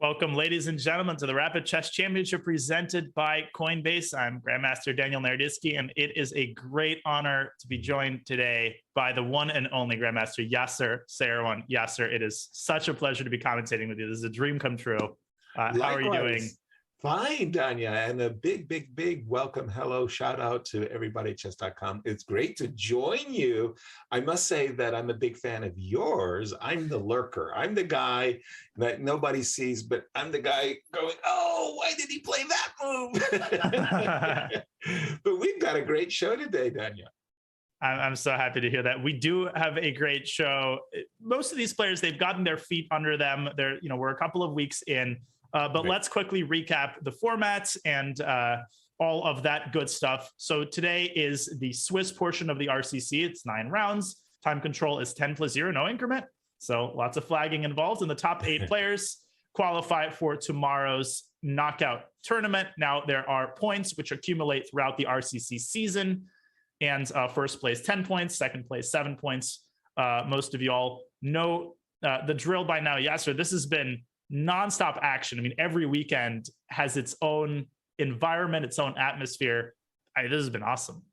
Welcome, ladies and gentlemen, to the Rapid Chess Championship presented by Coinbase. I'm Grandmaster Daniel Naroditsky, and it is a great honor to be joined today by the one and only Grandmaster Seirawan. Yasser, it is such a pleasure to be commentating with you. This is a dream come true. How are you doing? Fine, Danya, and a big welcome, hello, shout out to everybody at chess.com. It's great to join you. I must say that I'm a big fan of yours. I'm the lurker. I'm the guy that nobody sees, but I'm the guy going, oh, why did he play that move? But we've got a great show today, Danya. I'm so happy to hear that. We do have a great show. Most of these players, they've gotten their feet under them. We're a couple of weeks in. But let's quickly recap the formats and all of that good stuff. So today is the Swiss portion of the RCC. It's 9 rounds. Time control is 10+0, no increment. So lots of flagging involved. And the top 8 players qualify for tomorrow's knockout tournament. Now, there are points which accumulate throughout the RCC season. And first place, 10 points. Second place, 7 points. Most of you all know the drill by now. Yasser, this has been nonstop action. I mean, every weekend has its own environment, its own atmosphere. This has been awesome.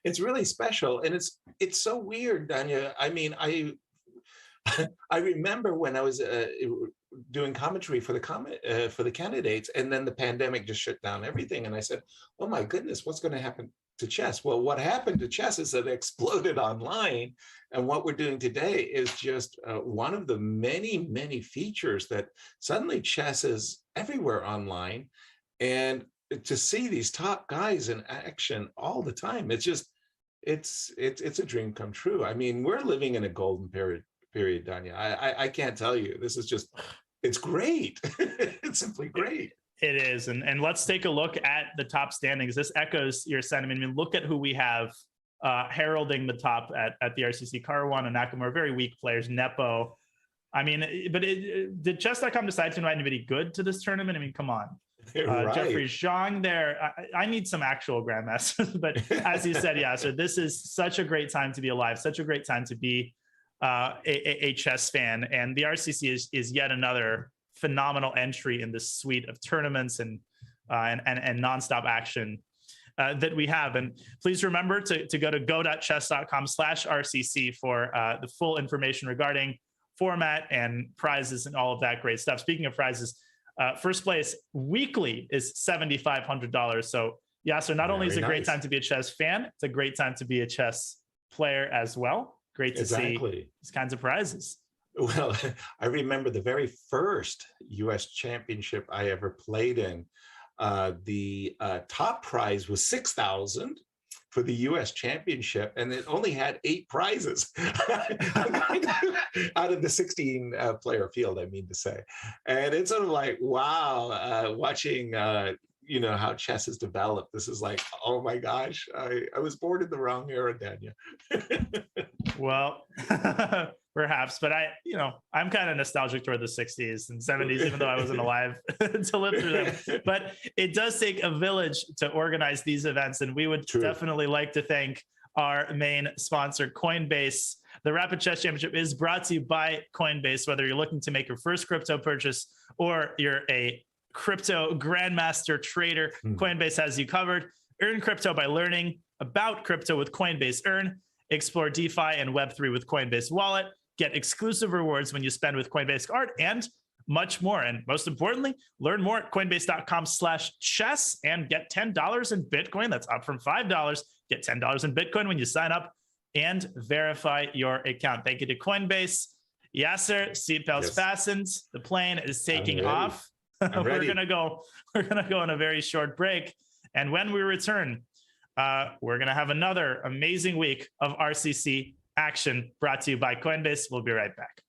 It's really special, and it's so weird, Danya. I mean, I remember when I was doing commentary for the candidates, and then the pandemic just shut down everything, and I said, "Oh my goodness, what's going to happen to chess?" Well, what happened to chess is that it exploded online. And what we're doing today is just one of the many features that suddenly chess is everywhere online. And to see these top guys in action all the time, it's a dream come true. I mean, we're living in a golden period, Danya. I can't tell you. This is just, it's great. It's simply great. It is. And let's take a look at the top standings. This echoes your sentiment. I mean, look at who we have heralding the top at the RCC. Seirawan and Nakamura, very weak players. Nepo. I mean, but did chess.com decide to invite anybody good to this tournament? I mean, come on. Right. Jeffrey Zhang there. I need some actual grandmasters. But as you said, Yasser, this is such a great time to be alive, such a great time to be a chess fan. And the RCC is yet another phenomenal entry in this suite of tournaments and nonstop action that we have. And please remember to go to go.chess.com/RCC for the full information regarding format and prizes and all of that great stuff. Speaking of prizes, first place weekly is $7,500. So Yasser, not only is it a great time to be a chess fan, it's a great time to be a chess player as well. Great to see these kinds of prizes. Well, I remember the very first U.S. championship I ever played in. The top prize was $6,000 for the U.S. championship, and it only had 8 prizes out of the 16 player field, I mean to say. And it's sort of like, wow, watching how chess has developed. This is like, oh my gosh, I was born in the wrong era, Daniel. Well, perhaps, but I'm kind of nostalgic toward the 60s and 70s, even though I wasn't alive to live through them. But it does take a village to organize these events, and we would definitely like to thank our main sponsor, Coinbase. The Rapid Chess Championship is brought to you by Coinbase. Whether you're looking to make your first crypto purchase or you're a crypto grandmaster trader, Coinbase has you covered. Earn crypto by learning about crypto with Coinbase Earn. Explore DeFi and Web3 with Coinbase Wallet. Get exclusive rewards when you spend with Coinbase Card and much more. And most importantly, learn more at coinbase.com/chess and get $10 in Bitcoin. That's up from $5. Get $10 in Bitcoin when you sign up and verify your account. Thank you to Coinbase. Yasser, seatbelts fastened. The plane is taking off. We're gonna go on a very short break. And when we return, we're going to have another amazing week of RCC action brought to you by Coinbase. We'll be right back.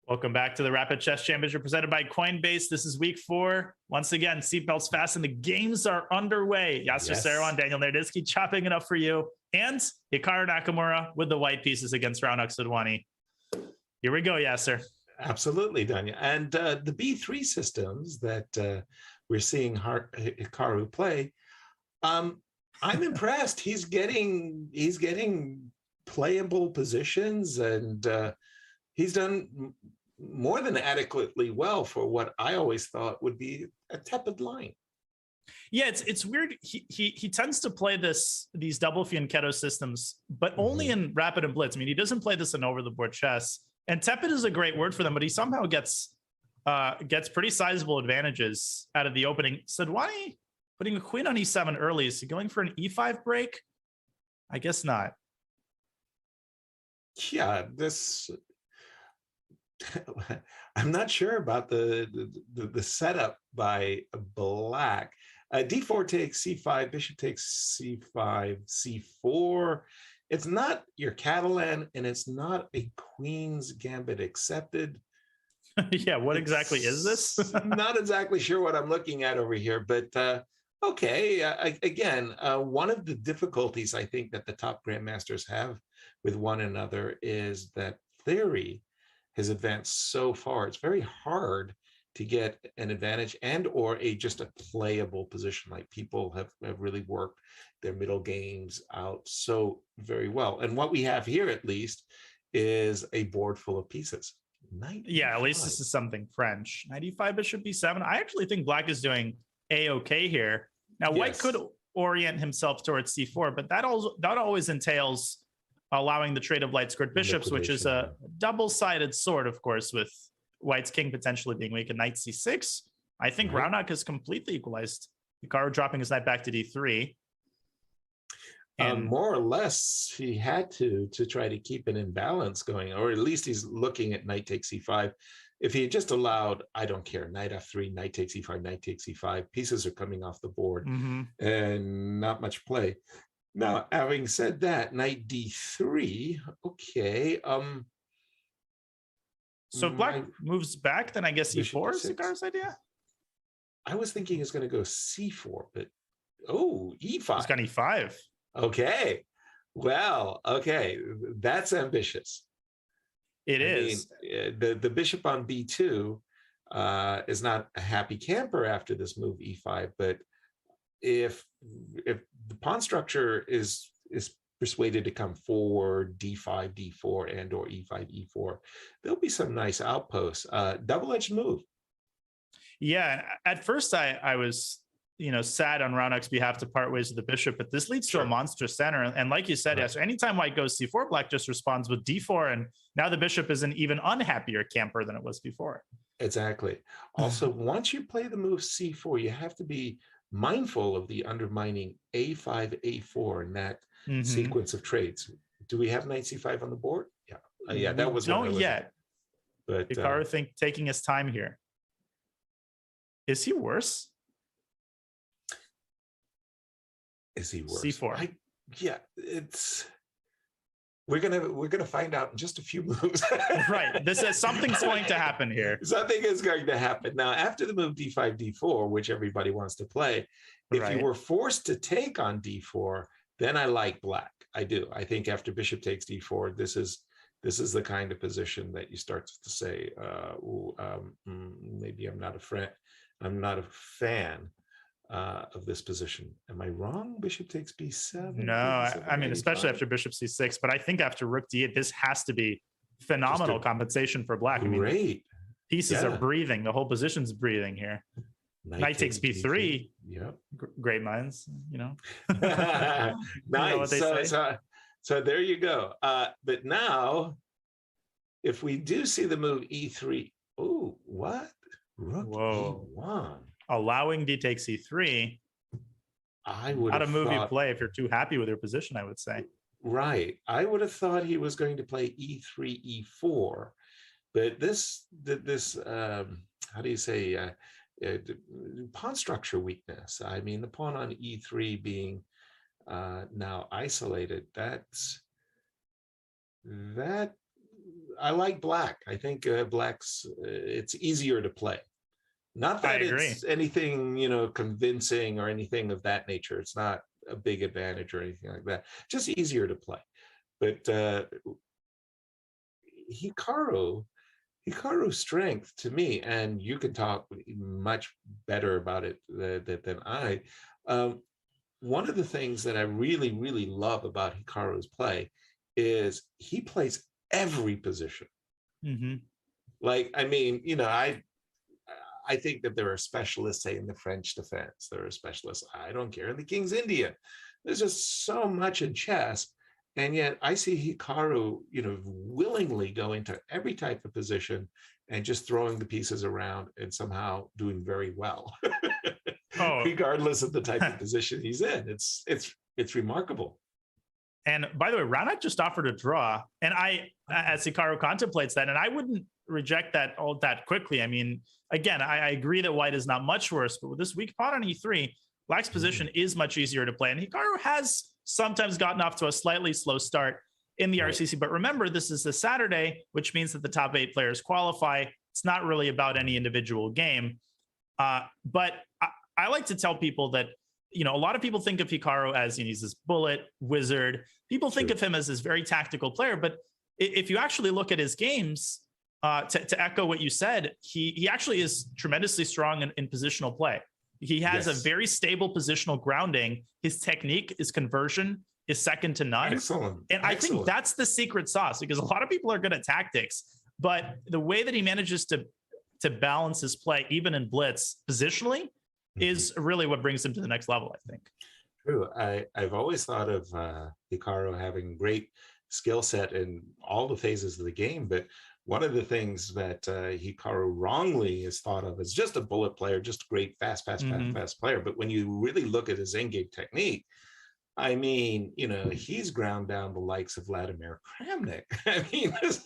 Welcome back to the Rapid Chess Championship presented by Coinbase. This is week 4. Once again, seatbelts fastened. The games are underway. Yasser Seirawan, Daniel Naroditsky chopping it up for you. And Hikaru Nakamura with the white pieces against Raunaq Sudwani. Here we go, Yasser. Absolutely, Danya. And the B3 systems that we're seeing Hikaru play, I'm impressed. He's getting playable positions, and he's done more than adequately well for what I always thought would be a tepid line. Yeah, it's weird. He tends to play these double fianchetto systems, but only in rapid and blitz. I mean, he doesn't play this in over the board chess. And tepid is a great word for them, but he somehow gets pretty sizable advantages out of the opening. Sudwani putting a queen on e7 early. Is he going for an e5 break? I guess not. Yeah, I'm not sure about the setup by Black. D4 takes C5, bishop takes C5, C4. It's not your Catalan, and it's not a Queen's Gambit accepted. Yeah, what exactly is this? Not exactly sure what I'm looking at over here, but okay. Again, one of the difficulties I think that the top grandmasters have with one another is that theory has advanced so far. It's very hard to get an advantage and or just a playable position. Like people have really worked their middle games out so very well. And what we have here, at least, is a board full of pieces. Yeah, at least this is something French. 95 bishop b7. I actually think Black is doing a-okay here. Now, White could orient himself towards c4, but that always entails allowing the trade of light squared bishops, which is a double-sided sword, of course, with White's king potentially being weak. And knight c6. I think Raunaq is completely equalized. Hikaru dropping his knight back to d3. And more or less, he had to try to keep an imbalance going, or at least he's looking at knight takes c5. If he had just allowed, I don't care, knight f3, knight takes e5, knight takes e5, pieces are coming off the board and not much play. Now, having said that, knight d3, okay. So Black moves back, then I guess e4 is Hikaru's idea? I was thinking he's going to go c4, but e5. He's got e5. Okay. Well, okay. That's ambitious. It is. The bishop on b2 is not a happy camper after this move e5, but if the pawn structure is persuaded to come forward, d5, d4, and or e5, e4, there'll be some nice outposts. Double-edged move. Yeah, at first I was sad on Raunaq's behalf to part ways with the bishop, but this leads to a monster center. And like you said, yes, anytime White goes c4, Black just responds with d4, and now the bishop is an even unhappier camper than it was before. Exactly. Also, once you play the move c4, you have to be mindful of the undermining a5, a4 in that sequence of trades. Do we have knight c5 on the board? Yeah. Yeah, that was don't yet. But Hikaru taking his time here. Is he worse? Is he worse? c4. Yeah, we're gonna find out in just a few moves. Right. Something's going to happen here. Something is going to happen. Now, after the move d5, d4, which everybody wants to play, if you were forced to take on d4, then I like Black. I do. I think after bishop takes d4, this is the kind of position that you start to say, maybe I'm not a fan of this position. Am I wrong? Bishop takes b7. No, I mean, especially after bishop c6, but I think after rook d8, this has to be phenomenal compensation for Black. I mean, pieces are breathing. The whole position's breathing here. Knight takes b3. Yep. Great minds, Nice. What they say. So there you go. But now, if we do see the move e3, oh, what? Rook e1. Allowing d takes e3. I would not a move you play if you're too happy with your position, I would say. Right. I would have thought he was going to play e3, e4, but this how do you say, pawn structure weakness. I mean, the pawn on e3 being now isolated. That I like black. I think black's it's easier to play. Not that it's anything, convincing or anything of that nature. It's not a big advantage or anything like that. Just easier to play. But Hikaru's strength to me, and you can talk much better about it than I. One of the things that I really, really love about Hikaru's play is he plays every position. Mm-hmm. Like, I mean, I think that there are specialists, say, in the French defense. There are specialists, I don't care, in the King's Indian. There's just so much in chess. And yet I see Hikaru, willingly go into every type of position and just throwing the pieces around and somehow doing very well, regardless of the type of position he's in. It's remarkable. And by the way, Ranak just offered a draw, and as Hikaru contemplates that, and I wouldn't reject that all that quickly. I mean, again, I agree that white is not much worse, but with this weak pawn on e3, black's position is much easier to play. And Hikaru has sometimes gotten off to a slightly slow start in the RCC. But remember, this is a Saturday, which means that the top 8 players qualify. It's not really about any individual game. But I like to tell people that, a lot of people think of Hikaru as he's this bullet wizard. People think of him as this very tactical player. But if you actually look at his games, to echo what you said, he actually is tremendously strong in positional play. He has a very stable positional grounding. His technique, his conversion is second to none. Excellent. And I think that's the secret sauce, because a lot of people are good at tactics, but the way that he manages to balance his play, even in blitz positionally, is really what brings him to the next level, I think. True. I've always thought of Hikaru having great skill set in all the phases of the game, but one of the things that Hikaru wrongly is thought of as just a bullet player, just a great fast player. But when you really look at his endgame technique, I mean, he's ground down the likes of Vladimir Kramnik. I mean, this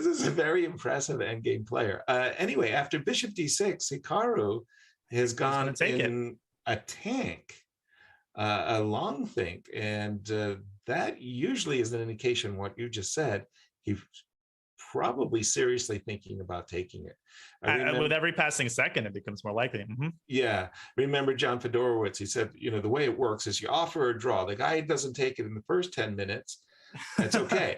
is a very impressive endgame player. Anyway, after bishop d6, Hikaru has gone in a tank, a long think, and that usually is an indication what you just said. He's probably seriously thinking about taking it. With every passing second, it becomes more likely. Mm-hmm. Yeah. Remember John Fedorowicz, he said, the way it works is you offer a draw. The guy doesn't take it in the first 10 minutes. That's okay.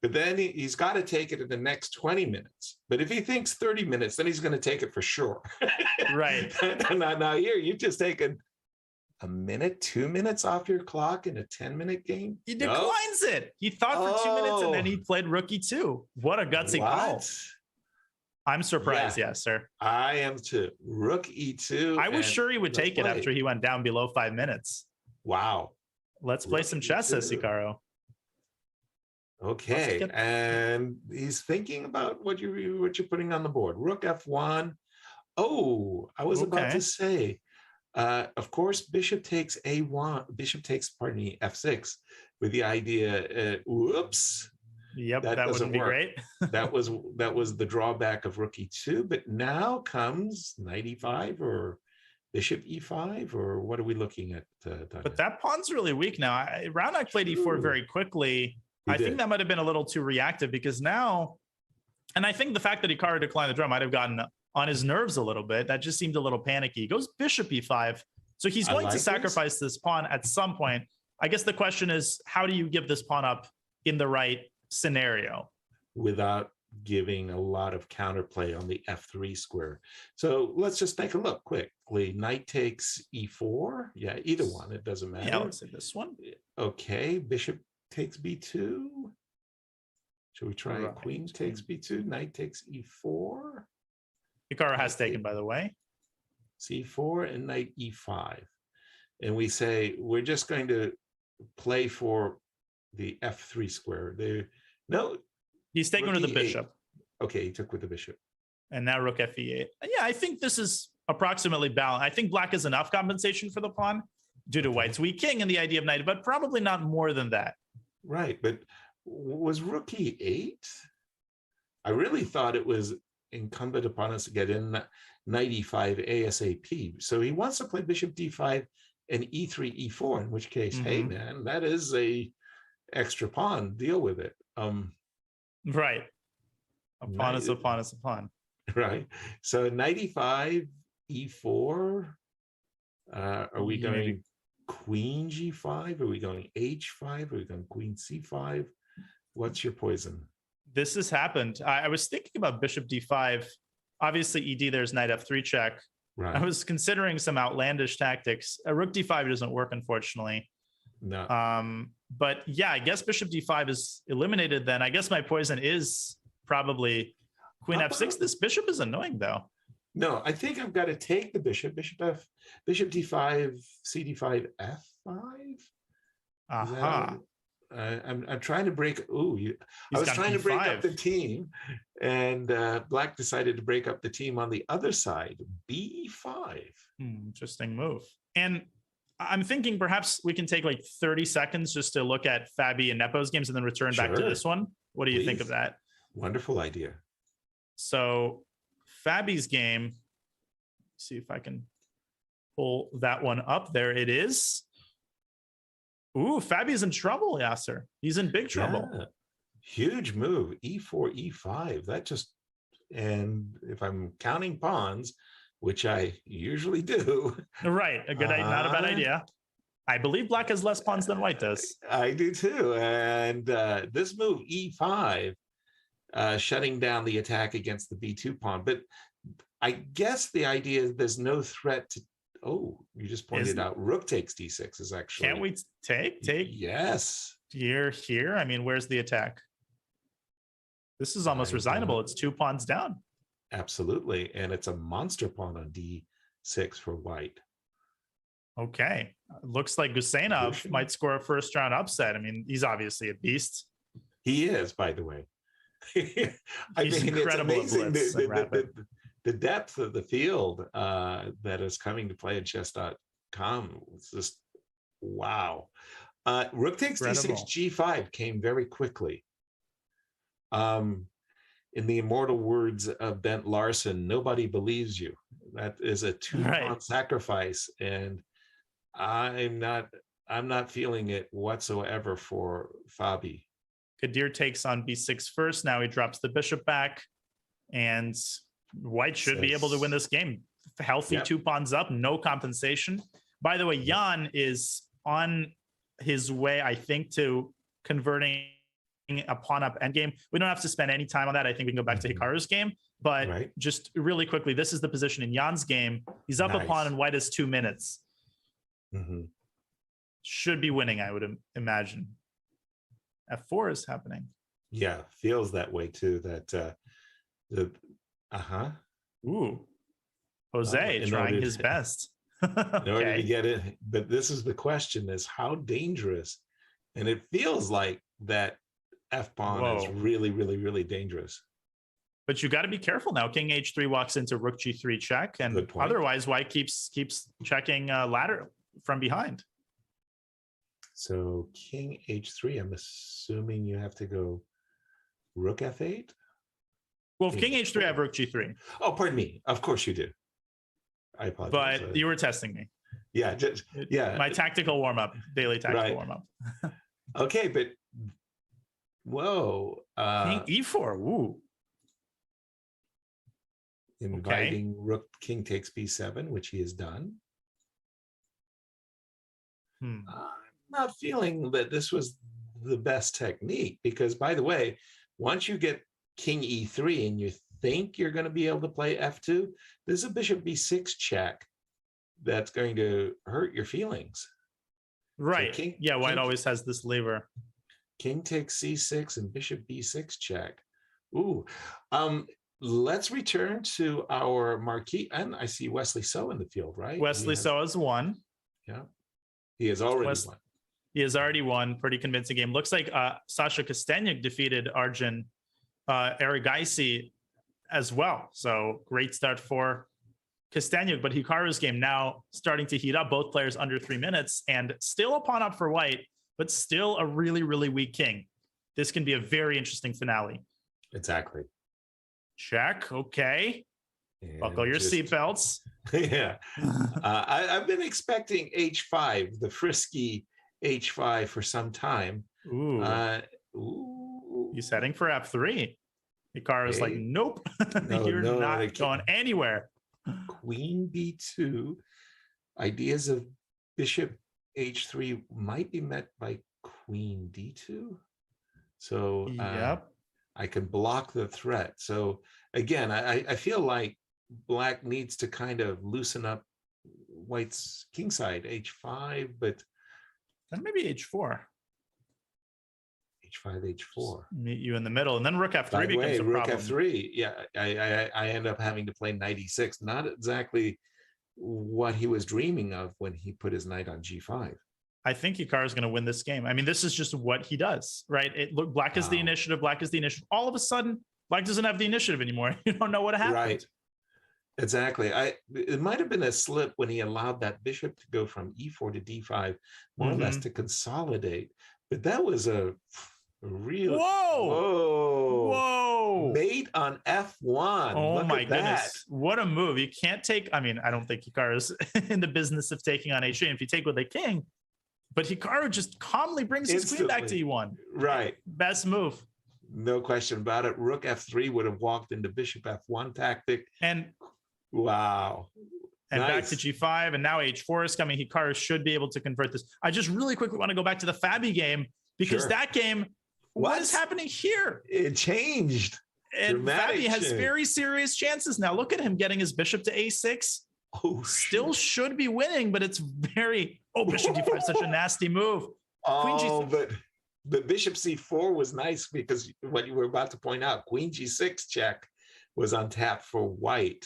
But then he's got to take it in the next 20 minutes. But if he thinks 30 minutes, then he's going to take it for sure. Right. Now here, you've just taken a minute, 2 minutes off your clock in a 10-minute game? He declines it. He thought for 2 minutes and then he played rook e2. What a gutsy call. I'm surprised, yes, sir. I am too. Rook e2. I was sure he would take it after he went down below 5 minutes. Wow. Let's play some chess, says Hikaru. Okay, and he's thinking about what you're putting on the board. Rook f1. Oh, I was about to say, of course, bishop takes pardon me, f6, with the idea, whoops. Yep, that wouldn't be great. that was the drawback of rook e2, but now comes knight e5 or bishop e5, or what are we looking at? But that pawn's really weak now. Ranak played e4 very quickly. I think that might have been a little too reactive, because now, and I think the fact that Hikaru declined the draw might have gotten on his nerves a little bit. That just seemed a little panicky. He goes bishop e5. So he's going to sacrifice this pawn at some point. I guess the question is, how do you give this pawn up in the right scenario? Without giving a lot of counterplay on the f3 square. So let's just take a look quickly. Knight takes e4. Yeah, either one. It doesn't matter. Yeah, let's say this one. Okay, bishop takes b2. Shall we try queen takes b2? Knight takes e4. Hikaru has taken, by the way. c4 and knight e5. And we say, we're just going to play for the f3 square. No. He's taken with the bishop. Okay, he took with the bishop. And now rook fe8. Yeah, I think this is approximately balanced. I think black is enough compensation for the pawn due to white's weak king and the idea of knight, but probably not more than that. Right, but was rook e8? I really thought it was incumbent upon us to get in knight e5 ASAP. So he wants to play bishop d5 and e3, e4, in which case, hey man, that is a extra pawn. Deal with it. Right. A pawn is a pawn is a pawn. Right. So 95 e4. Are we going queen g5? Are we going h5? Are we going queen c5? What's your poison? This has happened. I was thinking about bishop d5. Obviously, ed, there's knight f3 check. Right. I was considering some outlandish tactics. Rook d5 doesn't work, unfortunately. No. But yeah, I guess bishop d5 is eliminated then. I guess my poison is probably queen f6. This bishop is annoying, though. No, I think I've got to take the bishop. Bishop d5, cd5, f5. Aha. I'm trying to break. I was trying to break up the team, and Black decided to break up the team on the other side. b5. Interesting move. And I'm thinking perhaps we can take like 30 seconds just to look at Fabi and Nepo's games and then return back to this one. What do you think of that? Wonderful idea. So Fabi's game, see if I can pull that one up. There it is. Ooh, Fabi's in trouble, Yasser. He's in big trouble. Yeah. Huge move, e4, e5. That just, and if I'm counting pawns, which I usually do. Right, not a bad idea. I believe Black has less pawns than White does. I do too. And this move, e5, shutting down the attack against the b2 pawn. But I guess the idea is there's no threat to, you just pointed out rook takes d6 is actually. Can't we take? Yes. Here. I mean, where's the attack? This is almost resignable. It's 2 pawns down. Absolutely. And it's a monster pawn on d6 for White. Okay. Looks like Gusenov might score a first round upset. I mean, he's obviously a beast. He is, by the way. He's incredible. It's amazing the depth of the field that is coming to play at chess.com. It's just, wow. Rook takes d6, g5 came very quickly. In the immortal words of Bent Larson, nobody believes you. That is a 2-pawn sacrifice, and I'm not feeling it whatsoever for Fabi. Kadir takes on b6 first. Now he drops the bishop back, and White should be able to win this game. Healthy 2 pawns up, no compensation. By the way, Jan is on his way, I think, to converting a pawn up endgame. We don't have to spend any time on that. I think we can go back to Hikaru's game. But just really quickly, this is the position in Jan's game. He's up a pawn and White has 2 minutes. Should be winning, I would imagine. F4 is happening. Yeah, feels that way too. That Ooh, Jose trying his best. In order to get it, but this is the question: is how dangerous? And it feels like that F pawn is really, really, really dangerous. But you got to be careful now. King h3 walks into rook g3 check, and otherwise, White keeps checking ladder from behind. So king h3. I'm assuming you have to go rook f8. Well, if king h3, I have rook g3. Oh, pardon me. Of course you do. I apologize. But you were testing me. Yeah, My tactical warm-up, daily tactical warm-up. Okay, but whoa. King e4. Ooh. Inviting rook, king takes b7, which he has done. I'm not feeling that this was the best technique because, by the way, once you get king e3 and you think you're going to be able to play f2, there's a bishop b6 check that's going to hurt your feelings. Right. So White always has this lever. King takes c6 and bishop b6 check. Ooh. Let's return to our marquee. And I see Wesley So in the field, right? Wesley So has won. Yeah. He has already won. He has already won. Pretty convincing game. Looks like Sasha Kosteniuk defeated Arjun Erigaisi as well. So great start for Kosteniuk. But Hikaru's game now starting to heat up. Both players under 3 minutes and still a pawn up for White, but still a really, really weak king. This can be a very interesting finale. Exactly. Check. Okay. And buckle your seatbelts. Yeah. I've been expecting h5, the frisky h5 for some time. Ooh. he's heading for F3. Hikaru is like, nope, you're not going anywhere. Queen B2. Ideas of bishop H3 might be met by Queen D2. So I can block the threat. So again, I feel like black needs to kind of loosen up white's kingside, H5, but then maybe H4. H5, H4. Meet you in the middle, and then Rook F3 becomes a Rook problem. F3. Yeah, I end up having to play knight E6. Not exactly what he was dreaming of when he put his knight on G5. I think Hikaru is going to win this game. I mean, this is just what he does, right? Look, black is the initiative. Black is the initiative. All of a sudden, black doesn't have the initiative anymore. You don't know what happened. Right. Exactly. It might have been a slip when he allowed that bishop to go from E4 to D5, more or less to consolidate. But that was a real whoa mate on F1. Oh my goodness, what a move. You can't take, I mean, I don't think Hikaru is in the business of taking on H3 if you take with a king, but Hikaru just calmly brings his queen back to E1. Right. Best move. No question about it. Rook F3 would have walked into bishop F1 tactic. And wow. And back to G5, and now H4 is coming. Hikaru should be able to convert this. I just really quickly want to go back to the Fabi game, because that game, what is happening here? It changed. And Fabi has very serious chances now. Look at him getting his bishop to A6. Still should be winning, but it's very, bishop D5, such a nasty move. Queen G3. But bishop C4 was nice, because what you were about to point out, Queen G6 check was on tap for white.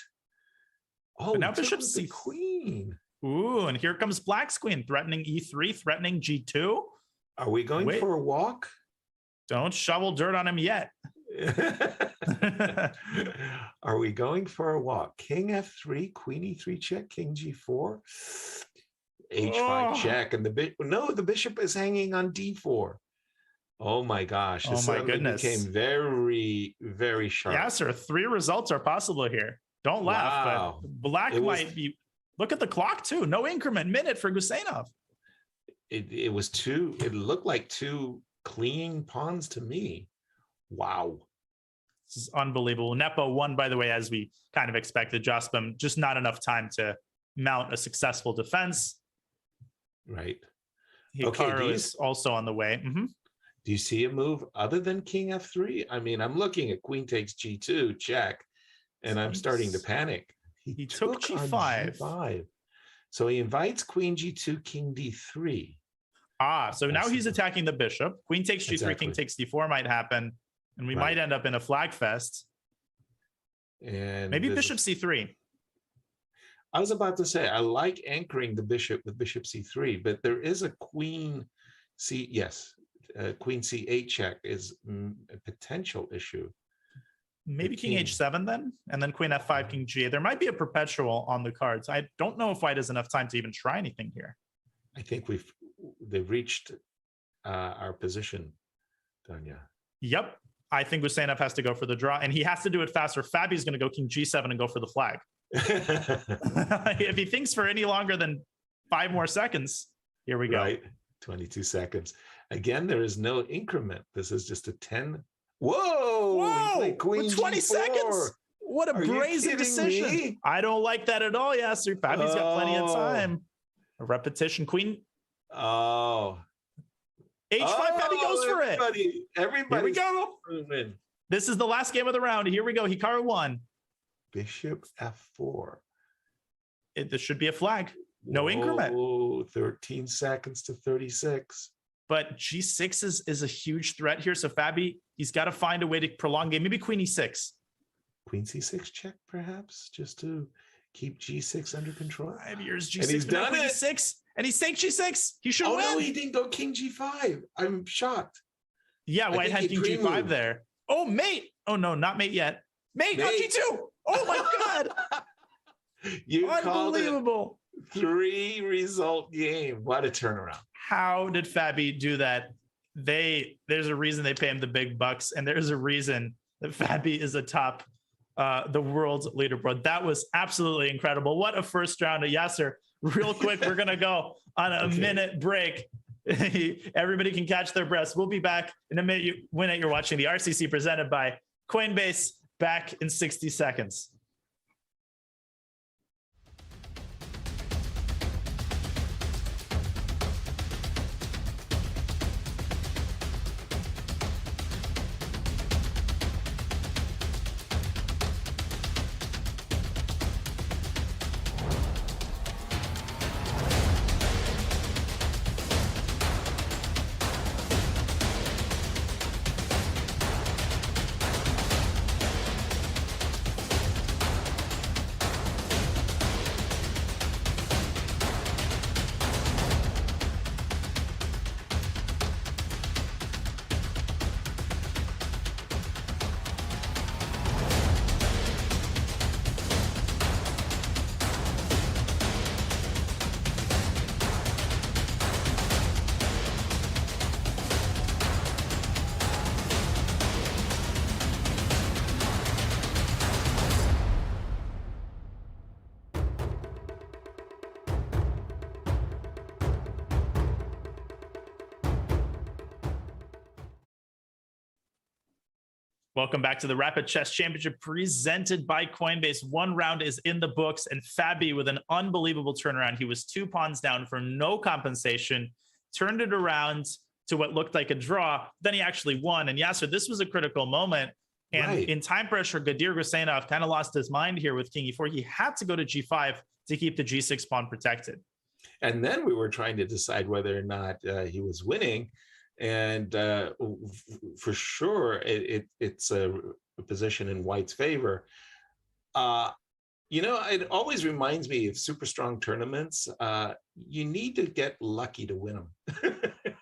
But now bishop C queen. Ooh, and here comes black's queen, threatening E3, threatening G2. Are we going for a walk? Don't shovel dirt on him yet. Are we going for a walk? King F3, Queen E3 check, King G4, H5 check, and the bishop is hanging on D4. Oh my gosh! Oh my goodness! Became very, very sharp. Yeah, sir. 3 results are possible here. Don't laugh, but black might be. Look at the clock too. No increment minute for Guseynov. It was two. It looked like 2 clean pawns to me. Wow. This is unbelievable. Nepo won, by the way, as we kind of expected. Jospim, just not enough time to mount a successful defense. Right. Hikaru is also on the way. Do you see a move other than King F3? I mean, I'm looking at Queen takes G2, check, and I'm starting to panic. He took G5. G5. So he invites Queen G2, King D3. So now he's attacking the bishop. Queen takes G3, King takes D4 might happen, and we might end up in a flag fest. And maybe bishop C3. I was about to say, I like anchoring the bishop with bishop C3, but there is a Queen C, Queen C8 check is a potential issue. Maybe King H7 then, and then Queen F5, King G8. There might be a perpetual on the cards. I don't know if white has enough time to even try anything here. I think they've reached our position, Danya. Yep. I think Guseynov has to go for the draw, and he has to do it faster. Fabi's going to go King G7 and go for the flag. If he thinks for any longer than 5 more seconds, here we go. Right, 22 seconds. Again, there is no increment. This is just a 10. Whoa! Queen 20 G4. Seconds. What a brazen decision. Me? I don't like that at all, Yasser. Fabi's got plenty of time. A repetition. Queen. H5, Fabi goes for it. Everybody. Here we go. This is the last game of the round. Here we go. Hikaru won. Bishop F4. This should be a flag. No increment. 13 seconds to 36. But G6 is a huge threat here. So Fabi, he's got to find a way to prolong game. Maybe Queen E6. Queen C6 check, perhaps, just to keep G6 under control. 5 years G6. And he's done it. E6, and he's taking G6. He should win. No, he didn't go King G5. I'm shocked. Yeah, white had King G5 there. Oh, mate. Oh, no, not mate yet. Mate. On G2. Oh, my God. Unbelievable. 3-result game. What a turnaround. How did Fabi do that? There's a reason they pay him the big bucks, and there's a reason that Fabi is atop the world's leaderboard. That was absolutely incredible. What a first round of Yasser. Real quick, we're going to go on a minute break. Everybody can catch their breaths. We'll be back in a minute. You're watching the RCC presented by Coinbase. Back in 60 seconds. Welcome back to the Rapid Chess Championship presented by Coinbase. One round is in the books, and Fabi with an unbelievable turnaround. He was 2 pawns down for no compensation, turned it around to what looked like a draw. Then he actually won. And Yasser, this was a critical moment. And in time pressure, Gadir Gusainov kind of lost his mind here with King E4. He had to go to G5 to keep the G6 pawn protected. And then we were trying to decide whether or not he was winning. And for sure, it's a position in White's favor. It always reminds me of super strong tournaments. You need to get lucky to win them.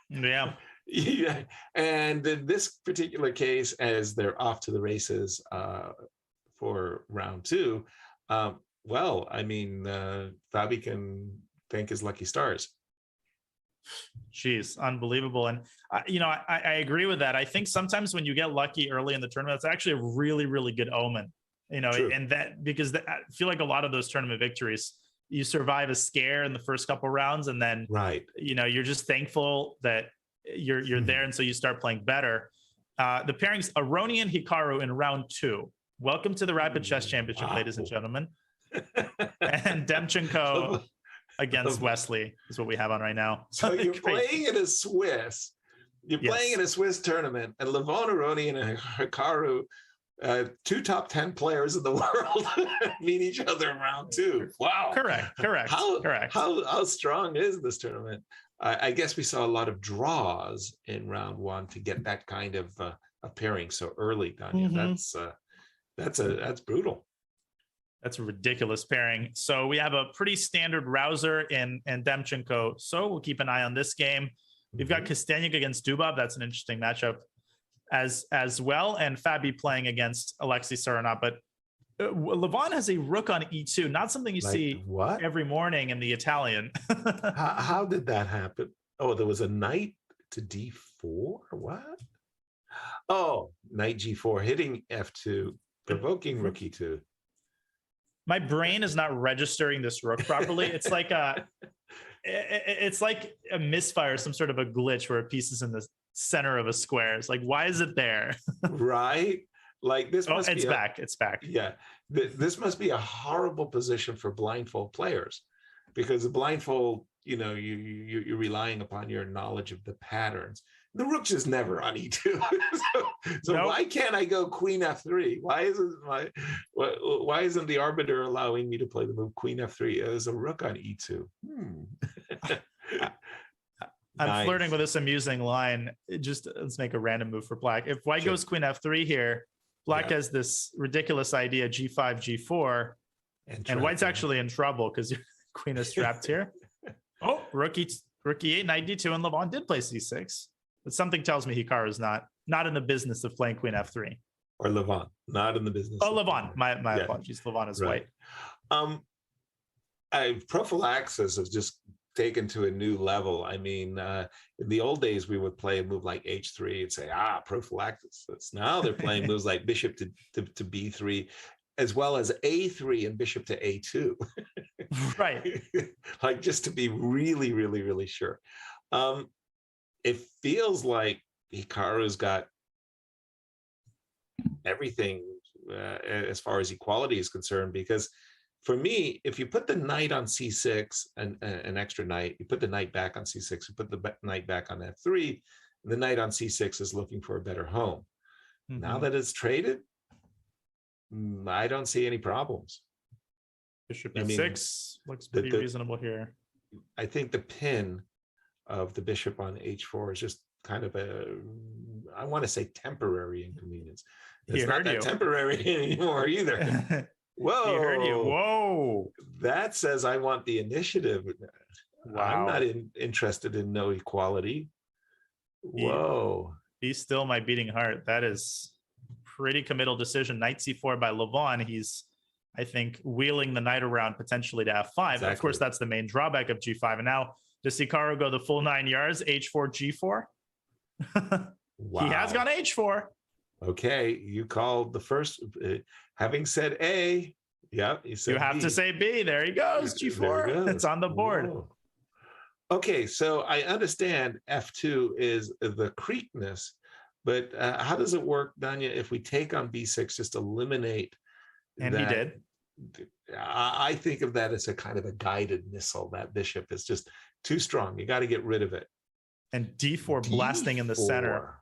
Yeah. Yeah. And in this particular case, as they're off to the races for round 2, Fabi can thank his lucky stars. Jeez, unbelievable. And, I agree with that. I think sometimes when you get lucky early in the tournament, it's actually a really, really good omen, True. And that because I feel like a lot of those tournament victories, you survive a scare in the first couple rounds. And then, you're just thankful that you're there. And so you start playing better. The pairings, Aroni and Hikaru in round 2. Welcome to the Rapid Chess Championship, ladies and gentlemen. And Demchenko against Wesley is what we have on right now. So you're playing in a Swiss. You're playing in a Swiss tournament, and Levon Aroni and Hikaru, 2 top 10 players in the world, meet each other in round 2. Wow. Correct. How strong is this tournament? I guess we saw a lot of draws in round 1 to get that kind of a pairing so early, Danya. That's brutal. That's a ridiculous pairing. So we have a pretty standard Rouser and Demchenko. So we'll keep an eye on this game. We've got Kostyanyk against Dubov. That's an interesting matchup as well. And Fabi playing against Alexei Seirawan. But Levon has a rook on E2, not something you see every morning in the Italian. How did that happen? Oh, there was a knight to D4? What? Oh, knight G4, hitting F2, provoking rook E2. My brain is not registering this rook properly. It's like a misfire, some sort of a glitch where a piece is in the center of a square. It's like, why is it there? Right? Like this must be back. It's back. Yeah. This must be a horrible position for blindfold players, because the blindfold, you're relying upon your knowledge of the patterns. The rook's just never on E2. so nope. Why can't I go Queen F3? Why isn't the arbiter allowing me to play the move Queen F3 as a rook on E2? I'm flirting with this amusing line. Let's make a random move for Black. If White goes Queen F3 here, Black has this ridiculous idea, G5, G4, and White's actually in trouble because Queen is trapped here. Oh, rook E8, knight D2, and Levon did play C6. But something tells me Hikaru is not in the business of playing Queen F3. Or Levon, not in the business. Oh, Levon. My apologies. Levon is White. Prophylaxis has just taken to a new level. I mean, in the old days, we would play a move like H3 and say, prophylaxis. Now they're playing moves like bishop to B3, as well as A3 and bishop to A2. Right. Like just to be really, really, really sure. it feels like Hikaru's got everything as far as equality is concerned, because for me, if you put the knight on c6, an extra knight, you put the knight back on c6, you put the knight back on f3, the knight on c6 is looking for a better home. Now that it's traded, I don't see any problems. Bishop e6 looks pretty reasonable here. I think the pin of the bishop on h4 is just kind of a, I want to say temporary inconvenience. It's not that temporary anymore either. Whoa. He heard you. Whoa. That says I want the initiative. Wow. I'm not interested in no equality. Whoa. He's still my beating heart. That is pretty committal decision. Knight c4 by Levon. He's, I think, wheeling the knight around potentially to f5. Exactly. Of course, that's the main drawback of g5. And now does Hikaru go the full 9 yards? H4, g4? Wow. He has gone h4. Okay, you called the first. Having said A, yeah, you said you have B. To say B. There he goes, g4. It's on the board. Whoa. Okay, so I understand f2 is the creekness, but how does it work, Danya, if we take on b6, just eliminate and that? He did. I think of that as a kind of a guided missile. That bishop is just too strong. You got to get rid of it. And d4 blasting in the center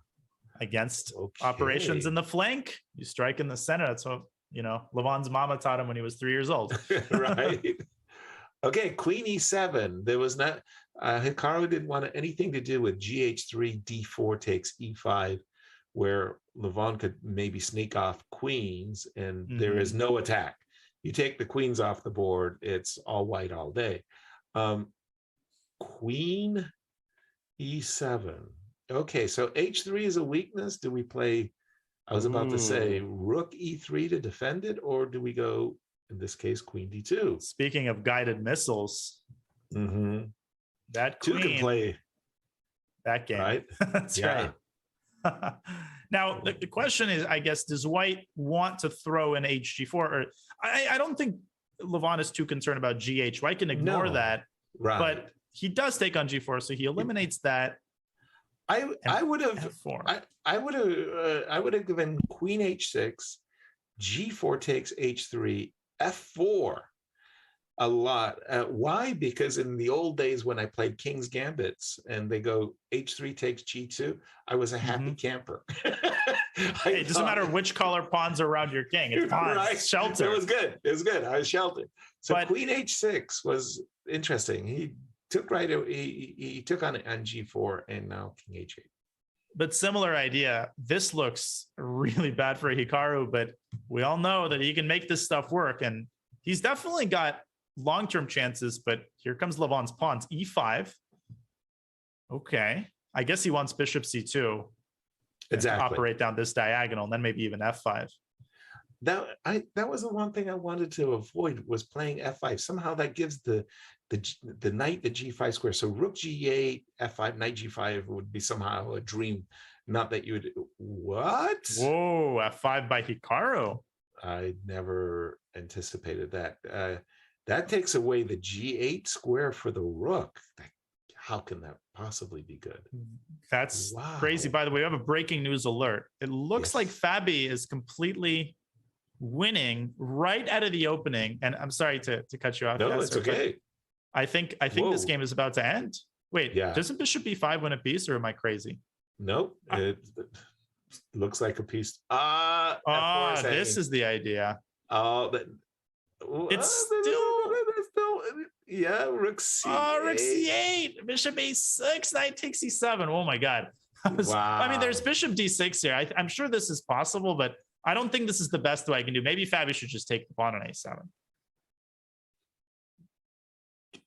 against operations in the flank. You strike in the center. That's what, you know, Levon's mama taught him when he was 3 years old. Right. Okay, queen e7. There was not, Hikaru didn't want anything to do with gh3, d4 takes e5, where Levon could maybe sneak off queens, and there is no attack. You take the queens off the board, it's all white all day. Queen e7. Okay, so h3 is a weakness. Do we play, I was about to say, rook e3 to defend it, or do we go, in this case, queen d2? Speaking of guided missiles, that queen can play that game. Right? That's right. Now, the question is, I guess, does white want to throw in hg4? Or I don't think Levon is too concerned about gh. White can ignore that, but he does take on g4, so he eliminates that. I would have given queen h6, g4 takes h3, f4 a lot. Why? Because in the old days when I played King's Gambits and they go h3 takes g2, I was a happy camper. Hey, it doesn't matter which color pawns are around your king. It's pawns, right. Shelter. It was good. It was good. I was sheltered. So queen h6 was interesting. He took he took on g4 and now king h8. But similar idea. This looks really bad for Hikaru, but we all know that he can make this stuff work, and he's definitely got long-term chances. But here comes Levon's pawns. E5. Okay, I guess he wants bishop c2. Exactly. Operate down this diagonal, and then maybe even f5. That was the one thing I wanted to avoid, was playing f5. Somehow that gives the knight the g5 square. So rook g8, f5, knight g5 would be somehow a dream. Not that you would. What? Whoa, f5 by Hikaru. I never anticipated that. That takes away the g8 square for the rook. How can that possibly be good? That's crazy. By the way, we have a breaking news alert. It looks like Fabi is completely winning right out of the opening. And I'm sorry to cut you off. No, it's okay. I think this game is about to end. Wait, doesn't bishop b5 win a piece, or am I crazy? Nope. It looks like a piece. This is the idea. It's still rook c8. Rook c8, bishop a6, knight takes c7. Oh my god. I mean, there's bishop d6 here. I'm sure this is possible, but I don't think this is the best way I can do. Maybe Fabi should just take the pawn on a7.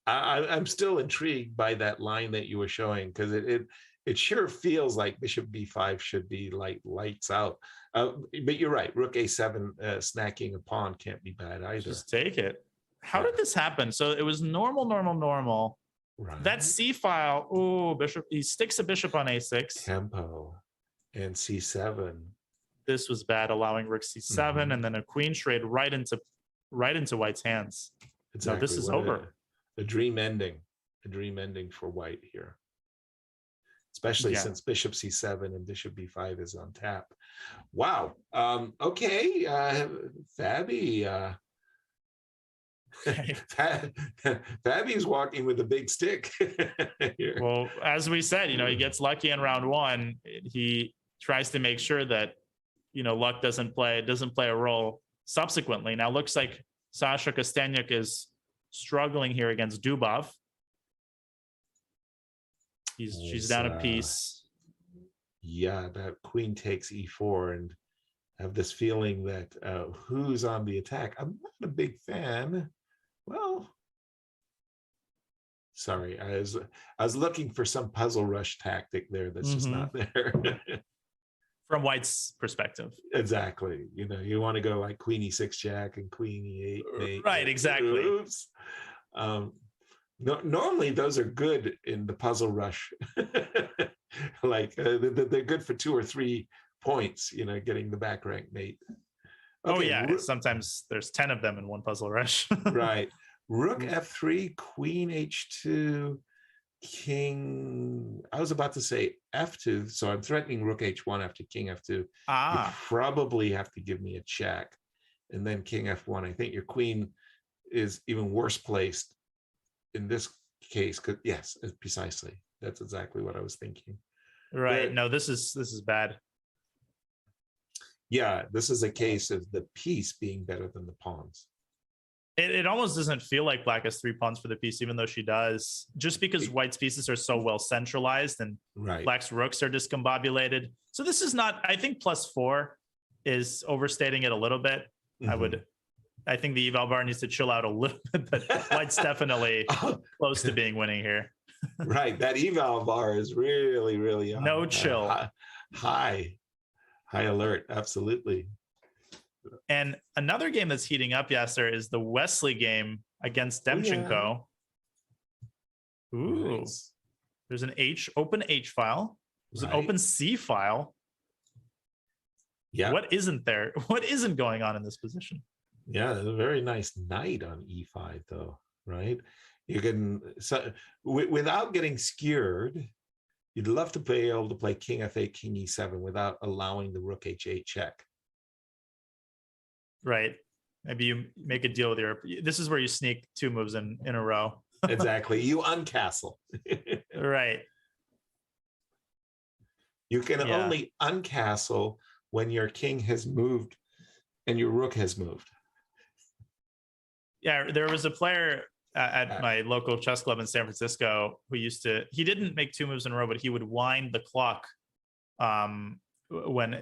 I'm still intrigued by that line that you were showing, because it sure feels like bishop b5 should be like lights out. But you're right, rook a7 snacking a pawn can't be bad either. Just take it. How did this happen? So it was normal. Right. That c file. Oh, bishop. He sticks a bishop on a6. Tempo and c7. This was bad, allowing rook c7, and then a queen trade right into White's hands. Exactly. So this is over. A dream ending. A dream ending for White here. especially since bishop c7 and bishop b5 is on tap. Wow. Okay, Fabi. Fabi's walking with a big stick here. Well, as we said, he gets lucky in round one. He tries to make sure that luck doesn't play a role subsequently. Now looks like Sasha Kostyanyuk is struggling here against Dubov. She's down a piece. Yeah, that queen takes e4, and have this feeling that who's on the attack? I'm not a big fan. Well, sorry, I was looking for some puzzle rush tactic there that's just not there. From White's perspective. Exactly. You want to go like queen e6 jack and queen e8 mate. Right, exactly. Oops. Normally those are good in the puzzle rush. Like they're good for 2 or 3 points, getting the back rank mate. Okay, oh yeah, sometimes there's 10 of them in one puzzle rush. Right. Rook f3, queen h2, king, I was about to say f2, so I'm threatening rook h1 after king f2. You probably have to give me a check, and then king f1. I think your queen is even worse placed in this case, because yes, precisely, that's exactly what I was thinking. Right. But, no, this is bad. Yeah, this is a case of the piece being better than the pawns. It almost doesn't feel like black has 3 pawns for the piece, even though she does, just because White's pieces are so well centralized and Black's rooks are discombobulated. So this is not, I think +4 is overstating it a little bit. I think the eval bar needs to chill out a little bit, but White's definitely close to being winning here. Right. That eval bar is really, really no chill. High alert. Absolutely. And another game that's heating up, Yasser, is the Wesley game against Demchenko. Ooh. Nice. There's an open H file. There's an open C file. Yeah. What isn't there? What isn't going on in this position? Yeah, a very nice knight on E5, though, right? You can, without getting skewered, you'd love to be able to play King F8, King E7 without allowing the Rook H8 check. Right. Maybe you make a deal with this is where you sneak 2 moves in a row. Exactly. You uncastle. Right. You can only uncastle when your king has moved and your rook has moved. Yeah, there was a player at my local chess club in San Francisco who he didn't make 2 moves in a row, but he would wind the clock when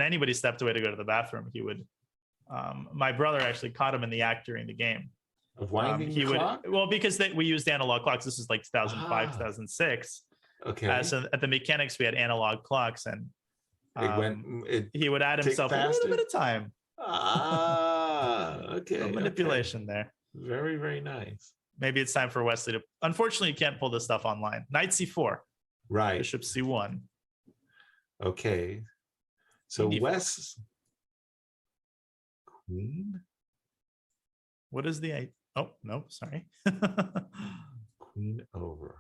anybody stepped away to go to the bathroom. He would my brother actually caught him in the act during the game of winding the clock. Well, because we used analog clocks. This is like 2005 2006. Okay. So at the mechanics we had analog clocks, and he would add himself a little bit of time. Okay. Manipulation there. Very, very nice. Maybe it's time for Wesley to. Unfortunately, you can't pull this stuff online. Knight c4. Right. Bishop c1. Okay. So Wes. Queen. What is the? Oh no, sorry. Queen over.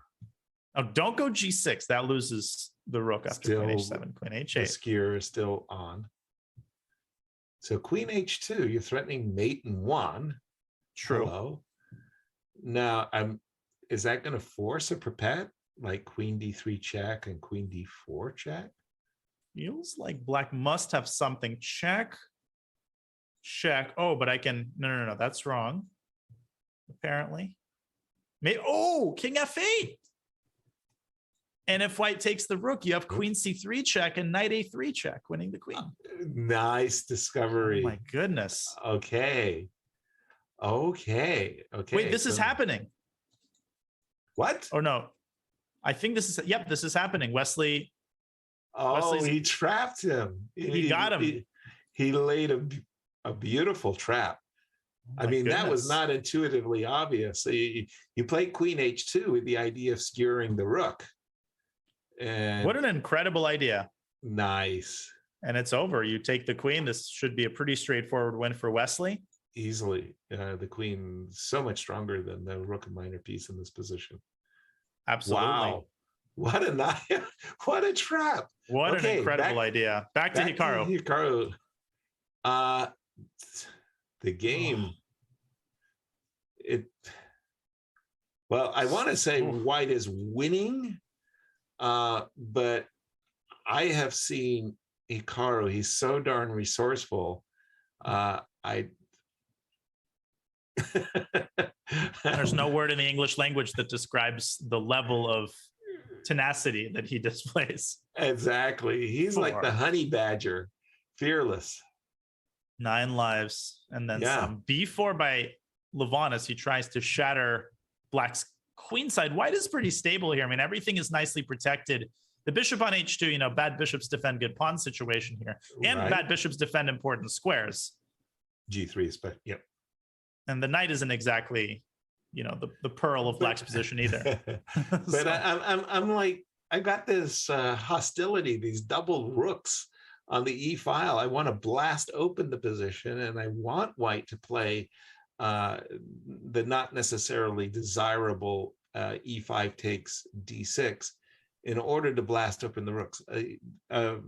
Oh, don't go g6. That loses the rook after queen h7. Queen h8. The skewer is still on. So queen h2. You're threatening mate in 1. True. Hello. Now, is that going to force a perpet like queen d3 check and queen d4 check? Feels like black must have something. Check. Oh, but I can. No. That's wrong. Apparently. King f8. And if white takes the rook, you have queen c3 check and knight a3 check, winning the queen. Nice discovery. Oh my goodness. Okay. Wait, this is happening. What? Oh no. I think this is happening. Wesley. He trapped him. He got him. He laid a beautiful trap. I mean, that was not intuitively obvious. So you play queen h2 with the idea of skewering the rook. And what an incredible idea. Nice. And it's over. You take the queen. This should be a pretty straightforward win for Wesley. Easily. The queen so much stronger than the rook and minor piece in this position. Absolutely. Wow. What a night. What a trap. What an incredible idea. Back to Hikaru. Hikaru. The game. Well, I want to say white is winning, but I have seen Hikaru. He's so darn resourceful. There's no word in the English language that describes the level of tenacity that he displays. Exactly. He's like the honey badger, fearless. 9 lives and then some. B4 by Levon as he tries to shatter Black's queenside. White is pretty stable here. I mean, everything is nicely protected. The bishop on h2, you know, bad bishops defend good pawn situation here. And bad bishops defend important squares. G3 is, but yep. And the knight isn't exactly, you know, the pearl of Black's position either. But so. I'm like, I got this hostility, these double rooks on the E file. I want to blast open the position, and I want white to play the not necessarily desirable E5 takes D6 in order to blast open the rooks. I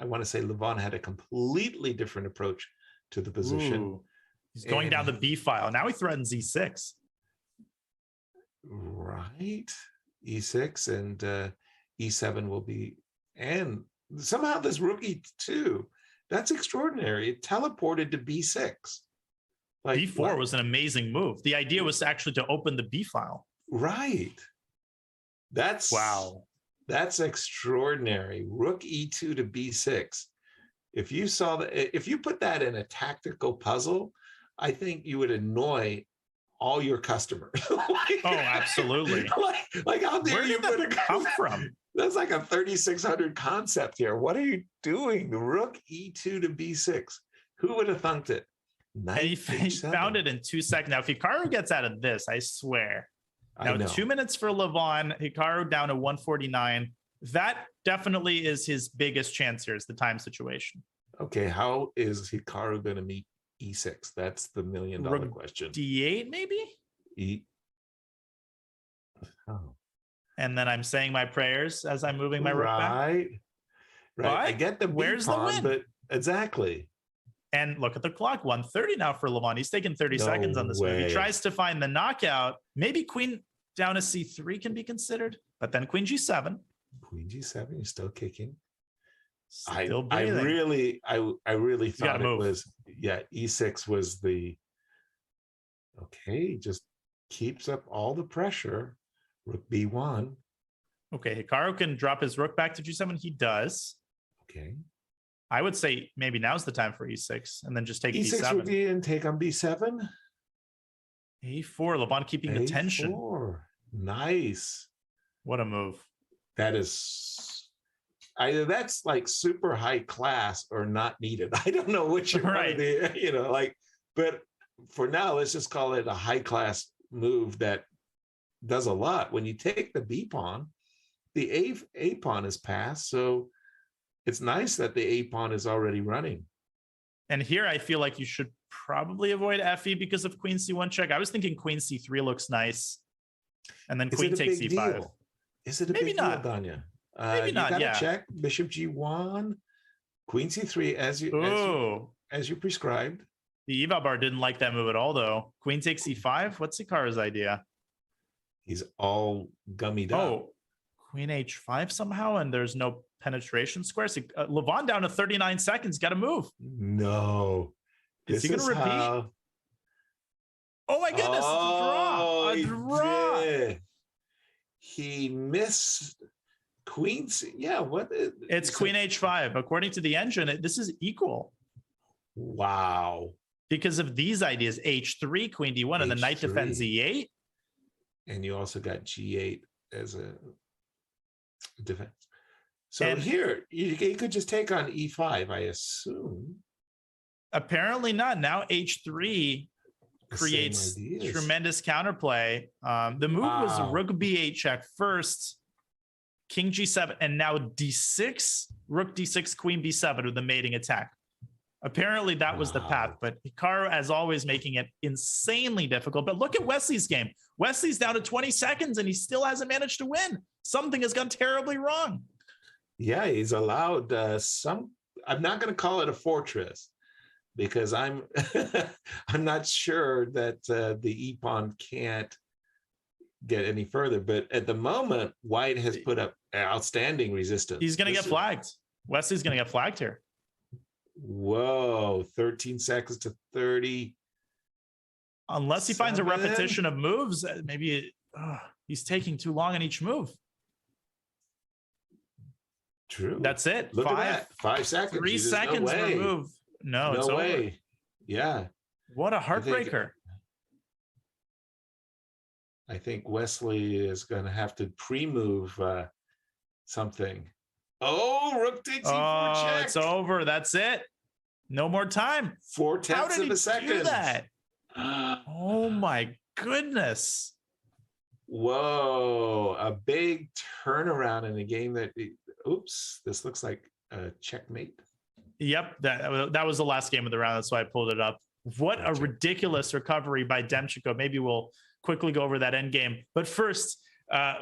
want to say Levon had a completely different approach to the position. Ooh. He's going down the B file. Now he threatens E6. Right. E6 and E7 will be, and somehow this rook E2, that's extraordinary. It teleported to B6. Like, B4 was an amazing move. The idea was actually to open the B file. Right. That's wow. That's extraordinary. Rook E2 to B6. If you saw that, if you put that in a tactical puzzle, I think you would annoy all your customers. Like, oh, absolutely. Like how dare you put that come from? That's like a 3600 concept here. What are you doing? Rook E2 to B6. Who would have thunked it? And he found it in 2 seconds. Now, if Hikaru gets out of this, I swear. Now, 2 minutes for Levon. Hikaru down to 149. That definitely is his biggest chance here, is the time situation. Okay, how is Hikaru going to meet E6? That's the $1 million question. D8, maybe? Oh. And then I'm saying my prayers as I'm moving my rook back. Right. But I get the where's pawn, the win? But exactly. And look at the clock, 1:30 now for Levon. He's taking 30 seconds on this move. He tries to find the knockout. Maybe queen down to C3 can be considered, but then queen G7. Queen G7, you're still kicking. Still I breathing. really thought it was, E6 was the, okay, just keeps up all the pressure. Rook B1. Okay, Hikaru can drop his rook back to G7. He does. Okay. I would say maybe now's the time for E6 and then just take E6 B7. would be and take on B7. A4, Levon keeping the tension. Nice. What a move. That is, either that's like super high class or not needed. I don't know which one of the, you know, like, but for now, let's just call it a high class move that does a lot. When you take the B pawn, the A pawn is passed. So it's nice that the A pawn is already running. And here I feel like you should probably avoid FE because of queen C1 check. I was thinking queen C3 looks nice. And then queen takes E5. Deal? Is it a big deal, Danya? Maybe not, you gotta check bishop G1, queen C3 as you prescribed. The eval bar didn't like that move at all, though. Queen takes E5. What's Hikaru's idea? He's all gummied up. Oh, queen H5 somehow, and there's no penetration squares. Levon down to 39 seconds. Got to move. No. Is he going to repeat? Oh my goodness! A draw. Did. He missed queens. Yeah, what? It's queen H5. According to the engine, this is equal. Wow. Because of these ideas, H3, queen D1, and the knight defends E8. And you also got G8 as a defense. So here, you could just take on E5, I assume. Apparently not. Now H3 creates tremendous counterplay. The move was rook B8 check first, king G7, and now D6, rook D6, queen B7 with the mating attack. Apparently that was the path, Wow. but Hikaru, as always, making it insanely difficult. But look at Wesley's game. Wesley's down to 20 seconds and he still hasn't managed to win. Something has gone terribly wrong. Yeah, he's allowed some. I'm not going to call it a fortress because I'm I'm not sure that the e-pawn can't get any further. But at the moment, White has put up outstanding resistance. He's going to get flagged. Wesley's going to get flagged here. Whoa, 13 seconds to 30. Unless he finds a repetition of moves, maybe he's taking too long on each move. True. That's it. Look at that. 5 seconds. 3 seconds per move. No, it's way. over. Yeah. What a heartbreaker. I think Wesley is going to have to pre-move something. Oh, rook takes e4 check. It's over. That's it. No more time. 4/10 of a second. Do that? Oh my goodness. Whoa, a big turnaround in a game that, oops, this looks like a checkmate. Yep, that was the last game of the round. That's why I pulled it up. What a ridiculous recovery by Demchenko. Maybe we'll quickly go over that end game. But first,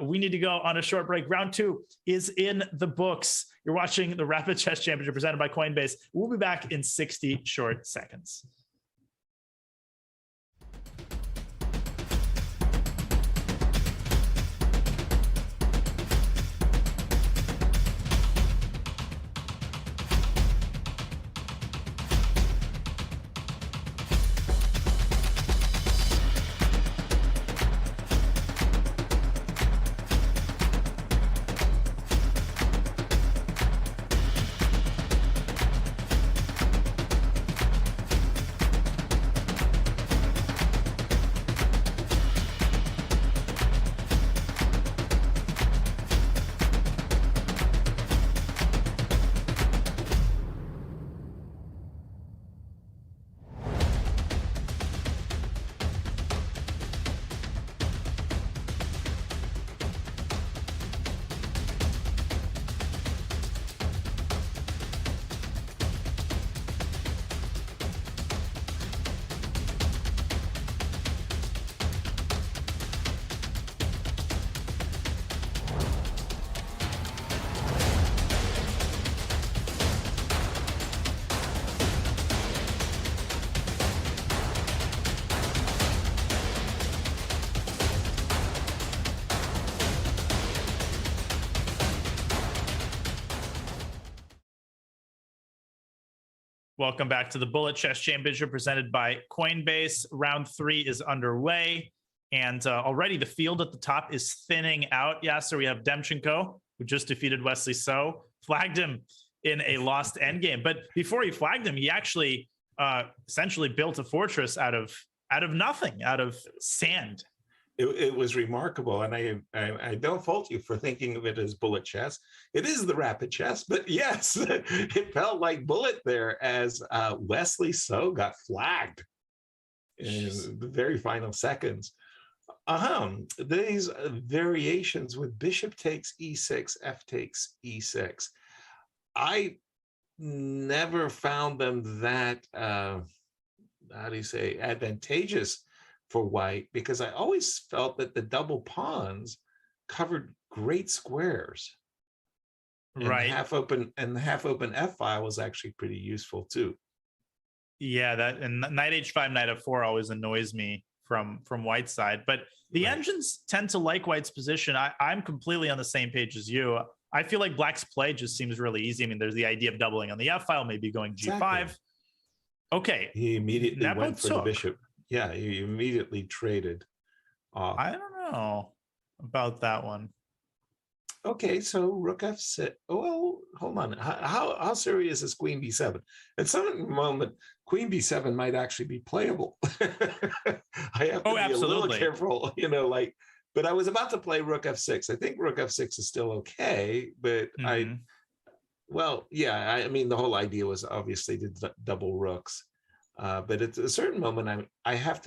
we need to go on a short break. Round 2 is in the books. You're watching the Rapid Chess Championship presented by Coinbase. We'll be back in 60 short seconds. Welcome back to the Bullet Chess Championship presented by Coinbase. Round 3 is underway, and already the field at the top is thinning out. So we have Demchenko, who just defeated Wesley So, flagged him in a lost endgame. But before he flagged him, he actually essentially built a fortress out of nothing, out of sand. It was remarkable, and I don't fault you for thinking of it as bullet chess. It is the rapid chess, but yes, it felt like bullet there as Wesley So got flagged in the very final seconds. These variations with bishop takes e6, f takes e6. I never found them that, how do you say, advantageous for White, because I always felt that the double pawns covered great squares. Right. And the half open F file was actually pretty useful too. Yeah, that and knight h5, knight f4 always annoys me from White's side. But the engines tend to like White's position. I'm completely on the same page as you. I feel like Black's play just seems really easy. I mean, there's the idea of doubling on the F file, maybe going G5. Exactly. Okay. He immediately Nepo went for the bishop. Yeah, he immediately traded off. I don't know about that one. Okay, so rook f6. Well, hold on. How serious is queen b7? At some moment, queen b7 might actually be playable. I have to be a little careful, but I was about to play rook f6. I think rook f6 is still okay, but I mean, the whole idea was obviously to double rooks. But at a certain moment, I have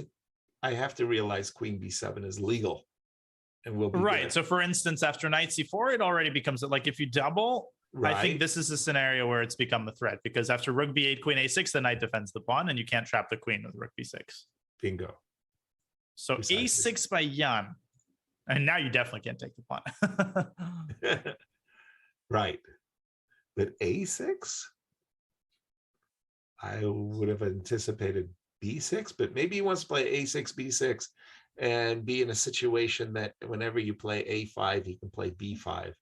to realize queen b7 is legal. and we'll be right. good. So for instance, after knight c4, it already becomes like if you double, Right. I think this is a scenario where it's become a threat because after rook b8, queen a6, the knight defends the pawn and you can't trap the queen with rook b6. Bingo. So Precisely. a6 by Jan. And now you definitely can't take the pawn. Right. But a6? I would have anticipated b6, but maybe he wants to play a6, b6, and be in a situation that whenever you play a5, he can play b5.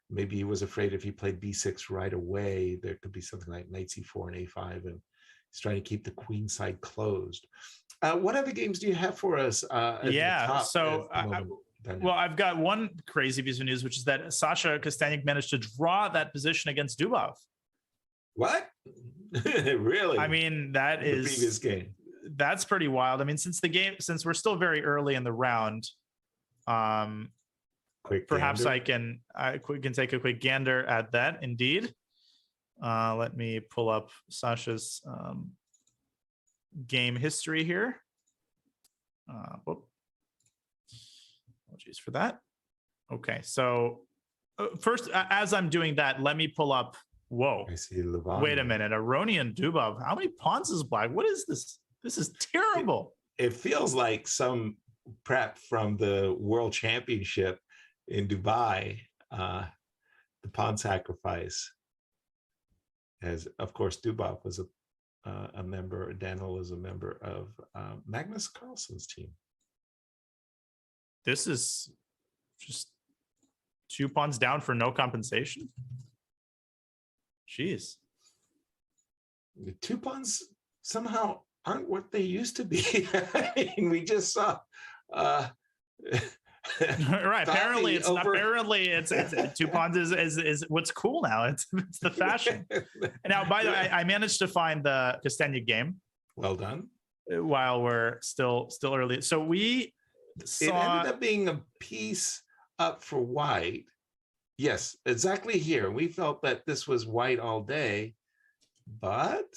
Maybe he was afraid if he played b6 right away, there could be something like knight c4 and a5, and he's trying to keep the queen side closed. What other games do you have for us? Yeah, so Daniel? I've got one crazy piece of news, which is that Sasha Kostaniuk managed to draw that position against Dubov. What? Really? I mean, that in is the previous game. That's pretty wild. I mean, since we're still very early in the round, Quick perhaps gander. I can take a quick gander at that. Indeed. Let me pull up Sasha's game history here. Apologies for that. Okay, so first, as I'm doing that, let me pull up. Whoa! I see Levon. Wait a minute, Aronian Dubov. How many pawns is black? What is this? This is terrible. It feels like some prep from the World Championship in Dubai, the pawn sacrifice. As of course, Dubov was a member. Daniel was a member of Magnus Carlsen's team. This is just 2 pawns down for no compensation. Jeez. The 2 pawns somehow aren't what they used to be. I mean, we just saw. Right. Apparently, it's 2 pawns is what's cool now. It's the fashion. Now, by the way, I managed to find the Kostaniuk game. Well done. While we're still early, so we saw it ended up being a piece up for white. Yes, exactly here. We felt that this was white all day, but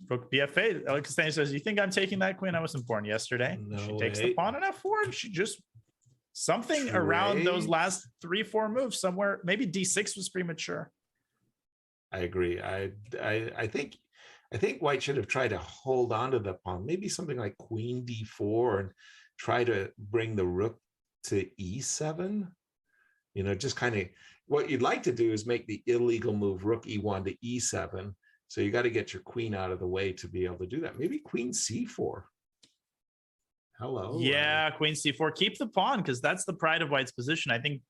Rook BFA. Kostaniuk says, "You think I'm taking that queen? I wasn't born yesterday." No she takes way. the pawn on f4, and she just something around those last 3-4 moves somewhere. Maybe d6 was premature. I agree. I think white should have tried to hold on to the pawn. Maybe something like queen d4 and try to bring the rook to e7. You know, just kind of what you'd like to do is make the illegal move rook e1 to e7. So you got to get your queen out of the way to be able to do that. Maybe queen c4. Hello. Yeah, queen c4. Keep the pawn because that's the pride of white's position. I think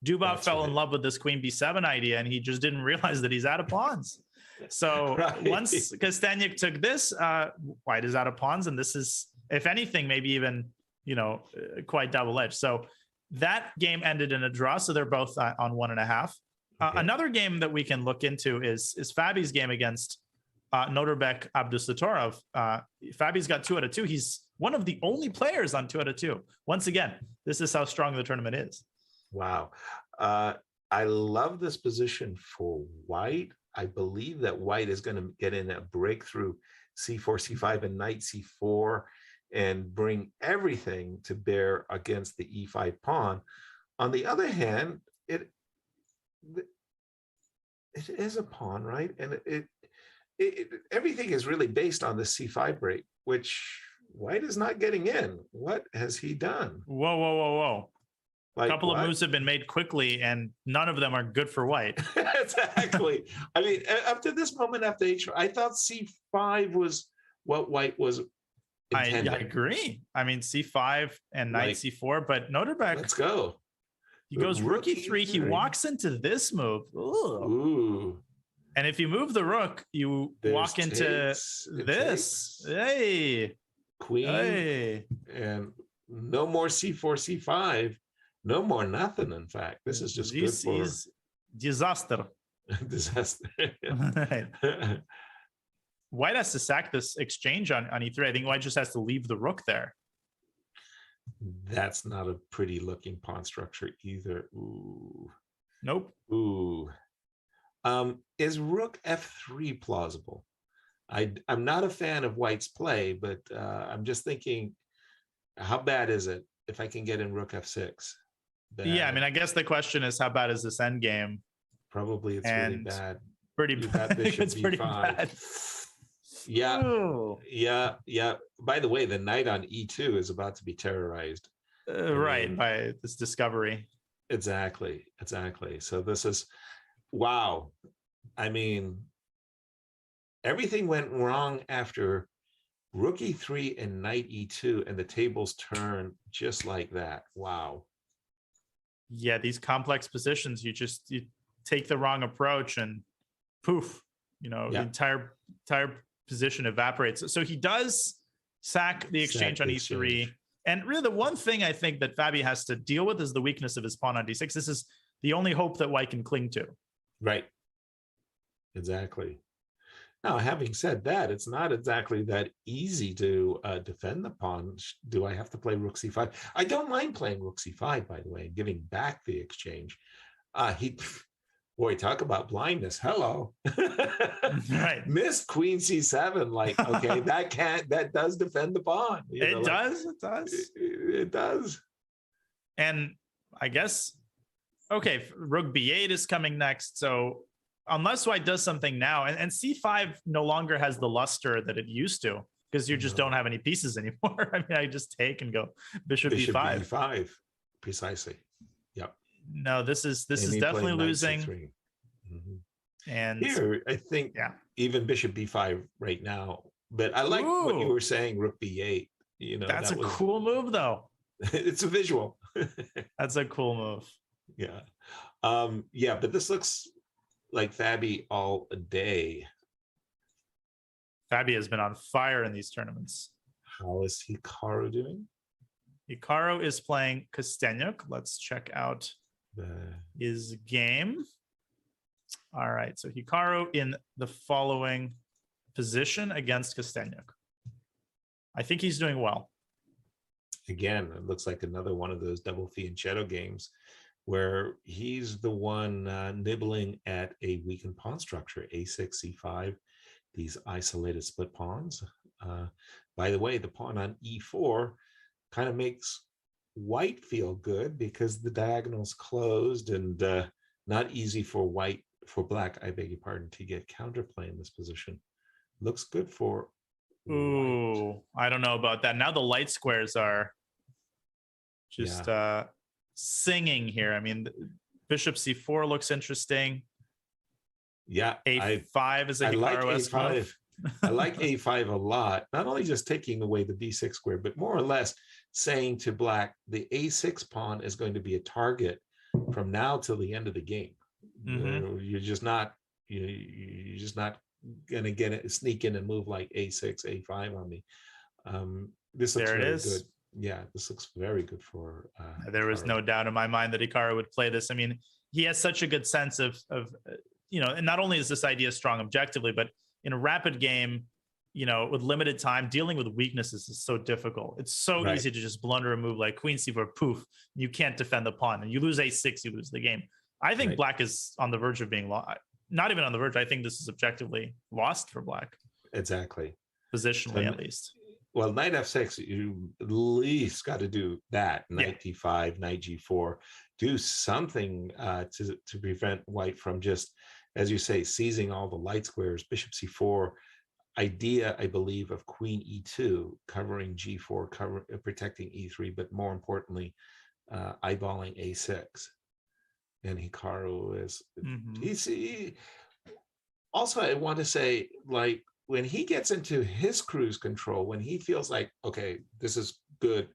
Dubov fell in love with this queen b7 idea, and he just didn't realize that he's out of pawns. So once Kostaniuk took this, white is out of pawns, and this is, if anything, maybe even quite double-edged. So that game ended in a draw, so they're both on 1.5. Okay. Another game that we can look into is Fabi's game against Nodirbek Abdusatorov. Fabi's got 2 out of 2. He's one of the only players on 2 out of 2. Once again, this is how strong the tournament is. Wow. I love this position for white. I believe that white is going to get in a breakthrough c4, c5, and knight c4 and bring everything to bear against the e5 pawn. On the other hand, it is a pawn, right? And everything is really based on the c5 break, which white is not getting in. What has he done? Whoa. Like a couple of moves have been made quickly, and none of them are good for white. Exactly. I mean, up to this moment after h4, I thought c5 was what white was intending. I agree. I mean, c5 and knight c4, but Nodirbek. Let's go. He goes rook e3. He walks into this move. Ooh. And if you move the rook, you walk into this. Hey. Queen. Hey. And no more c4, c5. No more nothing, in fact. This is just good for... This is disaster. Disaster. White has to sack this exchange on e3. I think white just has to leave the rook there. That's not a pretty looking pawn structure either. Ooh. Nope. Ooh. Is rook f3 plausible? I'm not a fan of white's play, but I'm just thinking, how bad is it? if I can get in rook f6. Yeah, I mean, I guess the question is, how bad is this endgame? Probably it's really bad. Pretty You've bad. got bishop It's pretty b5. bad. Yeah, Ooh. yeah. By the way, the knight on e2 is about to be terrorized. Right, by this discovery. Exactly. So this is, wow. I mean, everything went wrong after rook e3 and knight e2, and the tables turn just like that. Wow. Yeah, these complex positions, you take the wrong approach and poof, the entire position evaporates. So he does sack the exchange on e3. And really the one thing I think that Fabi has to deal with is the weakness of his pawn on d6. This is the only hope that white can cling to. Right. Exactly. Now, having said that, it's not exactly that easy to defend the pawn. Do I have to play rook c5? I don't mind playing rook c5, by the way, and giving back the exchange. Boy, talk about blindness. Hello. Right. Missed queen c7. Like, okay, that does defend the pawn. It does. It does. And I guess, okay, rook b8 is coming next. So unless white does something now, and c5 no longer has the luster that it used to, because you just don't have any pieces anymore. I mean, I just take and go bishop e5. e5, precisely. Yep. No, this is definitely losing. And here, I think even bishop b5 right now. But I like what you were saying, rook b8. That's a cool move, though. It's a visual. That's a cool move. Yeah. But this looks like Fabi all day. Fabi has been on fire in these tournaments. How is Hikaru doing? Hikaru is playing Kostenyuk. Let's check out his game. All right, so Hikaru in the following position against Kostenyuk. I think he's doing well. Again, it looks like another one of those double fianchetto games where he's the one nibbling at a weakened pawn structure, a6, c5, these isolated split pawns. By the way, the pawn on e4 kind of makes white feel good because the diagonal's closed and not easy for black, I beg your pardon, to get counterplay in this position. Looks good for Ooh, white. I don't know about that. Now the light squares are just singing here. I mean, bishop c4 looks interesting. Yeah, a5 is a Hikaru-esque move. I like a5 a lot. Not only just taking away the b6 square, but more or less saying to black, the a6 pawn is going to be a target from now till the end of the game. You're just not going to get it, sneak in and move like a6, a5 on me. This looks very good. Yeah, this looks very good for. There was no doubt in my mind that Hikaru would play this. I mean, he has such a good sense of and not only is this idea strong objectively, but in a rapid game, with limited time, dealing with weaknesses is so difficult. It's so easy to just blunder a move like queen c4, poof, you can't defend the pawn, and you lose a6, you lose the game. I think black is on the verge of being lost. Not even on the verge. I think this is objectively lost for black. Exactly. Positionally, at least. Well, knight f6, you at least got to do that. Knight d5, knight g4. Do something to prevent white from just, as you say, seizing all the light squares. Bishop c4. Idea, I believe, of queen e2, covering g4, protecting e3, but more importantly, eyeballing a6. And Hikaru is, also, I want to say, like, when he gets into his cruise control, when he feels like, okay, this is good,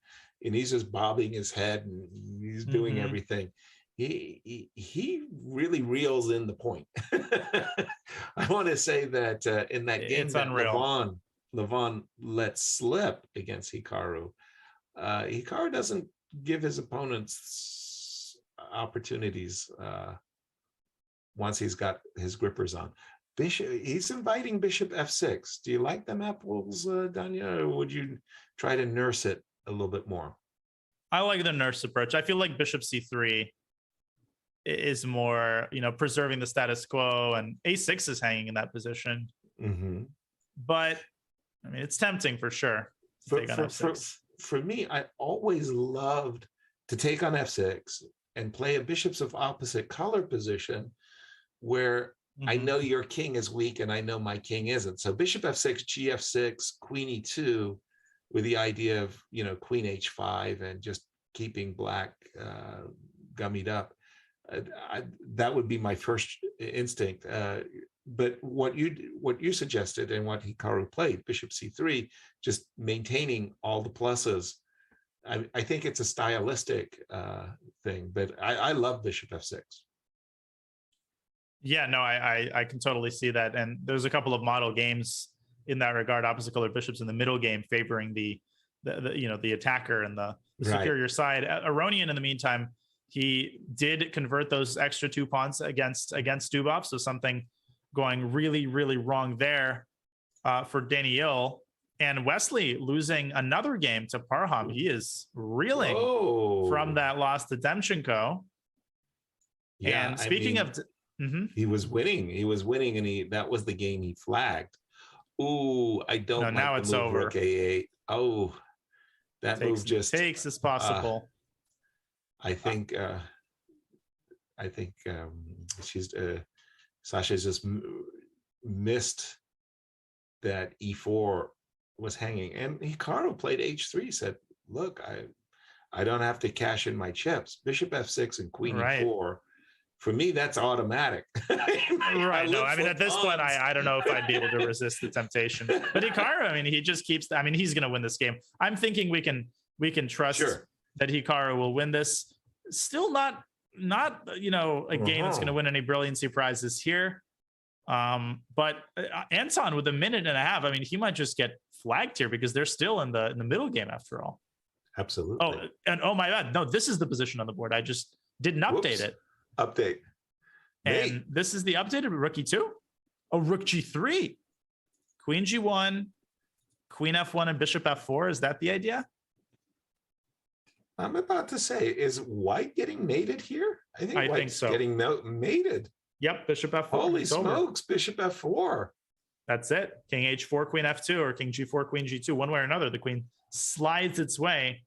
and he's just bobbing his head and he's doing everything, he really reels in the point. I want to say that in that game that Levon let slip against Hikaru, Hikaru doesn't give his opponents opportunities once he's got his grippers on. He's inviting bishop f6. Do you like them apples, Danya, or would you try to nurse it a little bit more? I like the nurse approach. I feel like bishop c3 is more, preserving the status quo, and a6 is hanging in that position. But I mean, it's tempting for sure. for me, I always loved to take on f6 and play a bishops of opposite color position where I know your king is weak and I know my king isn't. So bishop f6, gf6, queen e2, with the idea of, you know, queen h5 and just keeping black gummied up. That would be my first instinct. But what you suggested and what Hikaru played, bishop c3, just maintaining all the pluses, I think it's a stylistic thing, but I love bishop f6. Yeah, no, I can totally see that. And there's a couple of model games in that regard, opposite colored bishops in the middle game favoring the you know, the attacker and the superior side. Aronian, in the meantime, he did convert those extra 2 pawns against Dubov, so something going really, really wrong there for Daniil. And Wesley losing another game to Parham. He is reeling from that loss to Demchenko. Yeah, and speaking of... he was winning, and that was the game he flagged. Ooh, I don't like now the it's move over. Rook a8. Oh, that move just takes as possible. I think Sasha's just missed that e4 was hanging, and Hikaru played h3. Said, "Look, I don't have to cash in my chips. Bishop f6 and queen e4. For me, that's automatic." Right. No, I mean, at this point, I don't know if I'd be able to resist the temptation. But Hikaru, I mean, he just keeps. I mean, he's going to win this game. I'm thinking we can trust that Hikaru will win this. Still not you know, a game that's going to win any brilliancy prizes here. But Anton with a minute and a half, I mean, he might just get flagged here because they're still in the middle game after all. Absolutely. Oh, and oh my God, no, this is the position on the board. I just didn't update it. Update. And this is the updated rook e2. Oh, rook g3, queen g1, queen f1, and bishop f4. Is that the idea? I'm about to say, is white getting mated here? I think white's so. Getting mated. Yep, bishop f4. Holy smokes, bishop f4. That's it. King h4, queen f2, or king g4, queen g2. One way or another, the queen slides its way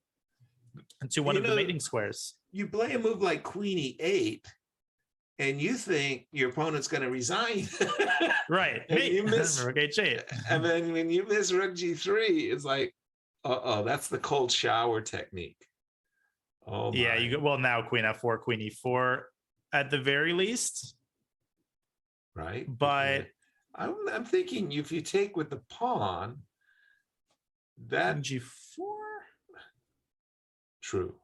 into one of the mating squares. You play a move like queen e8, and you think your opponent's going to resign. Right. And you miss rook h8. And then when you miss rook g3, it's like, that's the cold shower technique. Oh my. Yeah, you go, well, now queen f4, queen e4 at the very least. Right. But I'm thinking if you take with the pawn, that king g4. True.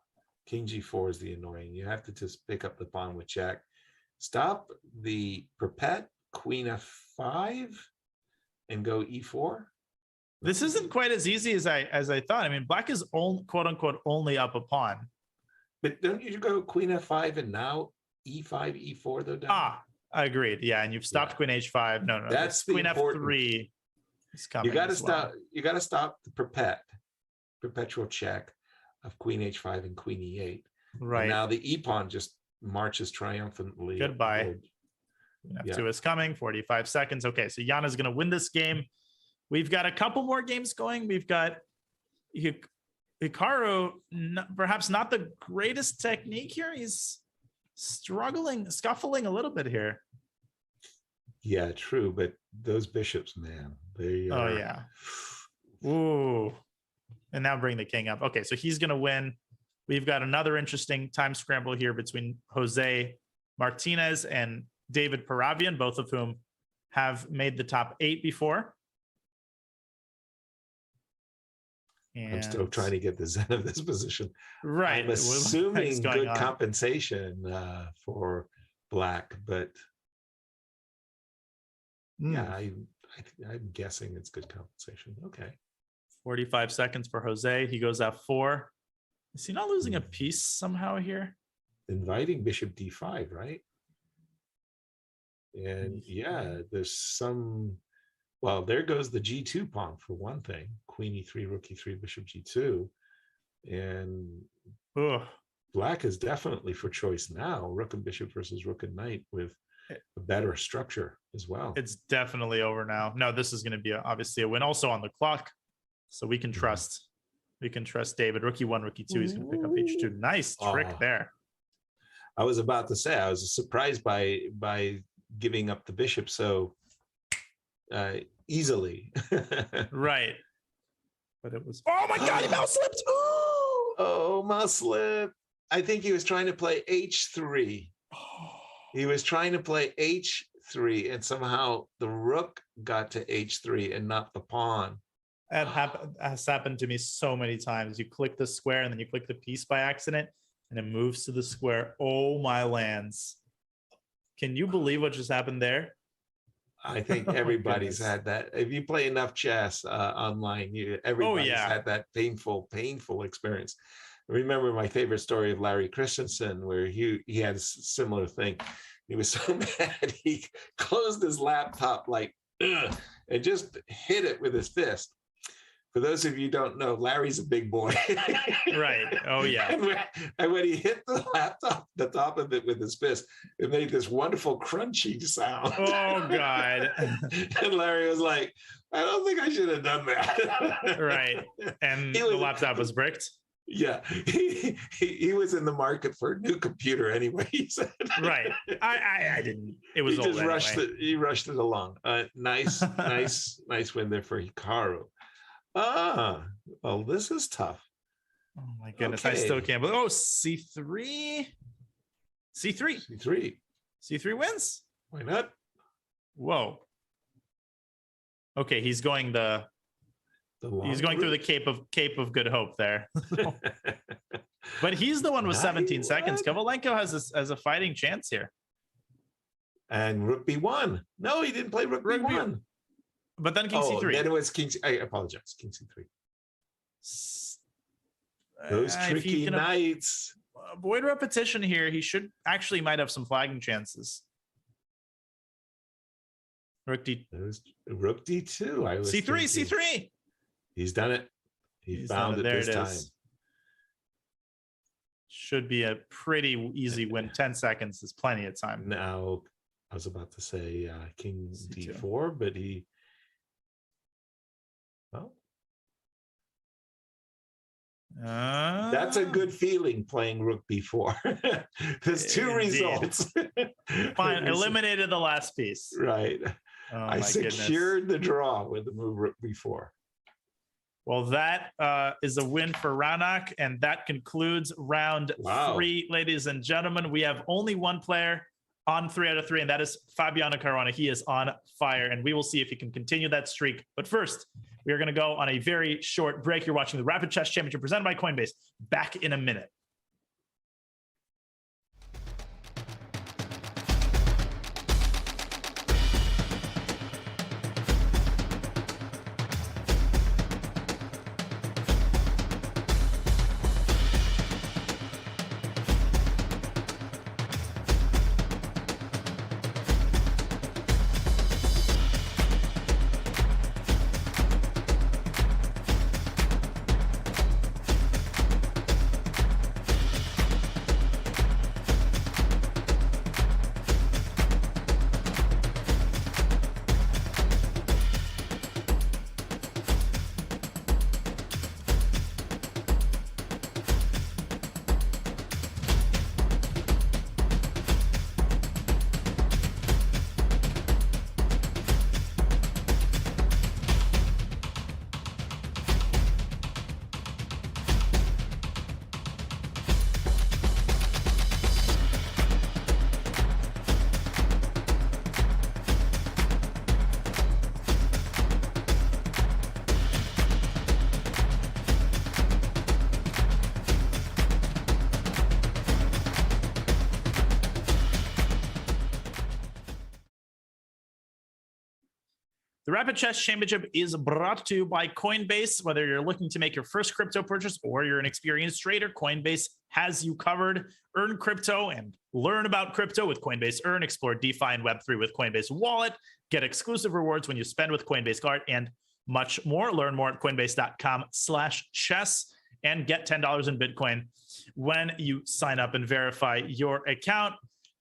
King g4 is the annoying. You have to just pick up the pawn with check. Stop the perpet, queen f5, and go e4. This isn't quite as easy as I thought. I mean, black is quote unquote only up a pawn. But don't you go queen f5 and now e5, e4 though? Down? I agreed. Yeah, and you've stopped queen h5. No, that's queen f3 is coming. You got to stop. You got to stop the perpetual check of queen h5 and queen e8. Right. And now the e pawn just marches triumphantly. Goodbye. F2 is coming. 45 seconds. Okay, so Yana's going to win this game. We've got a couple more games going. We've got Hikaru, perhaps not the greatest technique here. He's scuffling a little bit here. Yeah, true. But those bishops, man, they are... Oh, yeah. Ooh. And now bring the king up. Okay, so he's going to win. We've got another interesting time scramble here between Jose Martinez and David Paravian, both of whom have made the top 8 before. And I'm still trying to get the zen of this position. Right. I'm assuming good compensation for black, but yeah, I'm guessing it's good compensation. Okay. 45 seconds for Jose. He goes f4. Is he not losing a piece somehow here? Inviting bishop d5, right? And yeah, there's some... Well, there goes the g2 pawn for one thing. Queen e3, rook e3, bishop g2. And black is definitely for choice now. Rook and bishop versus rook and knight with a better structure as well. It's definitely over now. No, this is going to be obviously a win. Also on the clock, so we can trust We can trust David. Rookie 1, rookie 2. He's going to pick up H2. Nice trick there. I was about to say I was surprised by giving up the bishop so easily. Right. But it was. Oh my God! He mouse slipped. Oh, mouse slip. I think he was trying to play H3. He was trying to play H3, and somehow the rook got to H3 and not the pawn. That has happened to me so many times. You click the square and then you click the piece by accident and it moves to the square. Oh, my lands. Can you believe what just happened there? I think everybody's had that. If you play enough chess online, everybody's had that painful experience. I remember my favorite story of Larry Christensen, where he had a similar thing. He was so mad, he closed his laptop like, ugh, and just hit it with his fist. For those of you who don't know, Larry's a big boy. Right. Oh, yeah. And when he hit the laptop, the top of it with his fist, it made this wonderful crunchy sound. Oh, God. And Larry was like, I don't think I should have done that. Right. And the laptop was bricked? Yeah. He was in the market for a new computer anyway, he said. Right. I didn't. It was he old just anyway. He rushed it along. Nice win there for Hikaru. Well, this is tough. Oh my goodness, okay. I still can't believe. Oh, C3. C3 wins. Why not? Whoa. Okay, he's going through the Cape of Good Hope there. But he's the one with 17 seconds. Kovalenko has a fighting chance here. And Rook B1. No, he didn't play Rook B1. But then King C3. Then it was King. I apologize. King C3. Those tricky knights. Avoid repetition here. He might have some flagging chances. Rook D. Rook D2. I was C3. He's done it. He's found it this time. Should be a pretty easy win. 10 seconds is plenty of time. Now, I was about to say King D4, but he. Well, that's a good feeling playing Rook B4. There's two results. Fine, eliminated the last piece. Right. Oh, I secured the draw with the move Rook B4. Well, that is a win for Ranak, and that concludes round 3, ladies and gentlemen. We have only one player on 3 out of 3, and that is Fabiano Caruana. He is on fire, and we will see if he can continue that streak. But first, we are going to go on a very short break. You're watching the Rapid Chess Championship presented by Coinbase. Back in a minute. The Rapid Chess Championship is brought to you by Coinbase. Whether you're looking to make your first crypto purchase or you're an experienced trader, Coinbase has you covered. Earn crypto and learn about crypto with Coinbase Earn. Explore DeFi and Web3 with Coinbase Wallet. Get exclusive rewards when you spend with Coinbase Card and much more. Learn more at coinbase.com/chess and get $10 in Bitcoin when you sign up and verify your account.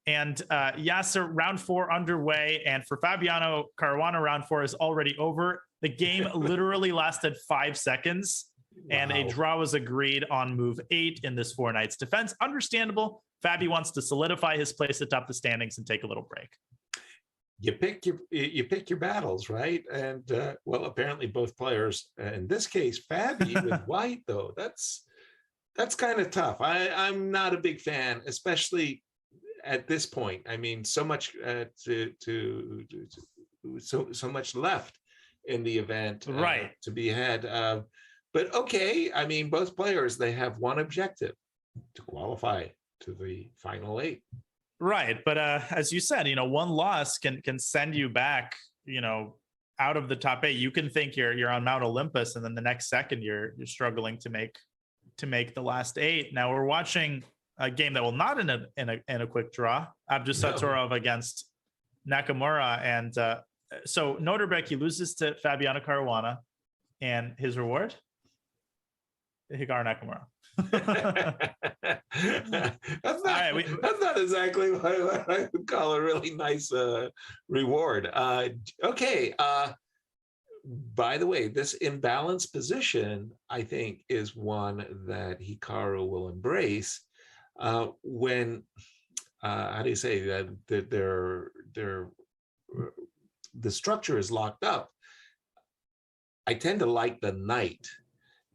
And Yasser, round 4 underway. And for Fabiano Caruana, round 4 is already over. The game literally lasted 5 seconds. And a draw was agreed on move 8 in this 4 knights defense. Understandable. Fabi wants to solidify his place atop the standings and take a little break. You pick your battles, right? And well, apparently both players. In this case, Fabi with white, though, that's kind of tough. I'm not a big fan, especially at this point. I mean, so much so much left in the event, right, to be had. But okay, I mean, both players, they have one objective: to qualify to the final 8. Right, but as you said, one loss can send you back, out of the top 8. You can think you're on Mount Olympus, and then the next second you're struggling to make the last 8. Now we're watching a game that will not end in a quick draw. Abdusatorov against Nakamura, and so Noterbeck, loses to Fabiano Caruana, and his reward, Hikaru Nakamura. That's not exactly what I would call a really nice reward. Okay. By the way, this imbalanced position, I think, is one that Hikaru will embrace when how do you say that the structure is locked up. I tend to like the knight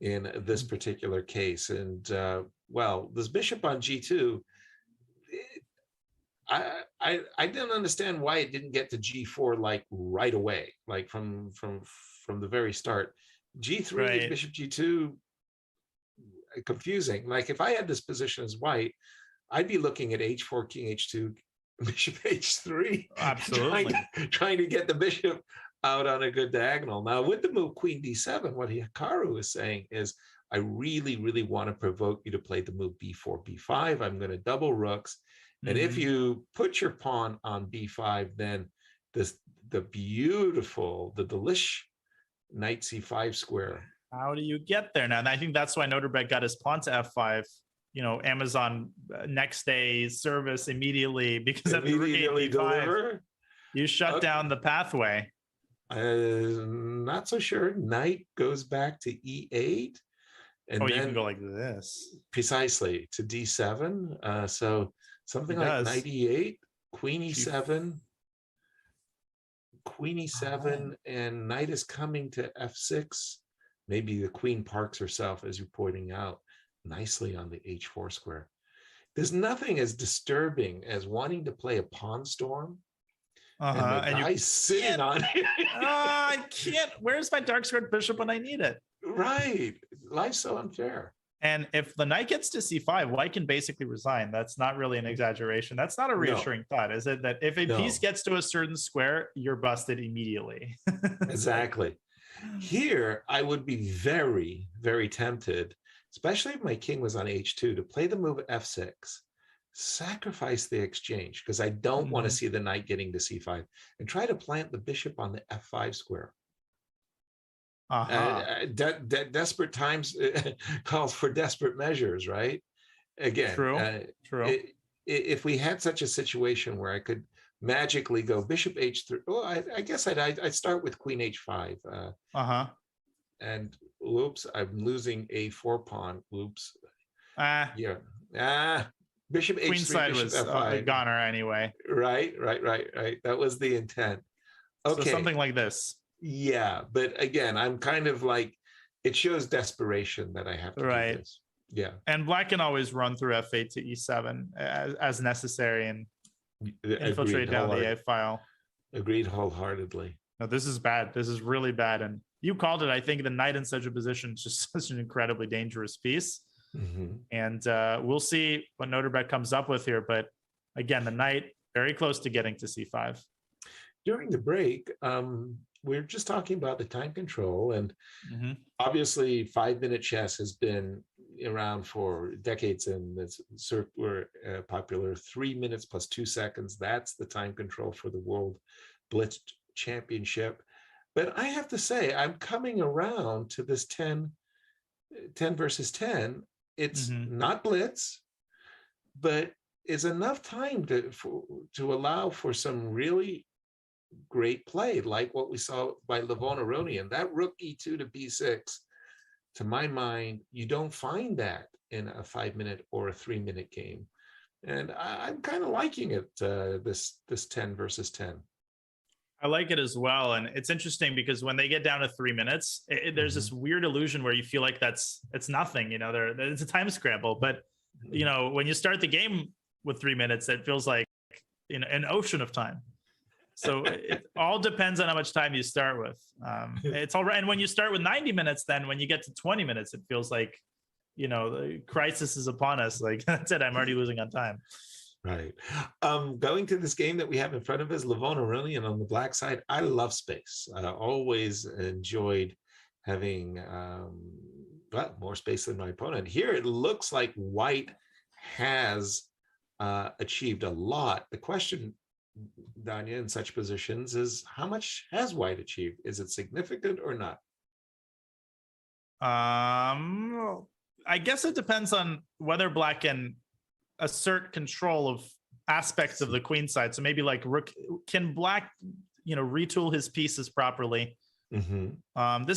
in this particular case. And well, this bishop on g2, I didn't understand why it didn't get to g4 like right away, like from the very start. G3, right. Bishop g2, confusing. Like if I had this position as white, I'd be looking at h4, king h2, bishop h3. Absolutely. trying to get the bishop out on a good diagonal. Now with the move queen d7, what Hikaru is saying is, I really, really want to provoke you to play the move b4, b5. I'm going to double rooks. And if you put your pawn on b5, then the delish knight c5 square. How do you get there now? And I think that's why Noterbeck got his pawn to f5. Amazon next day service immediately, because of immediately deliver. You shut down the pathway. Not so sure. Knight goes back to e8, and then you can go like this precisely to d7. So something like knight e8, queen e7, and knight is coming to f6. Maybe the queen parks herself, as you're pointing out, nicely on the h4 square. There's nothing as disturbing as wanting to play a pawn storm. And the guy's sitting on it. I can't. Where's my dark squared bishop when I need it? Right. Life's so unfair. And if the knight gets to c5, white can basically resign. That's not really an exaggeration. That's not a reassuring thought, is it? That if a piece gets to a certain square, you're busted immediately. Exactly. Here, I would be very, very tempted, especially if my king was on h2, to play the move f6. Sacrifice the exchange, because I don't want to see the knight getting to c5, and try to plant the bishop on the f5 square. Desperate times calls for desperate measures, right? Again, true. If we had such a situation where I could magically go bishop h3, I guess I'd start with queen h5. And whoops, I'm losing a4 pawn. Whoops. Bishop h3, queenside was a goner anyway. Right. That was the intent. Okay. So something like this. Yeah, but again, I'm kind of like, it shows desperation that I have to do this. Yeah. And black can always run through f8 to e7 as necessary and infiltrate down the a file. Agreed wholeheartedly. No, this is bad. This is really bad. And you called it. I think the knight in such a position is just such an incredibly dangerous piece. And we'll see what Noterbeck comes up with here. But again, the knight very close to getting to c5. During the break, we're just talking about the time control. And obviously, 5-minute chess has been around for decades, and it's super popular. 3 minutes plus 2 seconds. That's the time control for the World Blitz Championship. But I have to say, I'm coming around to this 10 versus 10. It's not blitz, but is enough time to allow for some really great play, like what we saw by Levon Aronian. That rook e2 to b6 to my mind, you don't find that in a 5-minute or a 3-minute game. And I'm kind of liking it, this 10 versus 10. I like it as well. And it's interesting because when they get down to 3 minutes, there's this weird illusion where you feel like it's nothing, it's a time scramble. But, when you start the game with 3 minutes, it feels like an ocean of time. So it all depends on how much time you start with. It's all right. And when you start with 90 minutes, then when you get to 20 minutes, it feels like, the crisis is upon us. Like that's it. I'm already losing on time. Right. Going to this game that we have in front of us, Levon Aurelian on the black side. I love space. I always enjoyed having more space than my opponent. Here it looks like white has achieved a lot. The question, Danya, in such positions is how much has white achieved? Is it significant or not? I guess it depends on whether black can assert control of aspects of the queen side. So maybe like rook, can black, retool his pieces properly? This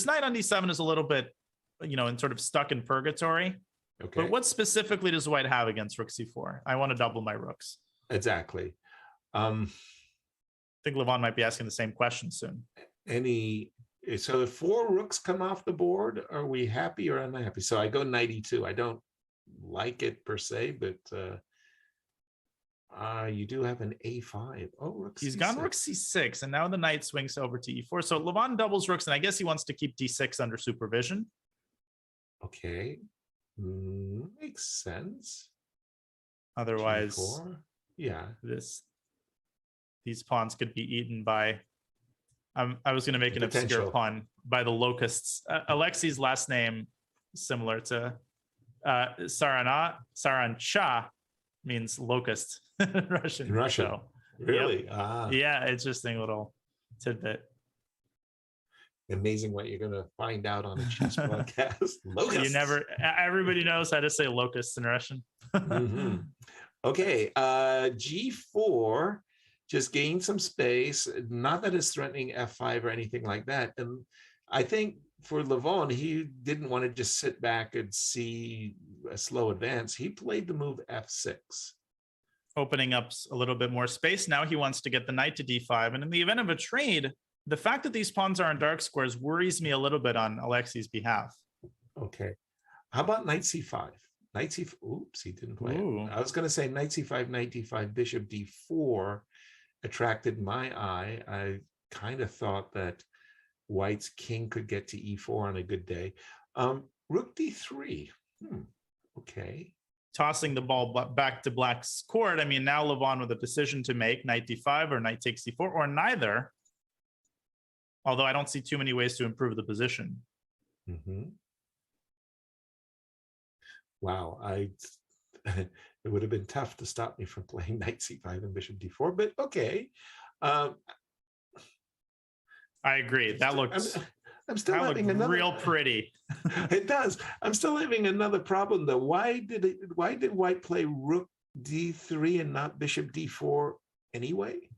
knight on d7 is a little bit, and sort of stuck in purgatory. Okay. But what specifically does white have against rook c4? I want to double my rooks. Exactly. I think Levon might be asking the same question soon. So if 4 rooks come off the board, are we happy or unhappy? So I go knight e2. I don't like it per se, but you do have an a5. Oh, rook He's c6. gone rook c6, and now the knight swings over to e4. So Levon doubles rooks, and I guess he wants to keep d6 under supervision. Okay. Makes sense. Otherwise, G4. Yeah. These pawns could be eaten by... I was going to make an obscure pawn by the locusts. Alexei's last name is similar to Sarancha means locust in Russian. So, really? Yep. Yeah, interesting little tidbit. Amazing what you're going to find out on a chess podcast. Locusts. Everybody knows how to say locusts in Russian. Okay, G4 just gained some space. Not that it's threatening F5 or anything like that. And I think for Levon, he didn't want to just sit back and see a slow advance. He played the move F6. Opening up a little bit more space. Now he wants to get the knight to D5. And in the event of a trade, the fact that these pawns are in dark squares worries me a little bit on Alexei's behalf. Okay. How about knight C5? Knight C5. Oops, he didn't play it. I was going to say knight C5, knight D5, bishop D4 attracted my eye. I kind of thought that white's king could get to E4 on a good day. Rook D3. Okay. Tossing the ball back to black's court. I mean, now Levon with a decision to make, knight D5 or knight takes C4 or neither. Although I don't see too many ways to improve the position. Wow, it would have been tough to stop me from playing knight C5 and bishop D4, but okay. I agree. That looks. I'm still having another real pretty. It does. I'm still having another problem though. Why did white play rook D3 and not bishop D4 anyway?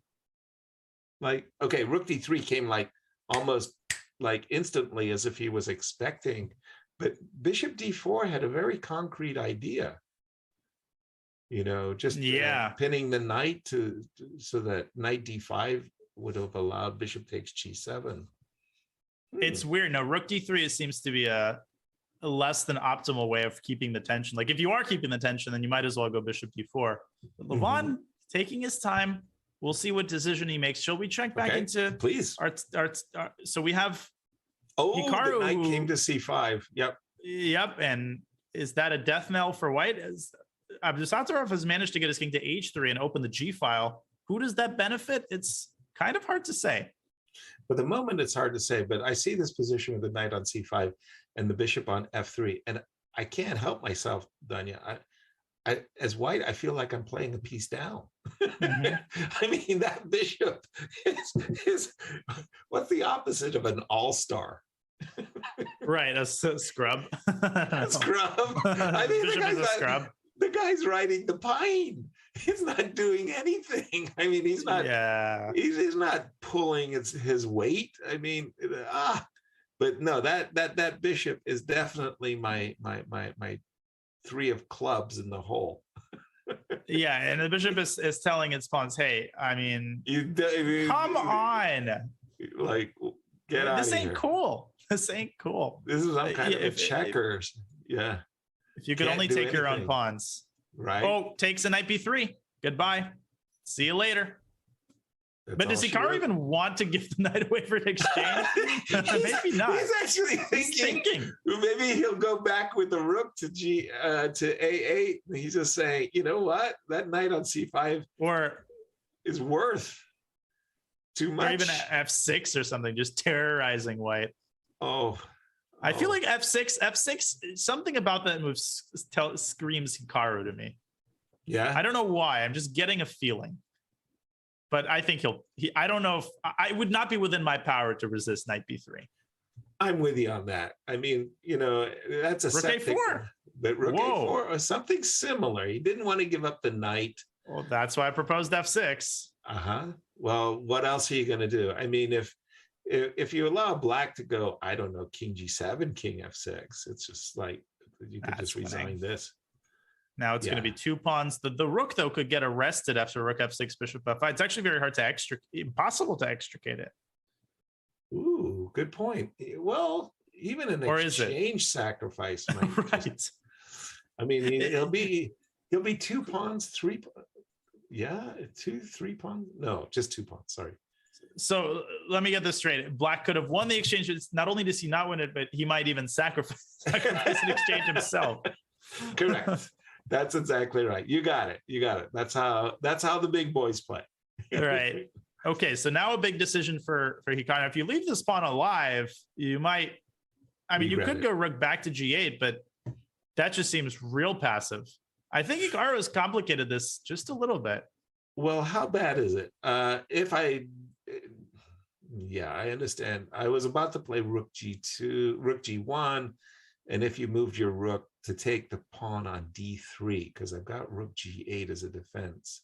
Like, okay, rook D3 came like almost like instantly as if he was expecting, but bishop D4 had a very concrete idea. Just pinning the knight so that knight D5 would have allowed bishop takes G7. It's weird. No, rook D3 seems to be a less than optimal way of keeping the tension. Like if you are keeping the tension, then you might as well go bishop D4. But Levon taking his time. We'll see what decision he makes. Shall we check back into please? So we have Hikaru. The knight came to C5. Yep. And is that a death knell for white? Abdusattorov has managed to get his king to H3 and open the G file. Who does that benefit? It's kind of hard to say. For the moment, it's hard to say, but I see this position with the knight on C5 and the bishop on F3, and I can't help myself, Danya. I as white, I feel like I'm playing a piece down. I mean, that bishop is what's the opposite of an all-star? Right, a scrub. A scrub. I mean, the guy's riding the pine. He's not doing anything. I mean, he's not. Yeah. He's not pulling his weight. I mean, But no, that bishop is definitely my three of clubs in the hole. Yeah, and the bishop is telling its pawns, hey, I mean, come on. Like, get out of here. This ain't cool. This ain't cool. This is some kind of a checkers. Yeah. If you could only take your own pawns. Right. Oh, takes a knight b3. Goodbye. See you later. But does Hikaru even want to give the knight away for an exchange? Maybe not. He's actually thinking maybe he'll go back with the rook to A8. He's just saying, you know what? That knight on C5 is worth too much. Or even F6 or something, just terrorizing white. I feel like F6, something about that move screams Hikaru to me. Yeah. I don't know why. I'm just getting a feeling. But I think I don't know if I would not be within my power to resist knight b3. I'm with you on that. I mean, that's a rook a4. But rook a4 or something similar. He didn't want to give up the knight. Well, that's why I proposed f6. Well, what else are you going to do? I mean, if you allow black to go, I don't know, king g7, king f6, it's just like you could just resign this. Now it's going to be 2 pawns. The rook, though, could get arrested after rook f6, bishop f5. It's actually very hard to impossible to extricate it. Ooh, good point. Well, even an exchange sacrifice might right. I mean, he'll be 2 pawns, 3. Yeah, 3 pawns. No, just 2 pawns. Sorry. So let me get this straight. Black could have won the exchange. Not only does he not win it, but he might even sacrifice an exchange himself. Correct. That's exactly right. You got it. That's how the big boys play. Right. Okay. So now a big decision for Hikaru. If you leave this pawn alive, you might. I mean, you could go rook back to g8, but that just seems real passive. I think Hikaru has complicated this just a little bit. Well, how bad is it? I understand. I was about to play rook g2, rook g1, and if you moved your rook to take the pawn on d3, because I've got rook g8 as a defense.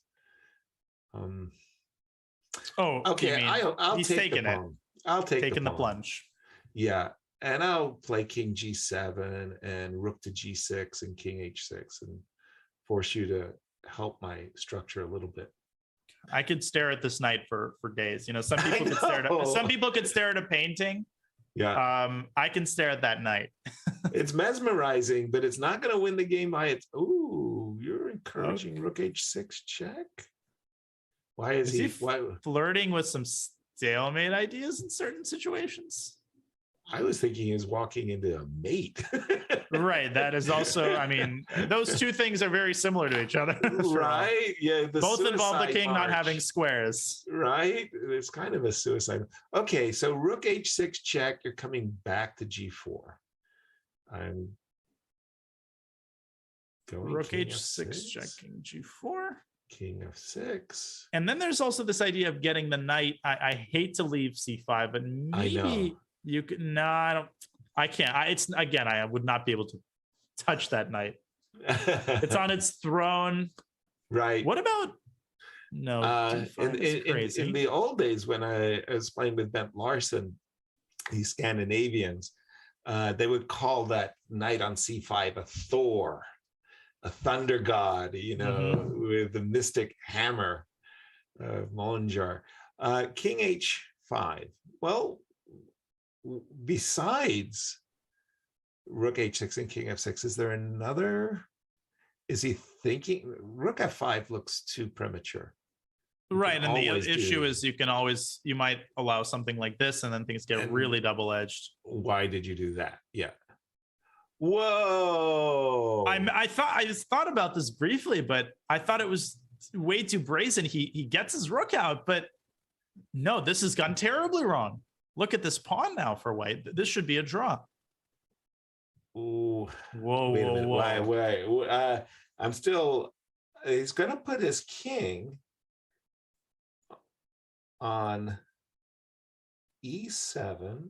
Okay, I'll take the pawn. I'll take the plunge. Yeah, and I'll play king g7 and rook to g6 and king h6 and force you to help my structure a little bit. I could stare at this knight for days. Some people could stare at a painting. Yeah. I can stare at that knight. It's mesmerizing, but it's not going to win the game by its. Ooh, you're encouraging rook h6 check. Why is he flirting with some stalemate ideas in certain situations? I was thinking he was walking into a mate. Right. That is also, I mean, those two things are very similar to each other. Right. Yeah. Both involve the king not having squares. Right. It's kind of a suicide. Okay. So rook h6 check. You're coming back to g4. I'm going rook h6 checking g4. King f6. And then there's also this idea of getting the knight. I hate to leave c5, but maybe you can. No, I can't. I would not be able to touch that knight. It's on its throne. Right. What about in the old days when I was playing with Bent Larson, these Scandinavians, they would call that knight on c5 a Thor, a thunder god, with the mystic hammer of Molnjar. King h5. Well, besides rook h6 and king f6, is there another? Is he thinking rook f5 looks too premature? Right, and the issue is you might allow something like this, and then things get really double-edged. Why did you do that? Yeah. Whoa. I thought about this briefly, but I thought it was way too brazen. He gets his rook out, but no, this has gone terribly wrong. Look at this pawn now for white. This should be a draw. Ooh. Whoa, Wait a whoa, minute. whoa. Why? I'm still, he's going to put his king on e7.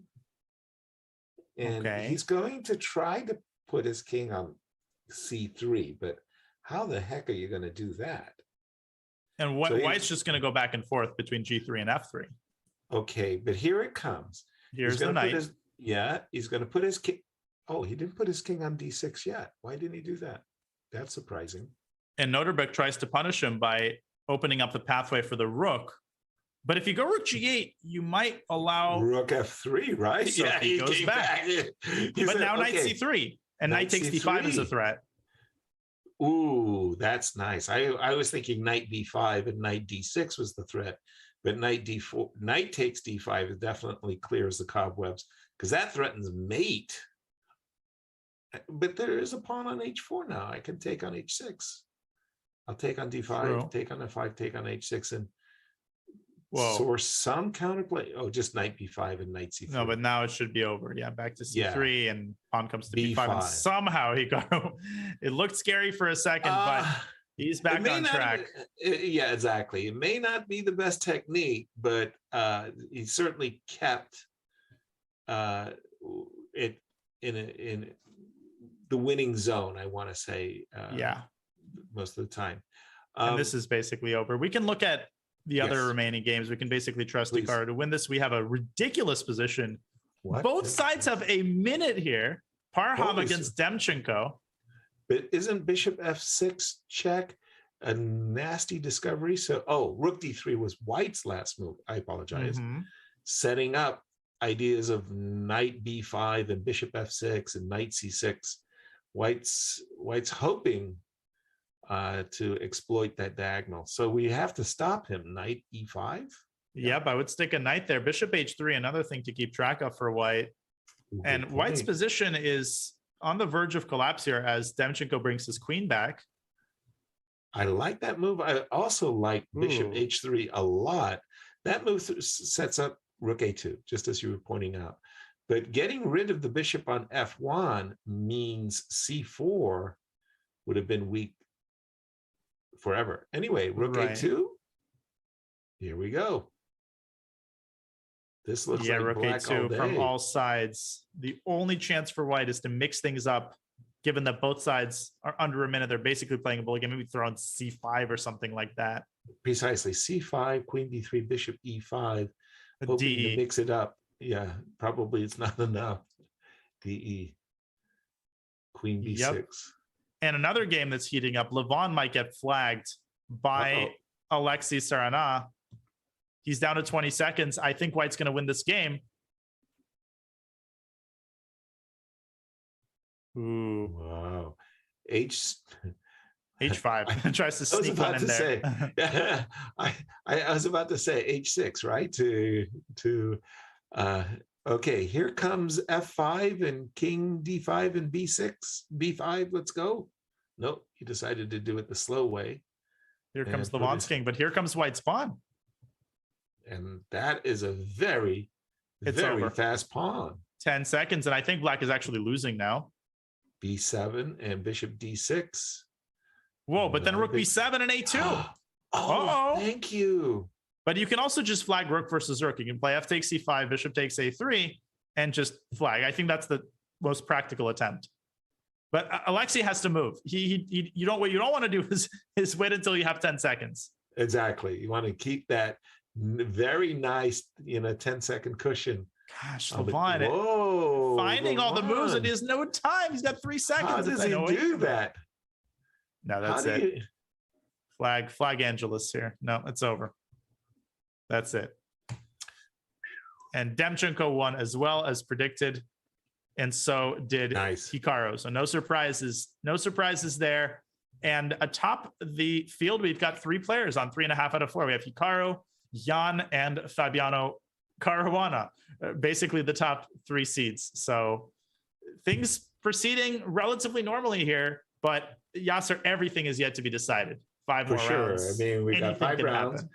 And he's going to try to put his king on c3, but how the heck are you going to do that? And white's just going to go back and forth between g3 and f3. Okay, but here it comes. Here's the knight. Yeah, he's going to put his king. Oh, he didn't put his king on d6 yet. Why didn't he do that? That's surprising. And Noterbeck tries to punish him by opening up the pathway for the rook. But if you go rook g8, you might allow rook f3, right? So yeah, he goes back. But now knight c3 and knight takes d5 is a threat. Ooh, that's nice. I was thinking knight b5 and knight d6 was the threat, but knight d4, knight takes d5 it definitely clears the cobwebs because that threatens mate. But there is a pawn on h4 now. I can take on h6. I'll take on d5, True. take on f5, take on h6, and Whoa. source some counterplay. Oh, just knight b5 and knight c3. No, but now it should be over. Yeah, back to c3 and pawn comes to b5. And somehow Hikaru, it looked scary for a second, but he's back on track. Yeah, exactly. It may not be the best technique, but he certainly kept it in the winning zone, I want to say. Yeah. Most of the time. And this is basically over. We can look at the other remaining games. We can basically trust Hikaru to win this. We have a ridiculous position. What? Both sides have a minute here. Parham against Demchenko. But isn't bishop f6 check a nasty discovery? So, rook d3 was White's last move. I apologize. Setting up ideas of knight b5 and bishop f6 and knight c6. White's hoping to exploit that diagonal. So we have to stop him. Knight e5. Yep, I would stick a knight there. Bishop h3, another thing to keep track of for White. And White's position is on the verge of collapse here as Demchenko brings his queen back. I like that move. I also like bishop h3 a lot. That move sets up rook a2, just as you were pointing out. But getting rid of the bishop on f1 means c4 would have been weak forever. Anyway, rook a2. Here we go. This looks like rook black a2 all day. from all sides. The only chance for White is to mix things up, given that both sides are under a minute. They're basically playing a bullet game. Maybe throw on c5 or something like that. Precisely. c5, queen d3, bishop e5. Hoping to mix it up. Yeah, probably it's not enough. DE. Queen b6. Yep. And another game that's heating up, Levon might get flagged by Alexei Seirawan. He's down to 20 seconds. I think White's going to win this game. Ooh. Wow. H5 tries to sneak one in there. I was about to say H6, right? Okay, here comes F5 and King D5 and B6, B5, let's go. Nope, he decided to do it the slow way. Here comes Levon's king, but here comes White's pawn. And that is a very fast pawn. 10 seconds, and I think Black is actually losing now. B7 and bishop D6. Whoa, but then rook B7 and A2. Thank you. But you can also just flag rook versus rook. You can play F takes C5, bishop takes A3, and just flag. I think that's the most practical attempt. But Alexei has to move. You don't what you don't want to do is wait until you have 10 seconds. Exactly. You want to keep that very nice, 10-second cushion. Gosh, Levon, finding all the moves, and he has no time. He's got 3 seconds. How does he do that? No, that's it. Flag Angelus here. No, it's over. That's it. And Demchenko won as well as predicted. And so did Hikaru. So no surprises there. And atop the field, we've got 3 players on 3.5 out of 4. We have Hikaru, Jan, and Fabiano Caruana, basically the top 3 seeds. So things proceeding relatively normally here, but Yasser, everything is yet to be decided. 5 more rounds. I mean, we got 5 rounds. Happen.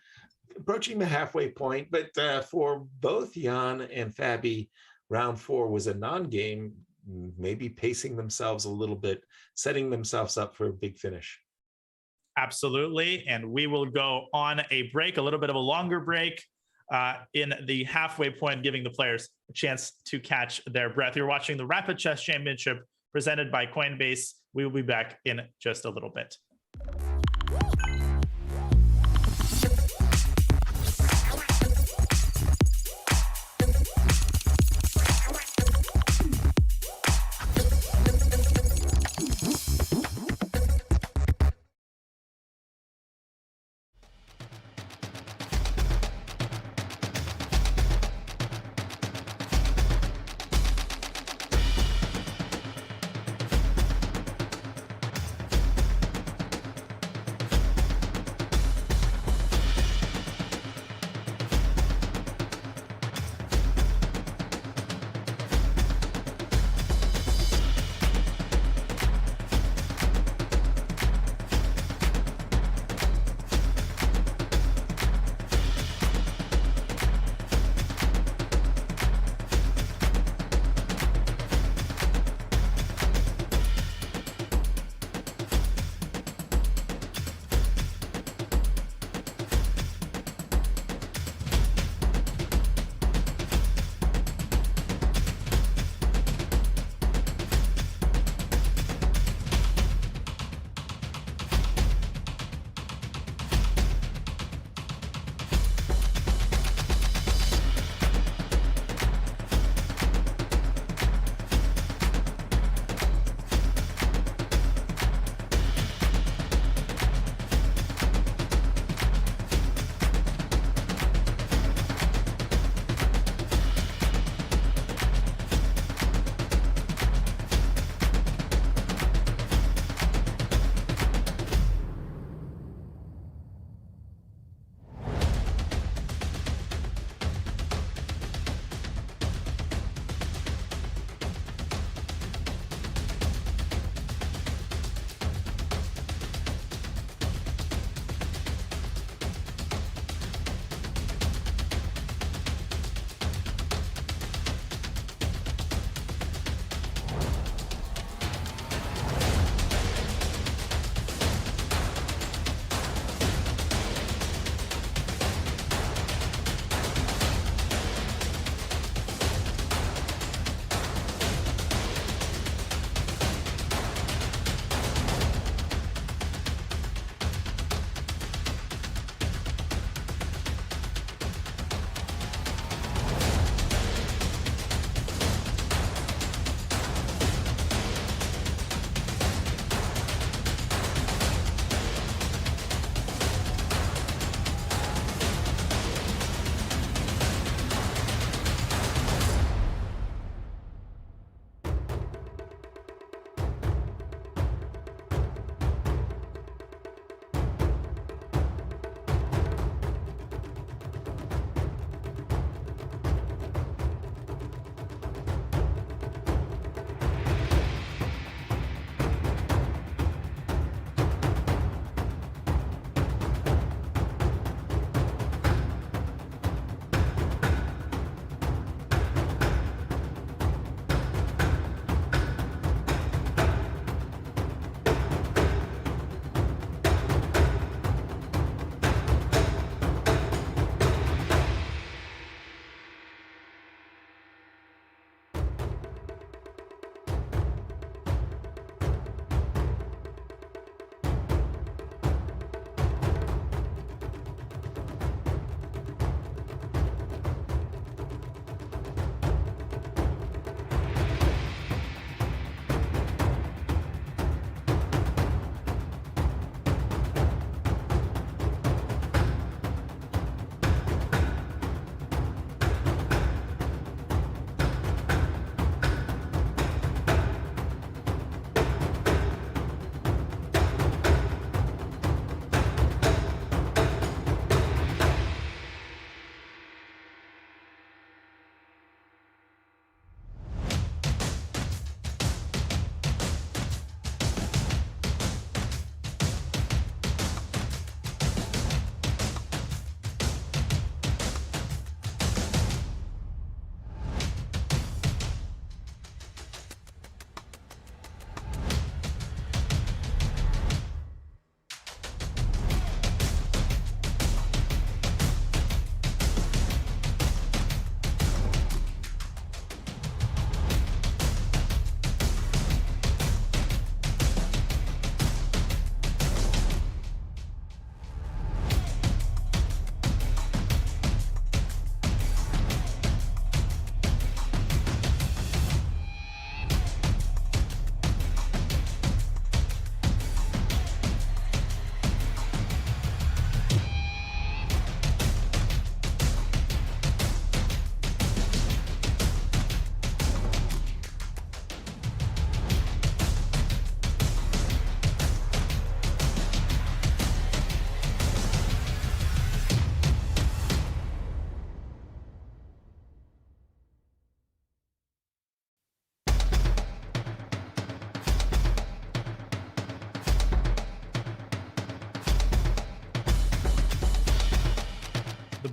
Approaching the halfway point, but for both Jan and Fabi, round 4 was a non-game, maybe pacing themselves a little bit, setting themselves up for a big finish. Absolutely. And we will go on a break, a little bit of a longer break in the halfway point, giving the players a chance to catch their breath. You're watching the Rapid Chess Championship presented by Coinbase. We will be back in just a little bit.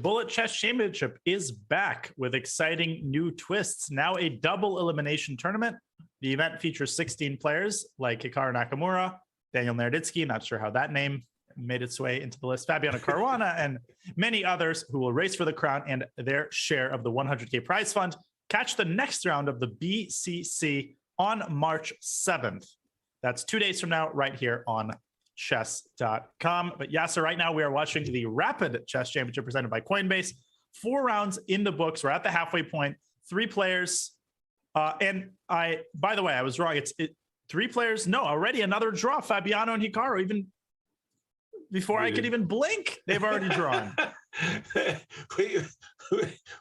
Bullet Chess Championship is back with exciting new twists. Now a double elimination tournament. The event features 16 players like Hikaru Nakamura, Daniel Naroditsky, not sure how that name made its way into the list, Fabian Caruana, and many others who will race for the crown and their share of the 100K prize fund. Catch the next round of the BCC on March 7th. That's 2 days from now, right here on chess.com. But Yasser, right now we are watching the Rapid Chess Championship presented by Coinbase. 4 rounds in the books. We're at the halfway point. 3 players. And by the way, I was wrong. It's 3 players. No, already another draw. Fabiano and Hikaru, even before I could even blink, they've already drawn.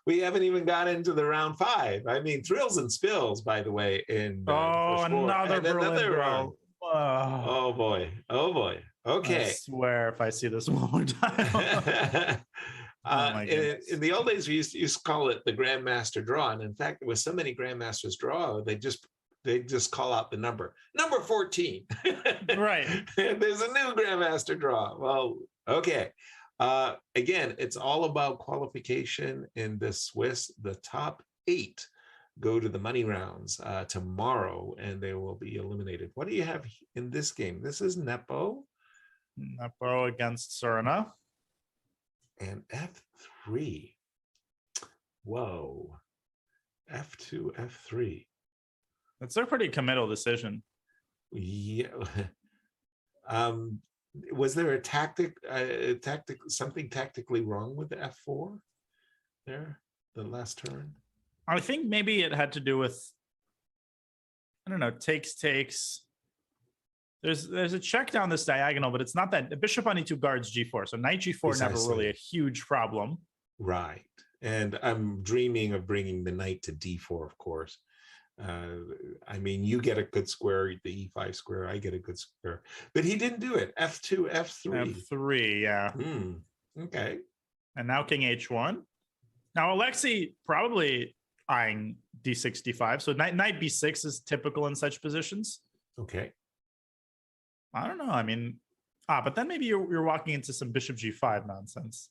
we haven't even got into the round 5. I mean, thrills and spills, by the way. Another round. Oh boy. Okay. I swear if I see this one more time. In the old days, we used to call it the Grandmaster draw. And in fact, there was so many Grandmasters draw, they just call out the number 14. Right. There's a new Grandmaster draw. Well, okay. Again, it's all about qualification in the Swiss. The top 8 go to the money rounds tomorrow, and they will be eliminated. What do you have in this game? This is Nepo. Nepo against Serna. And F3. Whoa. F2, F3. That's a pretty committal decision. Yeah. Was there a tactic, something tactically wrong with the F4 there, the last turn? I think maybe it had to do with, I don't know, takes. There's a check down this diagonal, but it's not that. The bishop on E2 guards G4, so knight G4 Precisely. never really a huge problem. Right, and I'm dreaming of bringing the knight to D4, of course. I mean, you get a good square, the E5 square, I get a good square, but he didn't do it. F2, F3. F3, yeah. Okay. And now King H1. Now Alexei probably eyeing D6, D5. So knight B6 is typical in such positions. Okay. I don't know. I mean, but then maybe you're walking into some Bishop G5 nonsense.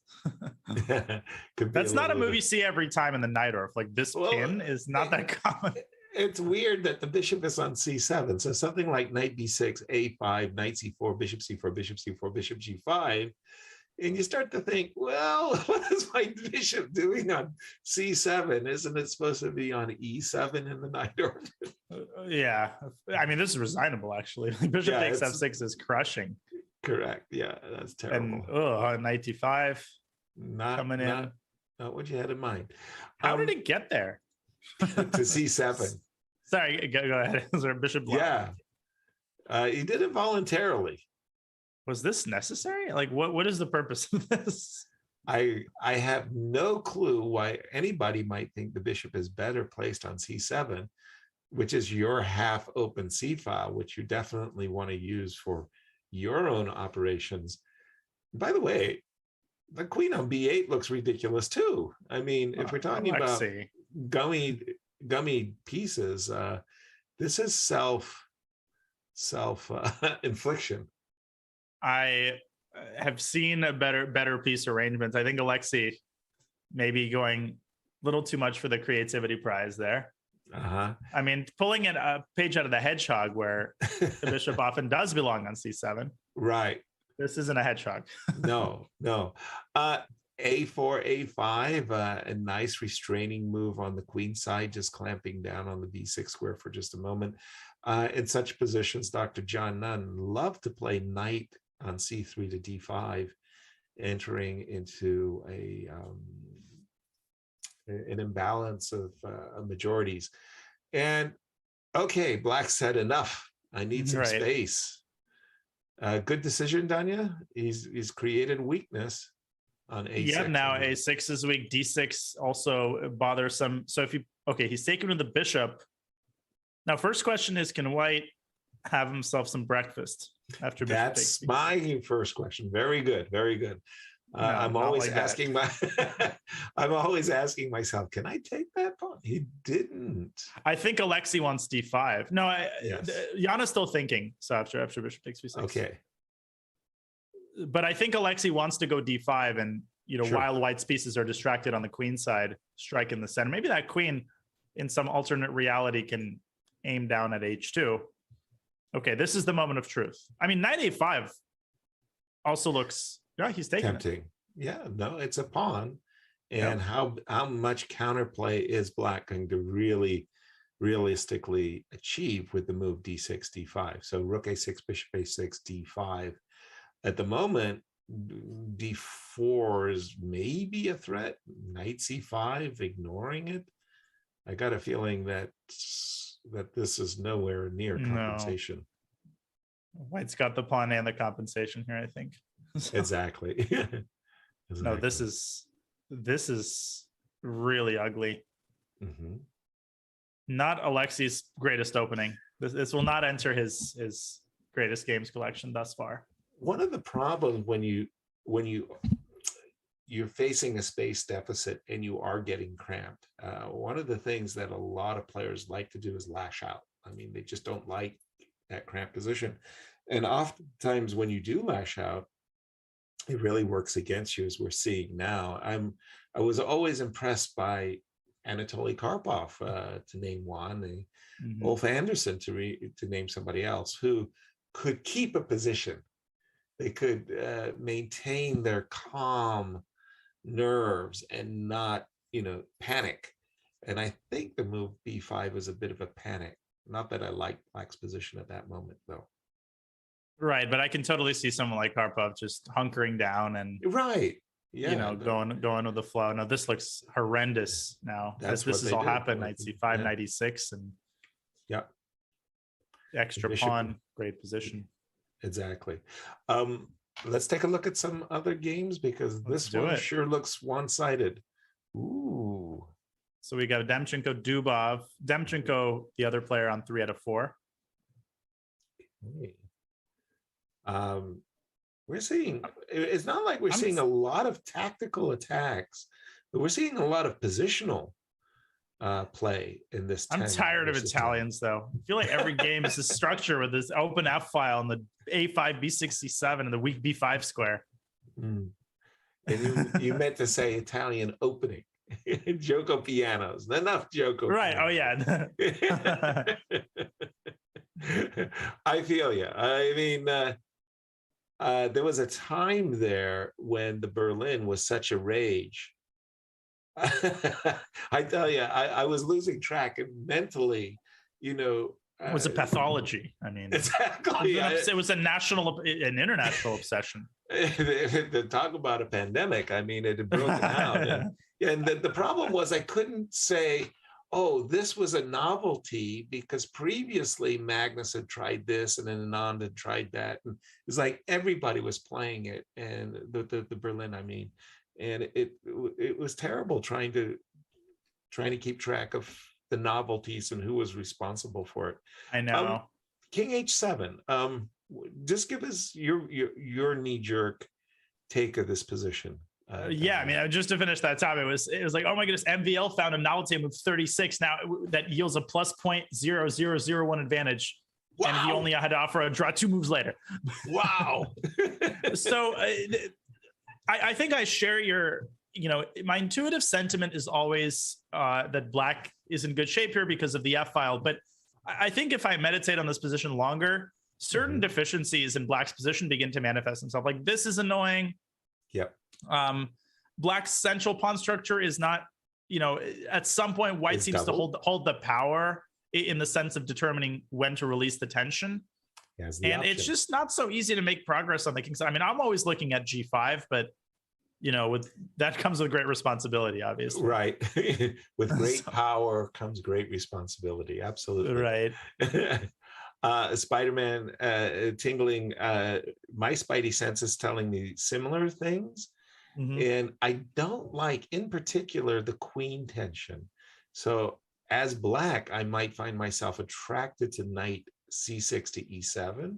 That's not a move you see every time in the Najdorf. Like this pin is not that common. It's weird that the bishop is on C7. So something like knight B6, A5, knight C4, bishop C4, bishop C4, bishop G5. And you start to think, well, what is my bishop doing on C7? Isn't it supposed to be on E7 in the Najdorf? Yeah. I mean, this is resignable, actually. Bishop takes F6 is crushing. Correct. Yeah, that's terrible. And knight D5 coming in. Not what you had in mind. How did it get there? To C7. Sorry, go ahead. Is there a bishop block? Yeah. He did it voluntarily. Was this necessary? Like, what is the purpose of this? I have no clue why anybody might think the bishop is better placed on C7, which is your half open C file, which you definitely want to use for your own operations. By the way, the queen on B8 looks ridiculous too. I mean, if we're talking about gummy pieces, this is self infliction. I have seen a better piece arrangements. I think Alexei maybe going a little too much for the creativity prize there. I mean, pulling a page out of the hedgehog where the bishop often does belong on C7. Right. This isn't a hedgehog. No. A4, A5, a nice restraining move on the queen side, just clamping down on the B6 square for just a moment. In such positions, Dr. John Nunn loved to play knight on C3 to D5, entering into an imbalance of majorities. And okay, Black said enough. I need some space. Good decision, Danya. He's created weakness on A6. Yeah, now A6 is weak. D6 also bothersome. So he's taken with the bishop. Now, first question is, can White have himself some breakfast after bishop takes? That's my first question. Very good. No, I'm always asking I'm always asking myself, can I take that pawn? He didn't. I think Alexei wants D5. No, Yana's still thinking. So after bishop takes B6. Okay. But I think Alexei wants to go D5, and Sure. while white's pieces are distracted on the queen side, strike in the center. Maybe that queen in some alternate reality can aim down at h2. Okay, this is the moment of truth. I mean, knight a5 also looks, yeah, he's taking tempting. Yeah, no, it's a pawn. And Yep. how much counterplay is black going to really realistically achieve with the move d6, d5? So rook a6, bishop a6, d5. At the moment, d4 is maybe a threat. Knight c5, ignoring it. I got a feeling that this is nowhere near No. compensation. White's got the pawn and the compensation here, I think. So- Exactly. Exactly. No, this is really ugly. Mhm. Not Alexei's greatest opening. This will not enter his greatest games collection thus far. One of the problems when you're facing a space deficit and you are getting cramped, one of the things that a lot of players like to do is lash out. I mean, they just don't like that cramped position. And oftentimes when you do lash out, it really works against you, as we're seeing now. I was always impressed by Anatoly Karpov, to name one, Ulf Anderson to name somebody else, who could keep a position. They could maintain their calm nerves and not, panic. And I think the move b5 was a bit of a panic. Not that I like black's position at that moment, though. Right, but I can totally see someone like Karpov just hunkering down and Right. Yeah. going with the flow. No, this looks horrendous now. That's As this what has they all do. happened, knight c5, Yeah. knight e6, and Yeah, extra Bishop. pawn, great position. exactly. Let's take a look at some other games, because Let's this do one it. sure looks one-sided. Ooh. So we got Demchenko, Dubov. Demchenko, the other player, on 3 out of 4. Okay. We're seeing, it's not like we're seeing a lot of tactical attacks, but we're seeing a lot of positional play in this. I'm tired of Italians, though. I feel like every game is a structure with this open F file and the A5, B67 and the weak B5 square. And you meant to say Italian opening. Joko pianos. Enough Joko. Right. Pianos. Oh, yeah. I feel you. I mean, there was a time there when the Berlin was such a rage. I tell you, I was losing track, and mentally, it was a pathology. I mean, exactly. It was an international obsession. To talk about a pandemic, I mean, it had broken out. And the problem was I couldn't say, oh, this was a novelty, because previously Magnus had tried this and then Anand had tried that. And it was like everybody was playing it, and the Berlin, I mean, and it was terrible trying to keep track of the novelties and who was responsible for it. I know. King h7. Just give us your knee-jerk take of this position. Yeah, I mean, just to finish that top, it was like, oh my goodness, MVL found a novelty move 36 now that yields a plus 0.0001 advantage. Wow. And he only had to offer a draw 2 moves later. Wow. So I think I share your, my intuitive sentiment is always that black is in good shape here because of the F file. But I think if I meditate on this position longer, certain deficiencies in black's position begin to manifest themselves. Like, this is annoying. Yep. Black's central pawn structure is not, at some point white seems to hold the power in the sense of determining when to release the tension. And it's just not so easy to make progress on the king side. I mean, I'm always looking at G5, but with that comes with great responsibility, obviously. Right. With great power comes great responsibility. Absolutely. Right. Spider-Man tingling, my spidey sense is telling me similar things. And I don't like, in particular, the queen tension. So as black, I might find myself attracted to knight c6 to e7,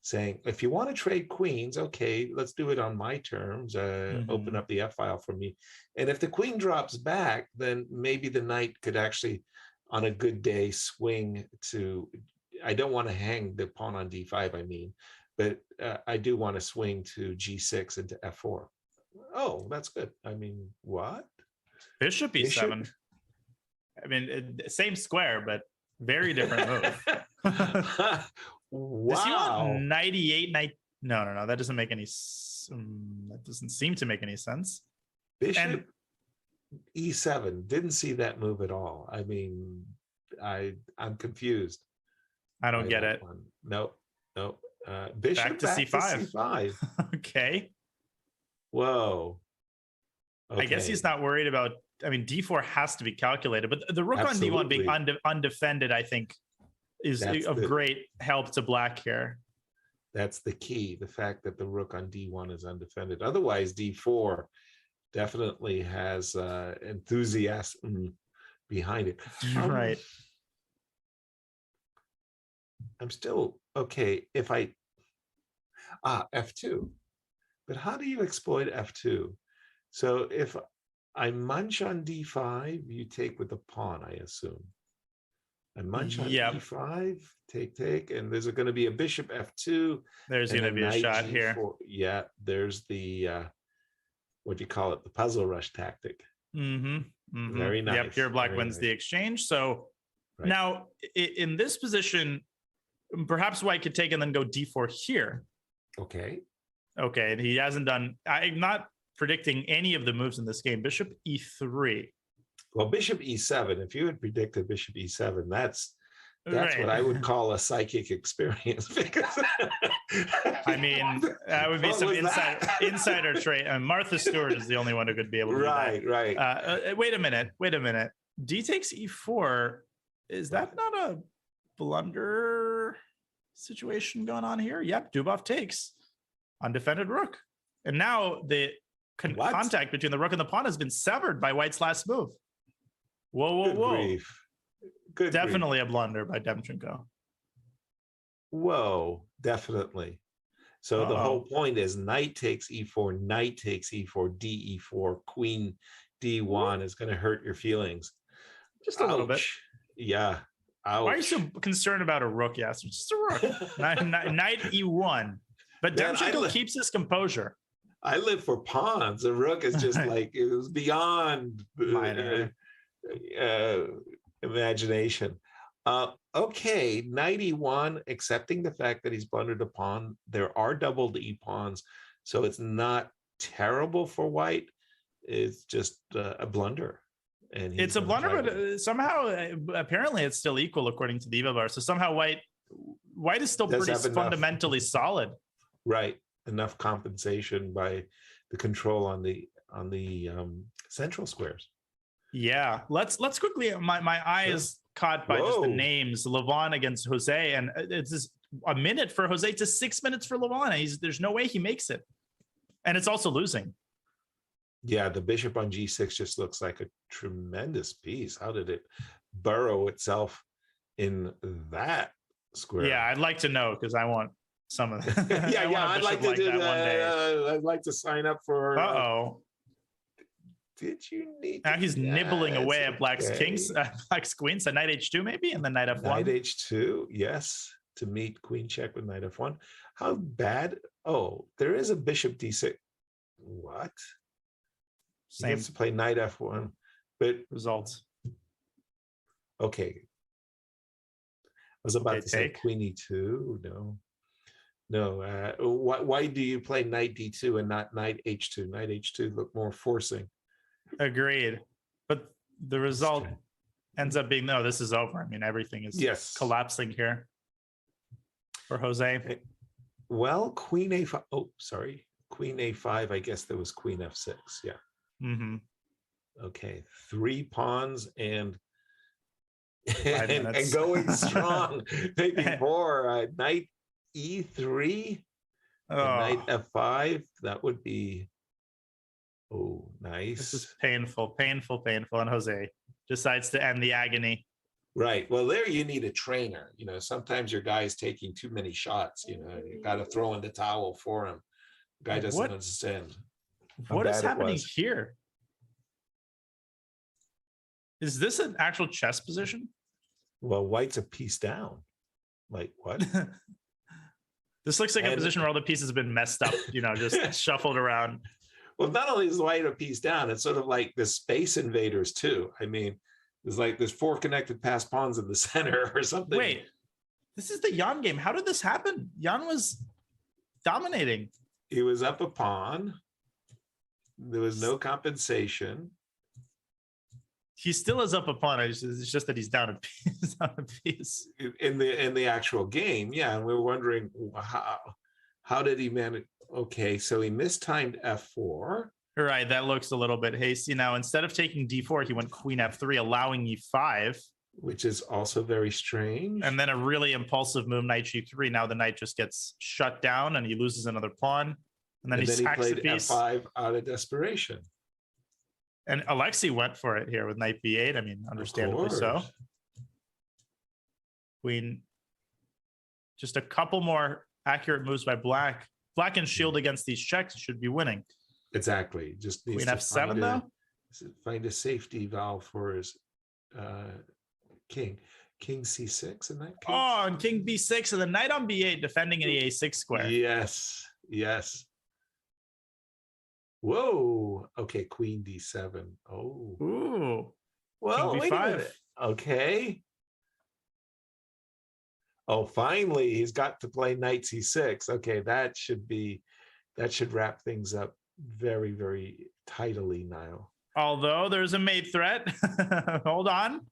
saying, if you want to trade queens, okay, let's do it on my terms. Open up the F file for me. And if the queen drops back, then maybe the knight could actually, on a good day, swing to, I don't want to hang the pawn on d5, I mean, but I do want to swing to g6 into f4. Oh, that's good. I mean, what? Bishop E7. I mean, same square, but very different move. Wow. Does he want 98 knight? No. That doesn't make any. That doesn't seem to make any sense. Bishop E7. Didn't see that move at all. I mean, I'm confused. I don't get it. One. Nope. Bishop back to C5. C5. Okay. Whoa. Okay. I guess he's not worried about. I mean, D4 has to be calculated, but the rook Absolutely. on D1 being undefended, I think, is of great help to black here. That's the key. The fact that the rook on D1 is undefended. Otherwise, D4 definitely has enthusiasm behind it. Right. I'm still okay. If I F2, but how do you exploit F2? So if I munch on D5, you take with the pawn, I assume. I munch on E5, take, and there's going to be a bishop F2. There's going to be a shot G4 here. Yeah, there's the what do you call it? The puzzle rush tactic. Very nice. Yep, pure black wins the exchange. So now in this position, perhaps white could take and then go D4 here. Okay. And he hasn't done. I'm not predicting any of the moves in this game. Bishop E3. Well, Bishop E7. If you had predicted Bishop E7, that's what I would call a psychic experience. Because I mean, that would be some insider trait. And Martha Stewart is the only one who could be able to do that. Right. Wait a minute. D takes E4. Is that not a blunder situation going on here? Yep, Dubov takes undefended rook, and now the contact between the rook and the pawn has been severed by white's last move. Whoa. Good definitely grief. A blunder by Demchenko. Whoa, definitely. So the whole point is knight takes E4, knight takes E4, D4, queen D1 is going to hurt your feelings. Just a little bit. Yeah. Ouch. Why are you so concerned about a rook? Yes, it's just a rook. Knight E1. But Demchenko keeps his composure. I live for pawns. The rook is just like, it was beyond imagination. Okay, knight E1, accepting the fact that he's blundered a pawn. There are doubled E pawns, so it's not terrible for white. It's just a blunder. And it's a blunder, but somehow, apparently, it's still equal according to the EVA bar. So somehow, white is still pretty fundamentally solid. Right, enough compensation by the control on the central squares. Yeah, let's quickly. My eye is caught by just the names. Levon against Jose, and it's just a minute for Jose to 6 minutes for Levon. There's no way he makes it, and it's also losing. Yeah, the bishop on G6 just looks like a tremendous piece. How did it burrow itself in that square? Yeah, I'd like to know because I want some of that. I'd like to do that. I'd like to sign up for. Did you need? Now he's nibbling away at Black's kings, Black's queens, so knight H2 maybe, and then knight F1. Knight H2, yes, to meet queen check with knight F1. How bad? Oh, there is a bishop D6. What? He gets to play knight F1, but results. Okay. I was about to say queen E2. No. Why do you play knight D2 and not knight H2? Knight H2 look more forcing. Agreed, but the result ends up being no. This is over. I mean, everything is collapsing here for Jose. Well, queen A5. Oh, sorry, queen A5. I guess there was queen F6. Yeah. Mm-hmm. Okay, 3 pawns and going strong. Maybe 4. Knight E3. Knight F5. That would be. Oh, nice. This is painful. And Jose decides to end the agony. Right. Well, there you need a trainer. Sometimes your guy's taking too many shots. You got to throw in the towel for him. The guy doesn't understand. What is happening here? Is this an actual chess position? Well, white's a piece down. Like what? This looks like a position where all the pieces have been messed up, just shuffled around. Well, not only is white a piece down, it's sort of like the Space Invaders too. I mean, there's 4 connected passed pawns in the center or something. Wait, this is the Jan game. How did this happen? Jan was dominating. He was up a pawn. There was no compensation. He still is up a pawn. It's just that he's down a piece. Down a piece. In the actual game, yeah. And we're wondering how did he manage? Okay, so he mistimed f4. Right, that looks a little bit hasty. Now, instead of taking d4, he went queen f3, allowing e5. Which is also very strange. And then a really impulsive move, knight g3. Now the knight just gets shut down and he loses another pawn. And then he sacks the piece. f5 out of desperation. And Alexei went for it here with knight b8. I mean, understandably so. Queen. Just a couple more accurate moves by black. Black can shield against these checks. Should be winning. Exactly. Just needs Queen to f7 though. Find a safety valve for his king. King c6 in that case. Oh, and king b6 and the knight on b8 defending an a6 square. Yes. Yes. Whoa. Okay. Queen d7. Oh. Ooh. Well, king wait a b5. minute. Okay. Oh, finally, he's got to play knight c6. Okay, that should wrap things up very, very tidily now. Although there's a mate threat. Hold on.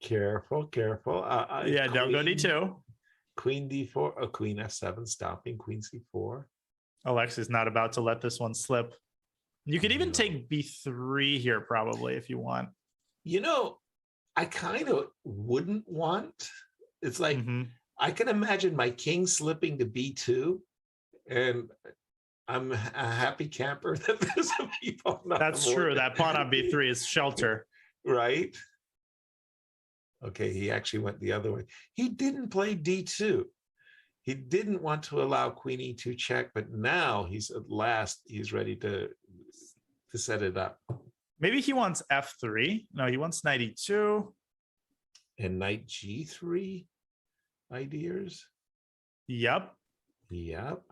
Careful, careful. Yeah, don't go d2. Queen d4, queen f7, stopping queen c4. Alexei's not about to let this one slip. You could even take b3 here probably if you want. You know, I kind of wouldn't want. It's like, I can imagine my king slipping to b2, and I'm a happy camper that there's a b-pawn. That's true. That pawn on b3 is shelter. Right? Okay, he actually went the other way. He didn't play d2. He didn't want to allow queen e2 check, but now he's ready to set it up. Maybe he wants f3. No, he wants knight e2. And knight g3 ideas. Yep. Yep.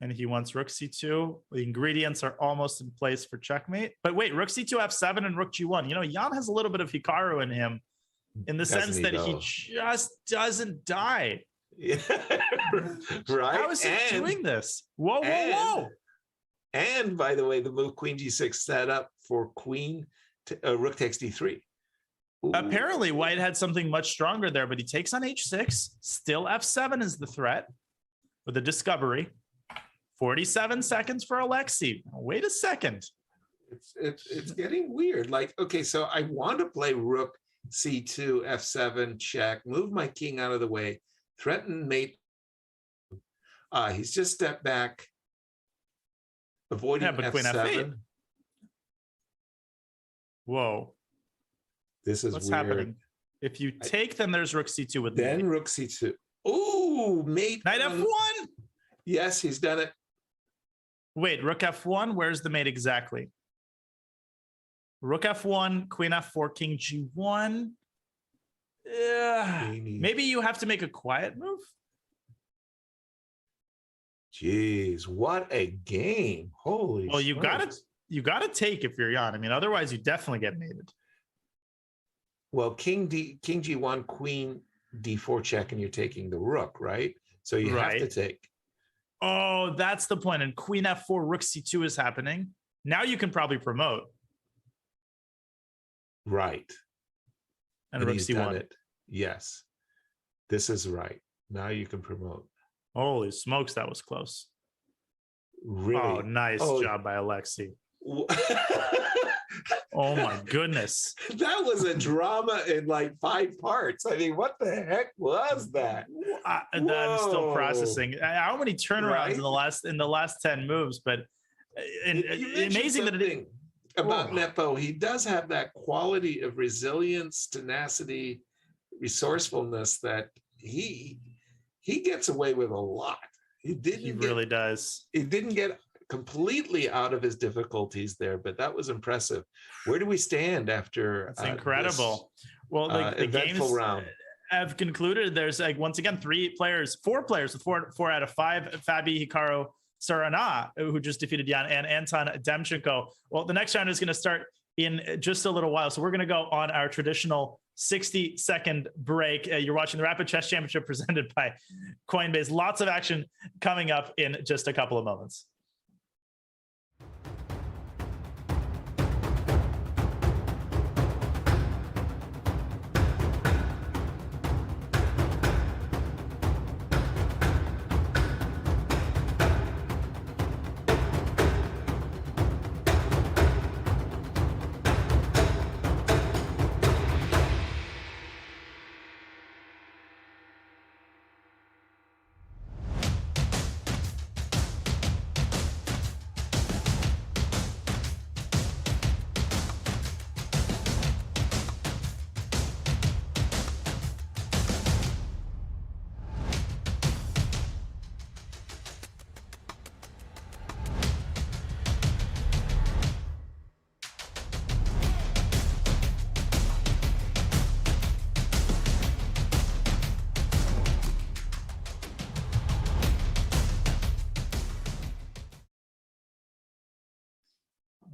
And he wants rook c2. The ingredients are almost in place for checkmate. But wait, rook c2, f7, and rook g1. You know, Jan has a little bit of Hikaru in him in the sense that he just doesn't die. Yeah. Right. How is he doing this? Whoa, whoa, whoa. And by the way, the move queen g6 set up for queen rook takes d3. Ooh. Apparently, white had something much stronger there, but he takes on h6. Still f7 is the threat with a discovery. 47 seconds for Alexei. Wait a second. It's getting weird. Like, okay, so I want to play rook c2, f7, check, move my king out of the way, threaten mate. He's just stepped back, avoiding f7. Queen f8. Whoa. This is what's weird. Happening. If you take, then there's rook c2 with then mate. Rook c2. Ooh, mate. Knight f1. Yes, he's done it. Wait, rook f1. Where's the mate exactly? Rook f1, queen f4, king g1. Maybe you have to make a quiet move. Jeez, what a game! Holy. Well, you gotta take if you're Jan. I mean, otherwise you definitely get mated. Well, king g1, queen d4 check, and you're taking the rook, right? So you have to take. Oh, that's the point. And queen f4, rook c2 is happening. Now you can probably promote. Right. And rook c1. Yes. This is right. Now you can promote. Holy smokes, that was close. Really? Oh, nice job by Alexei. Oh my goodness. That was a drama in like 5 parts. I mean, what the heck was that? I'm still processing how many turnarounds in the last 10 moves, but amazing that it about Nepo, he does have that quality of resilience, tenacity, resourcefulness that he gets away with a lot. He really does. He didn't get completely out of his difficulties there, but that was impressive. Where do we stand after? That's incredible. Well, the games round have concluded. There's like once again 4 players with 4 out of 5. Fabi, Hikaru, Seirawan, who just defeated Jan, and Anton Demchenko. Well, the next round is going to start in just a little while. So we're going to go on our traditional 60-second break. You're watching the Rapid Chess Championship presented by Coinbase. Lots of action coming up in just a couple of moments.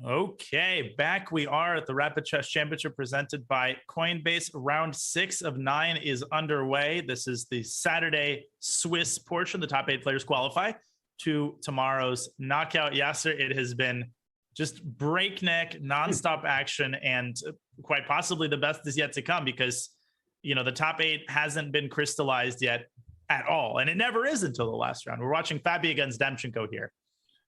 Okay, back we are at the Rapid Chess Championship presented by Coinbase. Round 6 of 9 is underway. This is the Saturday Swiss portion. The top 8 players qualify to tomorrow's knockout. Yasser, it has been just breakneck, nonstop action, and quite possibly the best is yet to come because, you know, the top 8 hasn't been crystallized yet at all, and it never is until the last round. We're watching Fabi against Demchenko here.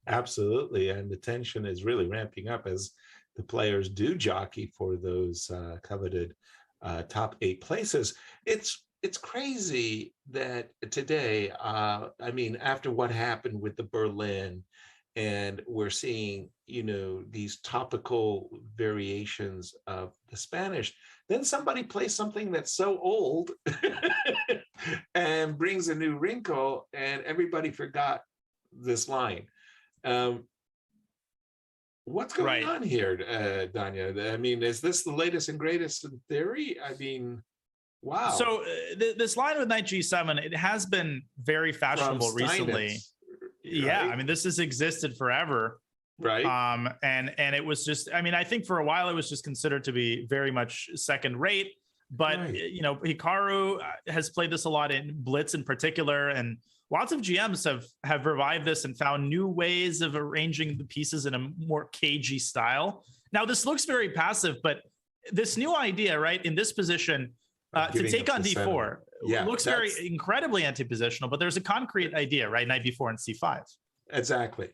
Absolutely, and the tension is really ramping up as the players do jockey for those coveted top 8 places. It's crazy that today, I mean, after what happened with the Berlin, and we're seeing, you know, these topical variations of the Spanish, then somebody plays something that's so old and brings a new wrinkle, and everybody forgot this line. What's going on here, Danya? I mean, is this the latest and greatest in theory? I mean, wow. So this line with Knight G7, it has been very fashionable recently. Right? Yeah, I mean, this has existed forever. Right. And it was just, I mean, I think for a while it was just considered to be very much second rate, but you know, Hikaru has played this a lot in Blitz in particular, and lots of GMs have revived this and found new ways of arranging the pieces in a more cagey style. Now, this looks very passive, but this new idea, right, in this position, to take on D4 looks very incredibly anti-positional, but there's a concrete idea, right? Knight B4 and C5. Exactly.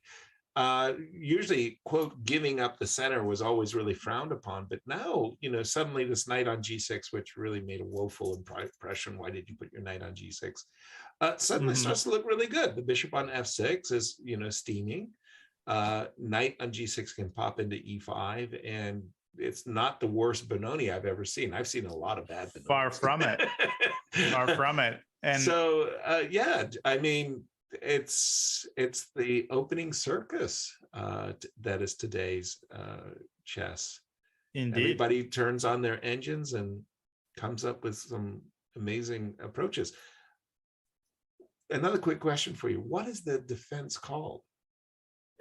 Usually, quote, giving up the center was always really frowned upon, but now, you know, suddenly this knight on G6, which really made a woeful impression. Why did you put your knight on G6? Suddenly starts to look really good. The bishop on F6 is, you know, steaming. Knight on G6 can pop into E5, and it's not the worst Benoni I've ever seen. I've seen a lot of bad Benoni. Far from it. Far from it. And so, yeah, I mean, it's the opening circus that is today's chess. Indeed. Everybody turns on their engines and comes up with some amazing approaches. Another quick question for you. What is the defense called?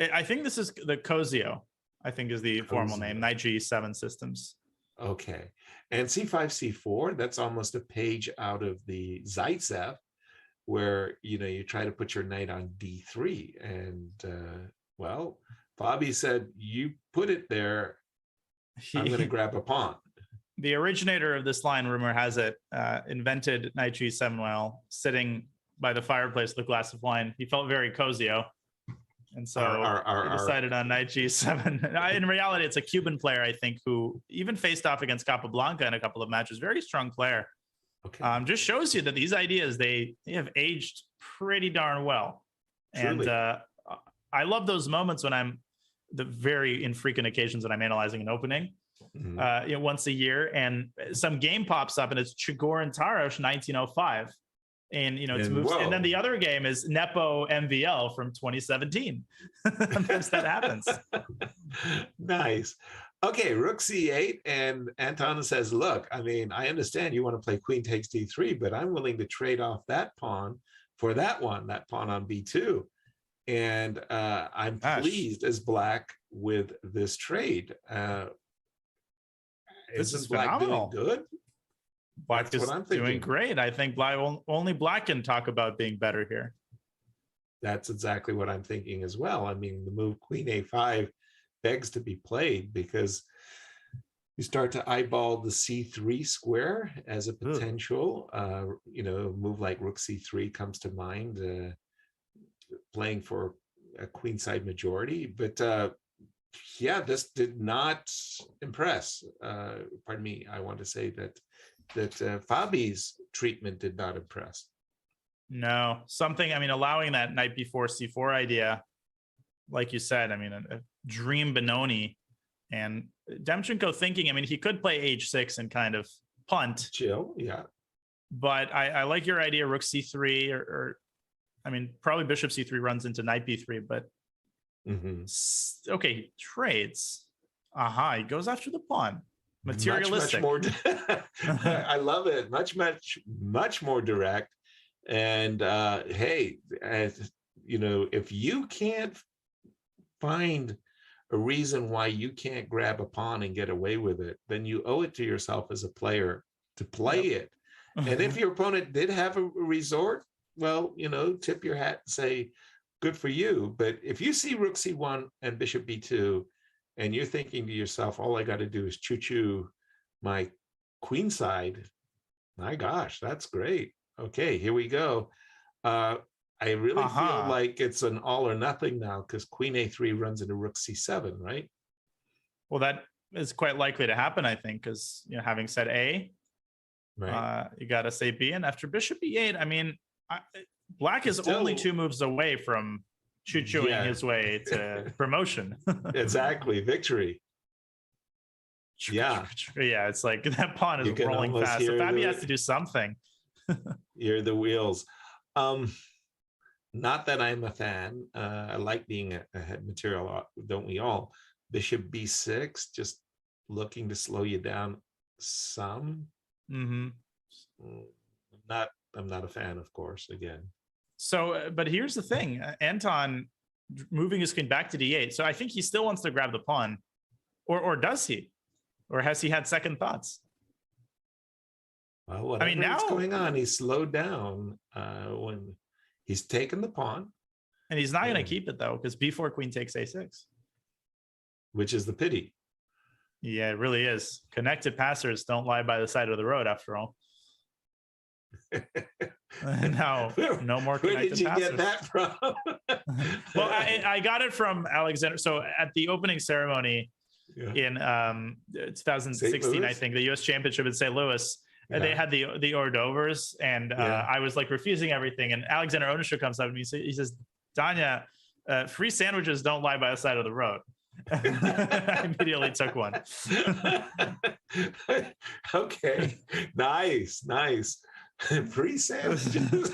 I think this is the Cozio, I think is the formal name, Knight G7 systems. Okay. And C5, C4, that's almost a page out of the Zaitsev, where, you know, you try to put your knight on D3. And, well, Fabi said, you put it there, I'm going to grab a pawn. The originator of this line, rumor has it, invented Knight G7 while sitting by the fireplace with a glass of wine. He felt very Cozio. And so he decided on Knight G7. In reality, it's a Cuban player, I think, who even faced off against Capablanca in a couple of matches. Very strong player. Okay. Just shows you that these ideas, they have aged pretty darn well. Truly. And I love those moments when I'm the very infrequent occasions that I'm analyzing an opening, you know, once a year, and some game pops up and it's Chigor and Tarosh 1905. And, you know, it's moves. And then the other game is Nepo MVL from 2017. Sometimes that happens. Nice. Okay, Rook C8, and Anton says, look, I mean, I understand you want to play Queen takes D3, but I'm willing to trade off that pawn for that one, that pawn on B2. And I'm pleased as black with this trade. This is black phenomenal. doing good? Black That's is what I'm thinking. doing great. I think only black can talk about being better here. That's exactly what I'm thinking as well. I mean, the move Queen A5 begs to be played because you start to eyeball the C3 square as a potential. Move like Rook C3 comes to mind, playing for a queenside majority. But yeah, this did not impress. Pardon me. I want to say that Fabi's treatment did not impress. No, allowing that knight before C4 idea, like you said, a dream Benoni, and Demchenko thinking, he could play H6 and kind of punt. Chill, yeah. But I like your idea, Rook C3, or probably Bishop C3 runs into Knight B3, but okay, trades. He goes after the pawn. Materialistic. Much more. I love it. Much more direct. And hey, if you can't find a reason why you can't grab a pawn and get away with it, then you owe it to yourself as a player to play it. And if your opponent did have a resort, well, tip your hat and say, good for you. But if you see Rook C1 and Bishop B2, and you're thinking to yourself, all I got to do is choo-choo my queen side, my gosh, that's great. Okay, here we go. I really feel like it's an all or nothing now because Queen A3 runs into Rook C7, right? Well, that is quite likely to happen, I think, because having said A, right. You got to say B, and after Bishop E8, black is still only 2 moves away from choo-chooing his way to promotion. Exactly, victory. Yeah, it's like that pawn is rolling fast. So Fabi has to do something. You're the wheels. Not that I'm a fan. I like being ahead material, don't we all? Bishop B6, just looking to slow you down some. I'm not a fan, of course, again. So, but here's the thing. Anton moving his queen back to D8. So I think he still wants to grab the pawn. Or does he? Or has he had second thoughts? Well, what's going on? He's slowed down when he's taken the pawn. And he's not going to keep it, though, because before queen takes A6. Which is the pity. Yeah, it really is. Connected passers don't lie by the side of the road, after all. No more connected passers. Where did you get that from? Well, I got it from Alexander. So at the opening ceremony in 2016, I think, the U.S. Championship in St. Louis, they had the hors d'oeuvres, and I was like refusing everything. And Alexander Onisho comes up to me. He says, Danya, free sandwiches don't lie by the side of the road. I immediately took one. Okay, nice. Free sandwiches.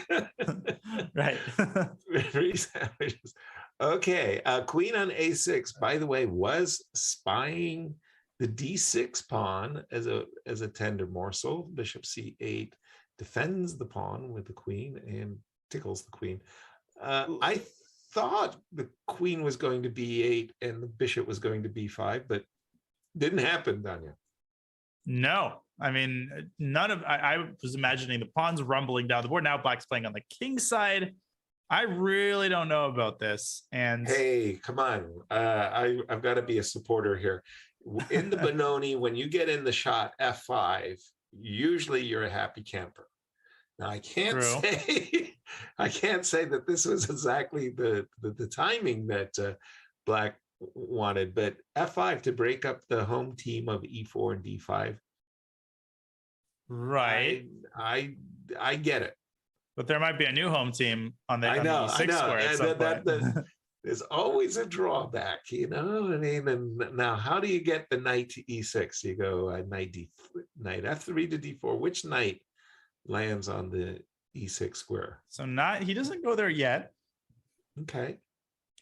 Right. Free sandwiches. Okay, queen on A6, by the way, was spying the D6 pawn as a tender morsel. Bishop C8 defends the pawn with the queen and tickles the queen. I thought the queen was going to B8 and the bishop was going to B5, but didn't happen, Danya. No, I was imagining the pawns rumbling down the board. Now black's playing on the king side. I really don't know about this. And hey, come on. I've got to be a supporter here. In the Benoni, when you get in the shot F5, usually you're a happy camper. Now I can't say that this was exactly the timing that black wanted, but F5 to break up the home team of E4 and D5. Right. I get it. But there might be a new home team on the E6 square at some point. There's always a drawback, and now how do you get the knight to E6? You go knight F3 to D4. Which knight lands on the E6 square? So he doesn't go there yet. Okay.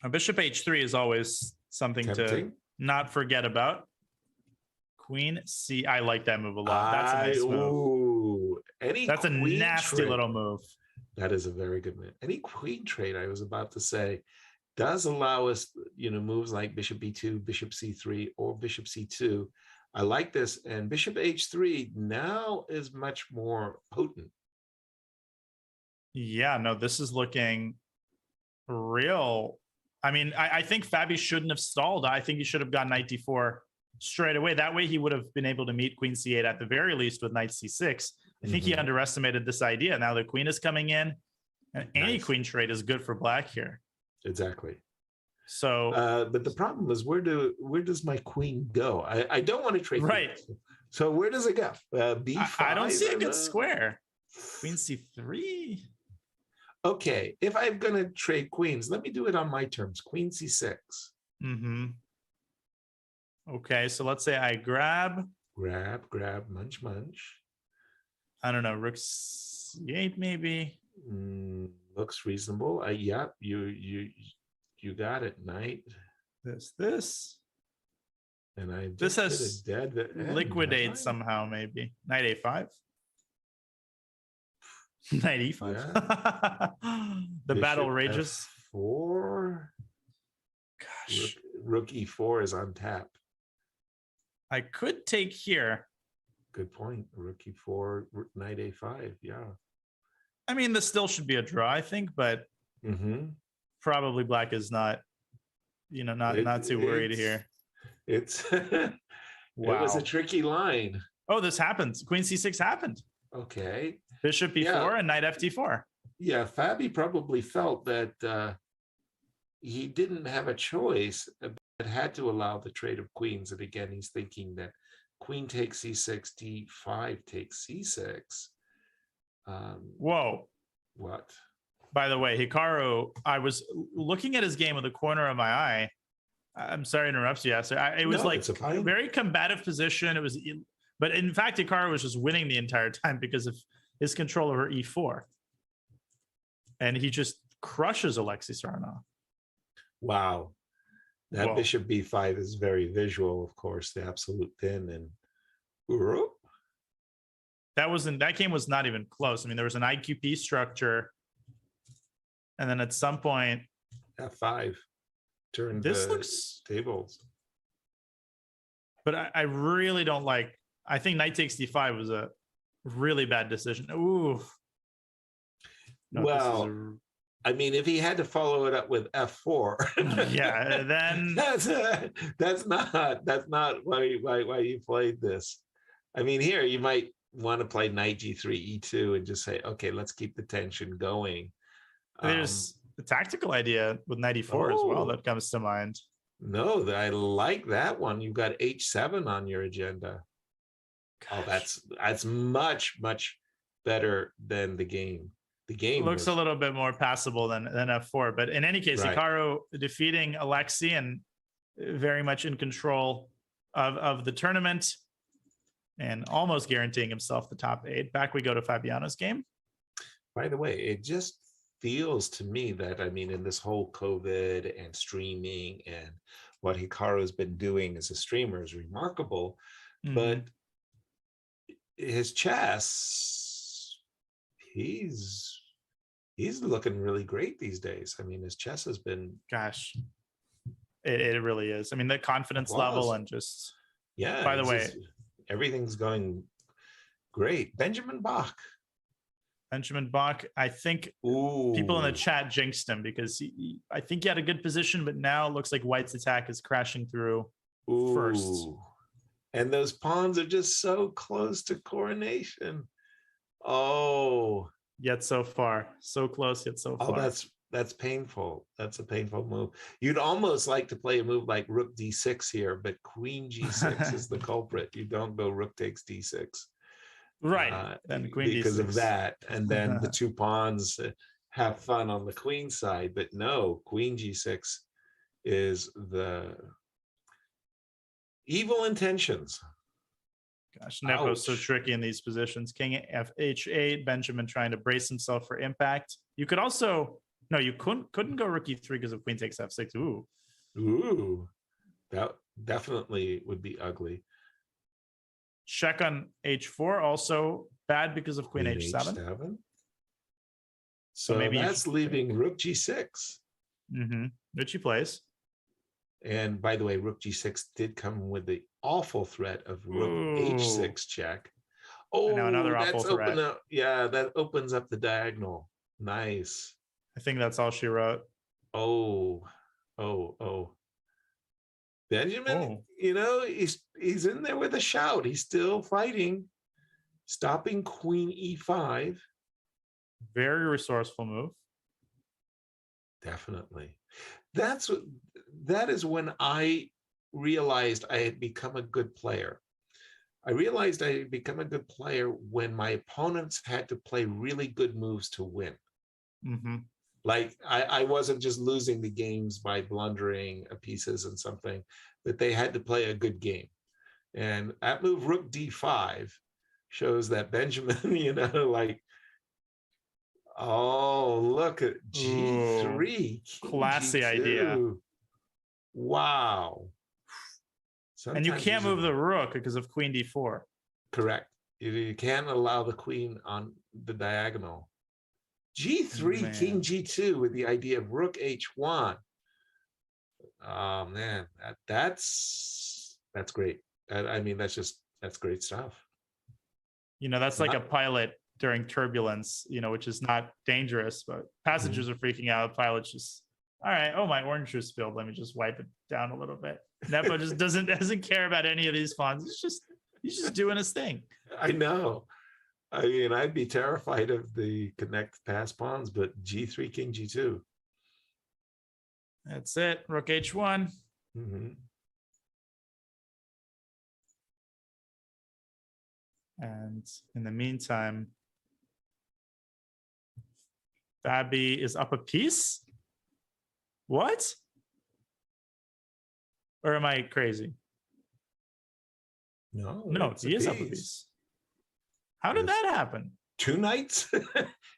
A bishop H3 is always something to not forget about. Queen C. I like that move a lot. That's a nice move. That's a nasty little move. That is a very good move. Any queen trade, I was about to say, does allow us, moves like bishop b2, bishop c3, or bishop c2. I like this. And bishop h3 now is much more potent. Yeah, no, this is looking real. I mean, I think Fabi shouldn't have stalled. I think he should have gone knight d4 straight away. That way he would have been able to meet queen c8 at the very least with knight c6. I think he underestimated this idea. Now the queen is coming in, and any queen trade is good for black here. Exactly. So, but the problem is, where does my queen go? I don't want to trade. Right. Queens. So where does it go? B5. I don't see a good square. Queen c3. Okay, if I'm going to trade queens, let me do it on my terms. Queen c6. Okay, so let's say I grab, munch. I don't know, rook c8 maybe. Looks reasonable. Yeah, you got it. Knight. This. And I this has dead liquidate somehow maybe. Knight a5. Knight e5. Yeah. The Bishop battle rages. F4. Gosh. Rook e4 is on tap. I could take here. Good point. Rook e4, knight a5. Yeah. I mean, this still should be a draw, I think, but probably black is not, not too worried here. It was a tricky line. Oh, this happens. Queen c6 happened. Okay. Bishop e4 and knight ft4. Yeah, Fabi probably felt that he didn't have a choice, but had to allow the trade of queens. And again, he's thinking that queen takes c6, d5 takes c6. Whoa. What? By the way, Hikaru, I was looking at his game with the corner of my eye. I'm sorry to interrupt you. It was a very combative position. It was, but in fact, Hikaru was just winning the entire time because of his control over e4. And he just crushes Alexei Seirawan. Wow. That bishop b5 is very visual, of course, the absolute pin. And that game was not even close. I mean, there was an IQP structure. And then at some point, f5 turned looks tables. But I really don't like, I think knight takes d5 was a really bad decision. Ooh. No, well, I mean, if he had to follow it up with f4, yeah, then that's not why you played this. I mean, here you might want to play knight g3, e2, and just say, okay, let's keep the tension going. There's a tactical idea with knight e4 as well that comes to mind. No, I like that one. You've got h7 on your agenda. Gosh. Oh, that's much better than the game. The game looks a little bit more passable than f4, but in any case, Hikaru defeating Alexei and very much in control of the tournament and almost guaranteeing himself the top 8. Back we go to Fabiano's game. By the way, it just feels to me that, I mean, in this whole COVID and streaming and what Hikaru has been doing as a streamer is remarkable, but his chess, he's looking really great these days. I mean, his chess has been, gosh, it really is. I mean, the confidence level and just, yeah. By the way, everything's going great. Benjamin Bach, I think people in the chat jinxed him because I think he had a good position, but now it looks like White's attack is crashing through first. And those pawns are just so close to coronation. Oh. Yet so far. So close, yet so far. Oh, that's painful. That's a painful move. You'd almost like to play a move like rook d6 here, but queen g6 is the culprit. You don't go rook takes d6. Right. Then queen because d6. of that. And then the two pawns have fun on the queen side. But no, queen g6 is the evil intentions. Gosh, Nepo's so tricky in these positions. King f8, Benjamin trying to brace himself for impact. You could also, no, you couldn't go rook e3 because of queen takes f6. Ooh, that definitely would be ugly. Check on h4, also bad because of queen h7. So maybe that's leaving rook g6. Which he plays. And by the way, rook g6 did come with the awful threat of rook h6 check. Oh, now another awful threat. That opens up the diagonal. Nice. I think that's all she wrote. Oh. Benjamin, he's in there with a shout. He's still fighting, stopping queen e5. Very resourceful move. Definitely. That is when I realized I had become a good player. I realized I had become a good player when my opponents had to play really good moves to win. Like I wasn't just losing the games by blundering pieces and something, that they had to play a good game. And that move, rook d5, shows that Benjamin, oh, look at g3. Classy G2. idea. Wow. Sometimes and you can't move the rook because of queen d4. Correct. You can't allow the queen on the diagonal. G3, king g2 with the idea of rook h1. Oh man, that's great. That's great stuff. That's like a pilot during turbulence, which is not dangerous, but passengers are freaking out. Pilots just, all right, oh, my orange juice spilled. Let me just wipe it down a little bit. Nepo just doesn't care about any of these pawns. He's just doing his thing. I know. I'd be terrified of the connect pass pawns, but g3, king g2. That's it. Rook h1. And in the meantime, Fabi is up a piece? What? Or am I crazy? No, he is up a piece. How did that happen? 2 knights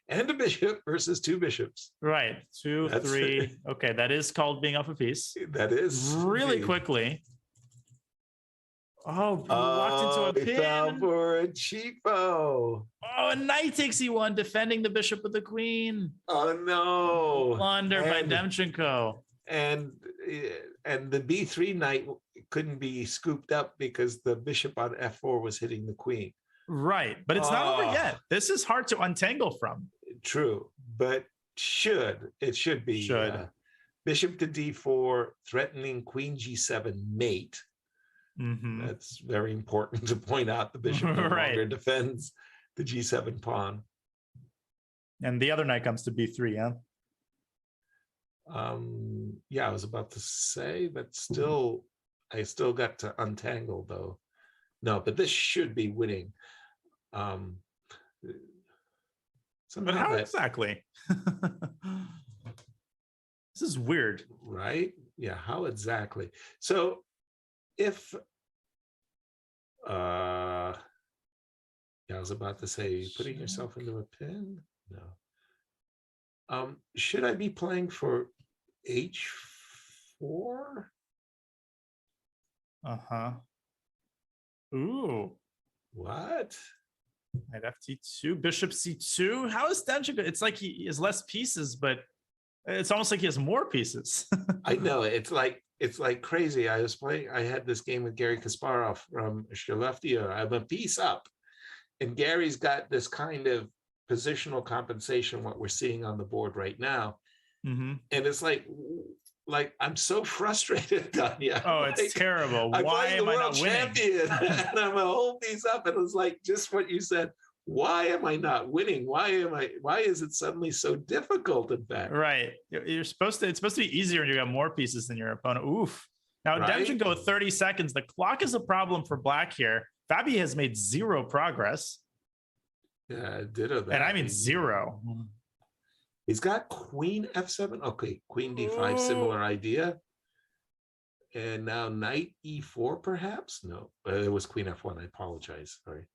and a bishop versus 2 bishops. Right. 2, 3. Okay, that is called being up a piece. That is. Really quickly. Oh, walked into a pin. Fell for a cheapo. Oh, and knight takes e1, defending the bishop with the queen. Oh, no. Blunder by Demchenko. And the b3 knight couldn't be scooped up because the bishop on f4 was hitting the queen. Right, but it's not over yet. This is hard to untangle from. True, but it should be bishop to d4, threatening queen g7 mate. That's very important to point out. The bishop no longer defends the g7 pawn. And the other knight comes to b3, yeah? Yeah, I was about to say, but I still got to untangle though. No, but this should be winning. But how exactly? This is weird. Right? Yeah, how exactly? So if I was about to say putting yourself into a pin. No. Should I be playing for h4? Ooh. What? Knight ft2, bishop c2. How is Demchenko? It's like he has less pieces, but it's almost like he has more pieces. I know. It's like crazy. I had this game with Gary Kasparov from Shaleftio. I'm a piece up. And Gary's got this kind of positional compensation, what we're seeing on the board right now. And it's like I'm so frustrated, Tanya. Oh, it's terrible. Why am I not winning? And I'm a whole piece up, and it's like just what you said. Why am I not winning? Why is it suddenly so difficult, in fact? Right. It's supposed to be easier when you got more pieces than your opponent. Oof. Now, Demchenko 30 seconds. The clock is a problem for black here. Fabi has made 0 progress. Yeah, ditto that. And I mean 0. He's got queen f7. Okay, queen d5, similar idea. And now knight e4, perhaps? No, it was queen f1. I apologize. Sorry.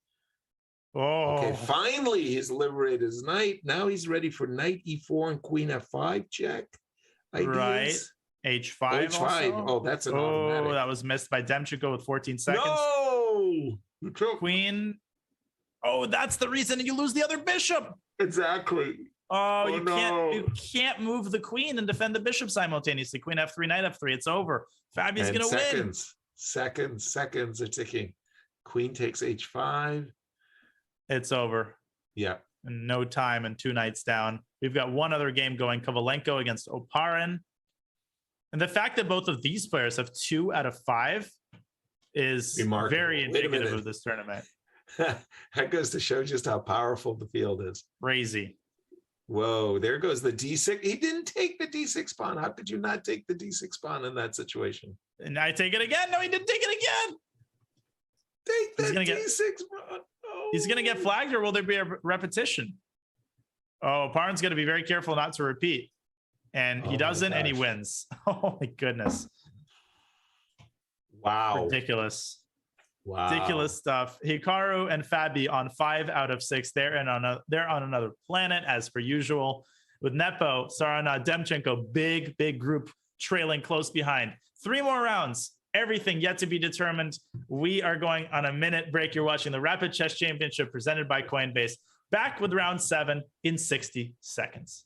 Oh. Okay, finally he's liberated his knight. Now he's ready for knight e4 and queen f5 check. Ideas. Right. H5. H5. Oh, that's an automatic. That was missed by Demchenko with 14 seconds. No! Queen. Oh, that's the reason you lose the other bishop. Exactly. Oh, Oh, you no. can't move the queen and defend the bishop simultaneously. Queen f3, knight f3. It's over. Fabi's And gonna win. seconds are ticking. Queen takes h5. It's over. Yeah. In no time and 2 knights down. We've got one other game going, Kovalenko against Oparin. And the fact that both of these players have 2 out of 5 is Remarkable. very indicative of this tournament. That goes to show just how powerful the field is. Crazy. Whoa, there goes the d6. He didn't take the d6 pawn. How could you not take the d6 pawn in that situation? And I take it again. No, he didn't take it again. Take the d6 pawn. Oh. He's going to get flagged, or will there be a repetition? Oh, Parn's going to be very careful not to repeat. And he doesn't, and he wins. Oh, my goodness. Wow. Ridiculous. Wow. Ridiculous stuff. Hikaru and Fabi on 5 out of 6. They're on another planet, as per usual. With Nepo, Seirawan, Demchenko, big group trailing close behind. 3 more rounds. Everything yet to be determined. We are going on a minute break. You're watching the Rapid Chess Championship presented by Coinbase. Back with round 7 in 60 seconds.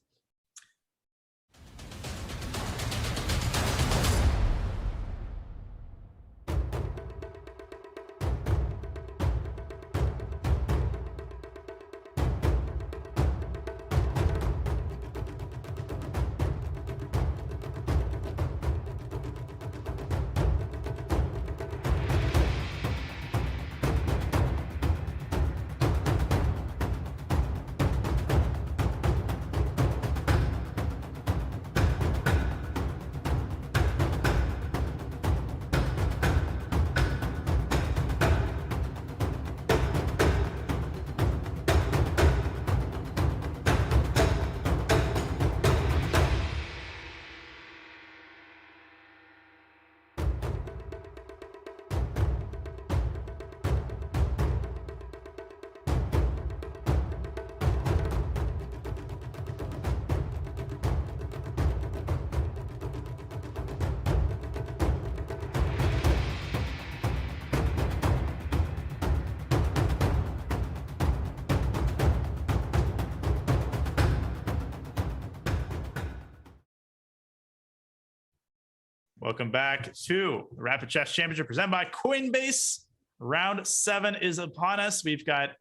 Welcome back to the Rapid Chess Championship presented by Coinbase. Round 7 is upon us. We've got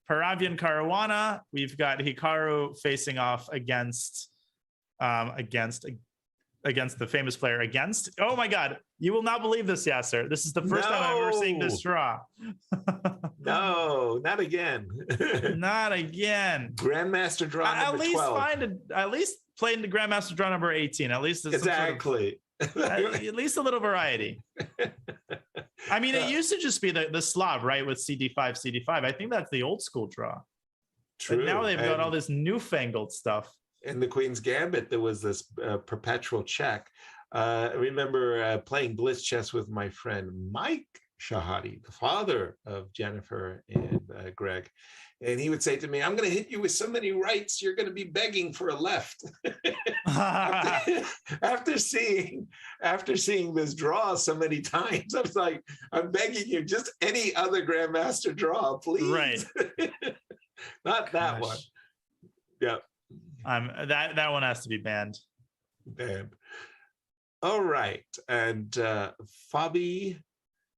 Paravian Caruana. We've got Hikaru facing off against the famous player against. Oh my God, you will not believe this, Yasser. This is the first time I'm ever seeing this draw. No, not again. Not again. Grandmaster draw number 12. At least playing the Grandmaster draw number 18. At least Exactly. At least a little variety. I mean, it used to just be the Slav, right, with CD5, CD5. I think that's the old school draw. True. But now they've got all this newfangled stuff. In the Queen's Gambit, there was this perpetual check. I remember playing blitz chess with my friend Mike Shahadi, the father of Jennifer and Greg. And he would say to me, I'm going to hit you with so many rights, you're going to be begging for a left. after seeing this draw so many times, I was like, I'm begging you, just any other Grandmaster draw, please. Right. Not that one. Yeah. That one has to be banned. Banned. All right. And Fabi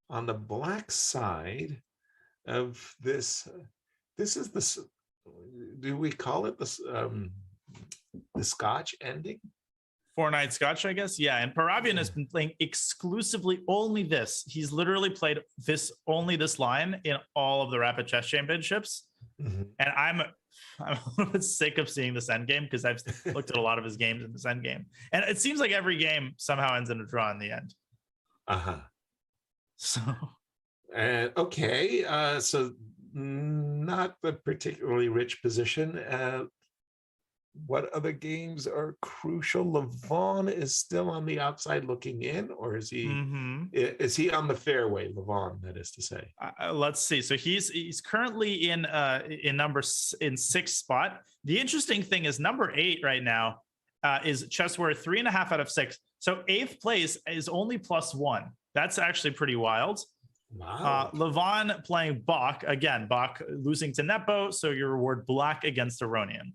on the black side of this. This is the, do we call it the Scotch ending? 4-night Scotch, I guess. Yeah, and Paravian has been playing exclusively only this. He's literally played only this line in all of the Rapid Chess Championships. Mm-hmm. And I'm a little bit sick of seeing this endgame because I've looked at a lot of his games in this endgame. And it seems like every game somehow ends in a draw in the end. Uh-huh. So. Okay, so not the particularly rich position. What other games are crucial? Levon is still on the outside looking in, or is he? Mm-hmm. Is he on the fairway? Levon, that is to say. Let's see. So he's currently in 6th spot. The interesting thing is number 8 right now is chess worth 3.5 out of 6. So 8th place is only +1. That's actually pretty wild. Wow. Levon playing Bach again. Bach losing to Nepo, so your reward black against Aronian.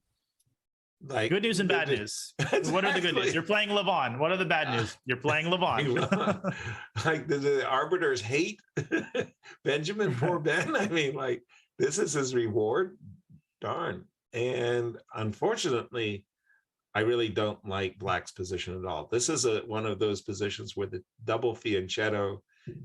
Like good news and bad news. Exactly. What are the good news? You're playing Levon. What are the bad news? You're playing Levon. Like the arbiters hate Benjamin, poor Ben. I mean, like, this is his reward. Darn. And unfortunately, I really don't like Black's position at all. This is one of those positions where the double fianchetto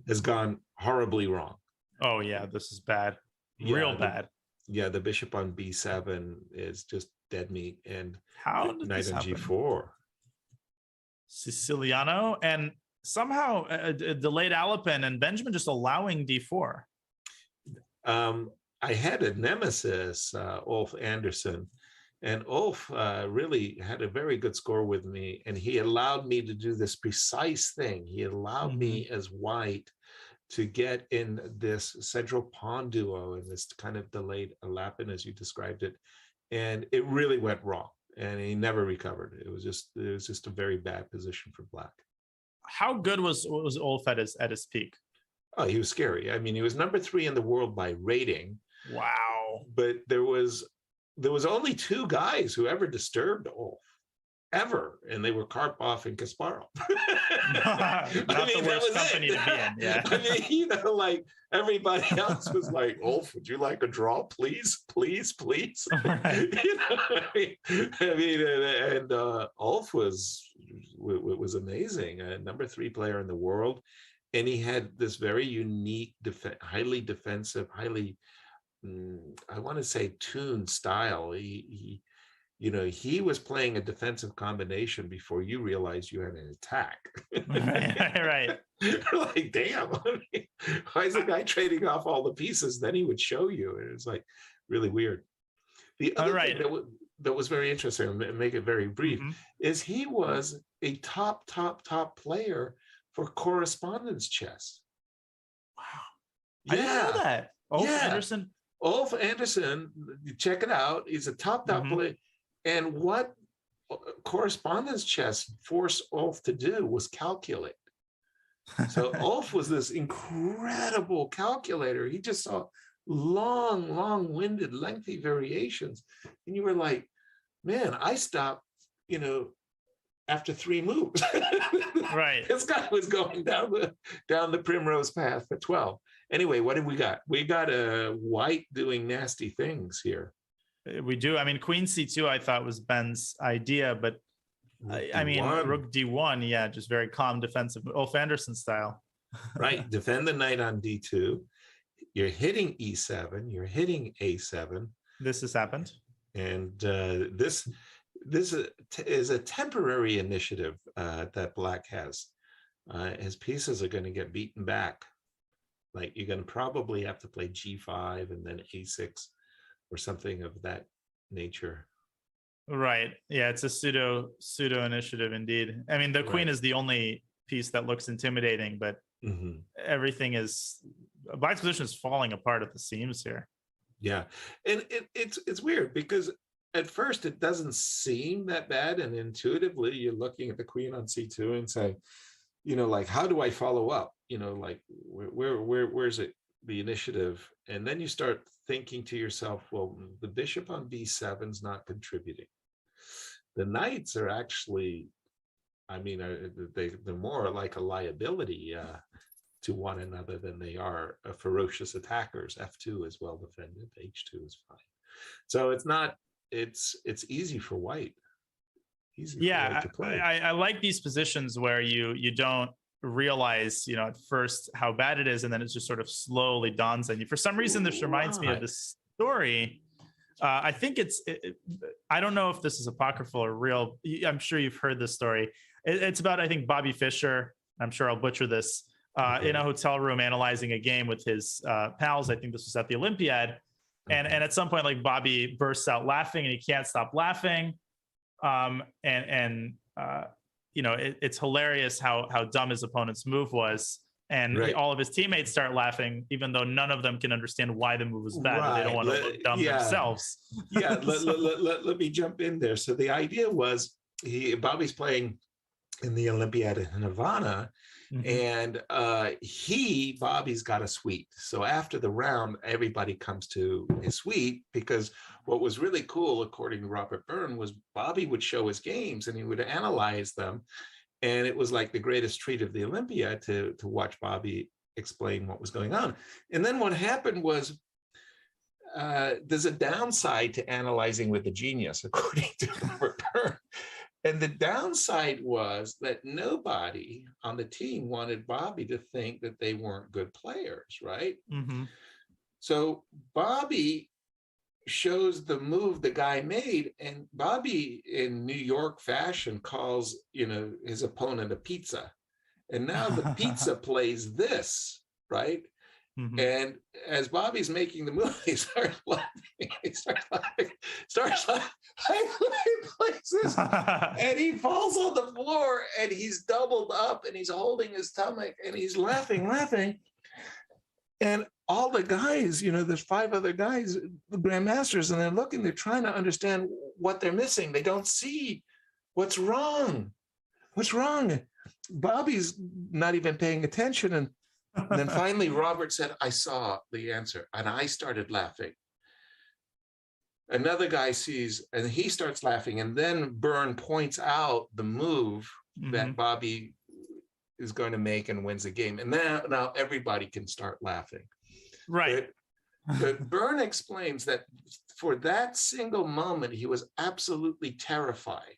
has gone horribly wrong. Oh yeah, this is bad. Real bad. Yeah, the bishop on b7 is just dead meat, and how did knight this on happen? g4. Siciliano, and somehow delayed Alapin, and Benjamin just allowing d4. I had a nemesis, Ulf Anderson, and Ulf really had a very good score with me, and he allowed me to do this precise thing. He allowed me as white to get in this central pawn duo and this kind of delayed Alapin, as you described it, and it really went wrong, and he never recovered. It was just a very bad position for Black. How good was Ulf at his peak? Oh, he was scary. I mean, he was number 3 in the world by rating. Wow. But there was only 2 guys who ever disturbed Ulf, ever, and they were Karpov and Kasparov. Not the worst company to be in. Yeah. I mean, like, everybody else was like, Ulf, would you like a draw, please, please, please? Right. And Ulf was amazing, number 3 player in the world, and he had this very unique, highly defensive, highly, I want to say, tuned style. He was playing a defensive combination before you realized you had an attack. Right. Like, damn, why is the guy trading off all the pieces? Then he would show you. And it's like really weird. The other thing that was very interesting, and make it very brief, is he was a top player for correspondence chess. Wow. Yeah. I didn't know that. Anderson. Ulf Anderson, check it out. He's a top player. And what correspondence chess forced Ulf to do was calculate. So Ulf was this incredible calculator. He just saw long-winded, lengthy variations. And you were like, man, I stopped, after 3 moves. Right. This guy was going down the primrose path for 12. Anyway, what have we got? We got a white doing nasty things here. We do. I mean, Queen C2, I thought was Ben's idea, but I mean, Rook D1, yeah, just very calm defensive, Ulf Anderson style. Right. Defend the knight on D2. You're hitting E7. You're hitting A7. This has happened. And this is a temporary initiative that Black has. His pieces are going to get beaten back. Like, you're going to probably have to play G5 and then A6 or something of that nature. Right. Yeah, it's a pseudo initiative indeed. I mean, the queen is the only piece that looks intimidating, but everything is, Black's position is falling apart at the seams here. Yeah, and it's weird because at first it doesn't seem that bad, and intuitively you're looking at the queen on C2 and saying, like, how do I follow up? Like, where's it, the initiative? And then you start thinking to yourself, well, the bishop on B7 is not contributing. The knights are actually, I mean, they're more like a liability to one another than they are ferocious attackers. F2 is well defended, H2 is fine. So it's easy for white. Easy for white to play. I like these positions where you don't realize, at first how bad it is, and then it just sort of slowly dawns on you. For some reason, this reminds me of this story. I think I don't know if this is apocryphal or real. I'm sure you've heard this story. It's about, I think, Bobby Fischer. I'm sure I'll butcher this. In a hotel room analyzing a game with his pals. I think this was at the Olympiad. And at some point, like, Bobby bursts out laughing and he can't stop laughing. It's hilarious how dumb his opponent's move was. And all of his teammates start laughing, even though none of them can understand why the move was bad. Right. They don't want to look dumb themselves. Let me jump in there. So the idea was, Bobby's playing in the Olympiad in Havana, and Bobby's got a suite. So after the round, everybody comes to his suite because what was really cool, according to Robert Byrne, was Bobby would show his games and he would analyze them. And it was like the greatest treat of the Olympiad to watch Bobby explain what was going on. And then what happened was, there's a downside to analyzing with a genius, according to Robert Byrne. And the downside was that nobody on the team wanted Bobby to think that they weren't good players, right? Mm-hmm. So Bobby shows the move the guy made, and Bobby, in New York fashion, calls, his opponent a pizza. And now the pizza plays this, right? Mm-hmm. And as Bobby's making the move, he starts laughing. He starts laughing. He plays this, and he falls on the floor, and he's doubled up, and he's holding his stomach, and he's laughing. And all the guys, there's 5 other guys, the grandmasters, and they're looking, they're trying to understand what they're missing. They don't see what's wrong. What's wrong? Bobby's not even paying attention. And then finally, Robert said, I saw the answer. And I started laughing. Another guy sees, and he starts laughing. And then Byrne points out the move that Bobby is going to make and wins the game. And now everybody can start laughing. Right. But Byrne explains that for that single moment, he was absolutely terrified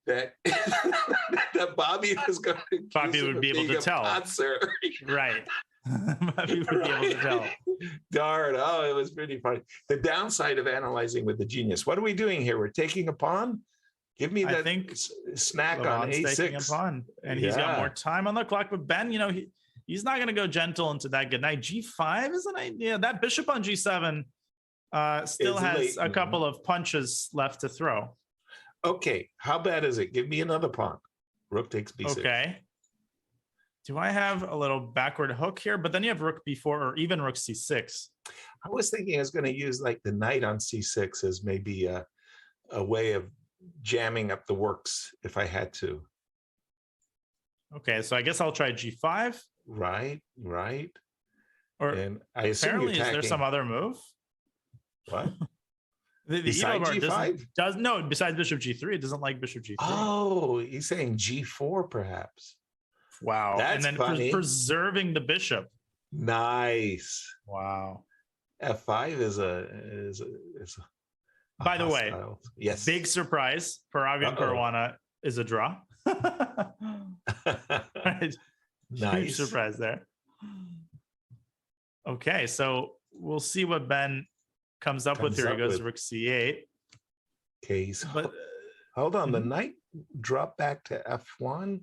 that that Bobby was going to Bobby would be able to tell. Right. Bobby would be able to tell. Darn. Oh, it was pretty funny. The downside of analyzing with the genius. What are we doing here? We're taking a pawn? Give me that snack on A6. Taking a pawn, and he's got more time on the clock. But Ben, he's not going to go gentle into that good night. G5 is an idea. That bishop on G7 still has a couple of punches left to throw. Okay, how bad is it? Give me another pawn. Rook takes B6. Okay. Do I have a little backward hook here? But then you have rook B4 or even rook C6. I was thinking I was going to use like the knight on C6 as maybe a way of jamming up the works if I had to. Okay, so I guess I'll try G5. Right. Or and I assume apparently, is there some other move? What? Besides G5? Besides bishop G3, it doesn't like bishop G3. Oh, he's saying G4 perhaps. Wow. That's and then funny. Preserving the bishop. Nice. Wow. F5 is a By the way, yes. Big surprise. Fabi Caruana is a draw. Right. Nice. Huge surprise there. Okay, so we'll see what Ben comes up with here. He goes rook C8. Okay, so hold on. The knight dropped back to F1.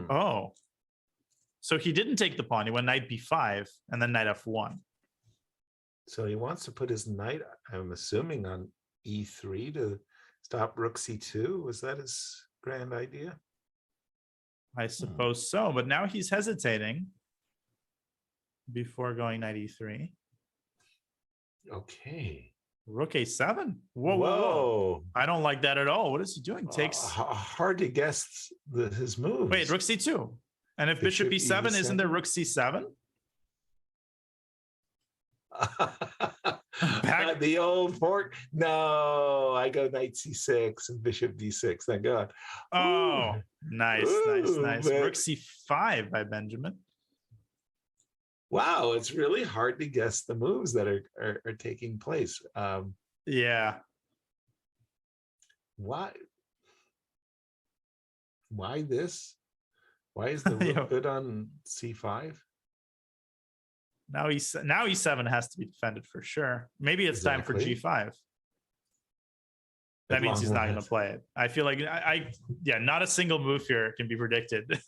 Oh, so he didn't take the pawn. He went knight B5 and then knight F1. So he wants to put his knight, I'm assuming, on E3 to stop rook C2. Was that his grand idea? I suppose so, but now he's hesitating before going knight E3. Okay. Rook A7. Whoa. I don't like that at all. What is he doing? Takes hard to guess his moves. Wait, rook C2. And if bishop E7, isn't there rook C7? The old fork. No, I go knight C6 and bishop D6. Thank God. Oh, nice. Man. Rook C5 by Benjamin. Wow, it's really hard to guess the moves that are taking place. Yeah. Why this? Why is the rook good on C5? Now E7 has to be defended for sure. Maybe it's time for G5. That means he's not going to play it. I feel like not a single move here can be predicted.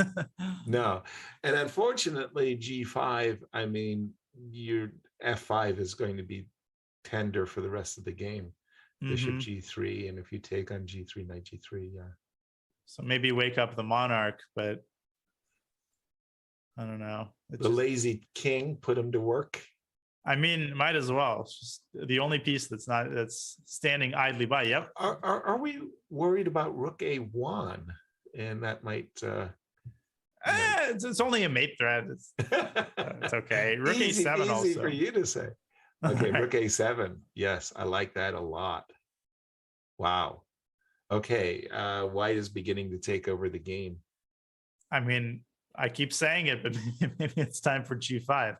No. And unfortunately, G5, I mean, your F5 is going to be tender for the rest of the game. Bishop G3, and if you take on G3, knight G3, yeah. So maybe wake up the monarch, but I don't know. Lazy king, put him to work. I mean, might as well. It's just the only piece that's standing idly by. Yep. Are we worried about rook A1? And that might. It's only a mate threat. It's okay. Rook A7 also. Easy for you to say. Okay, Right. rook a7. Yes, I like that a lot. Wow. Okay, white is beginning to take over the game. I mean, I keep saying it, but maybe it's time for g5.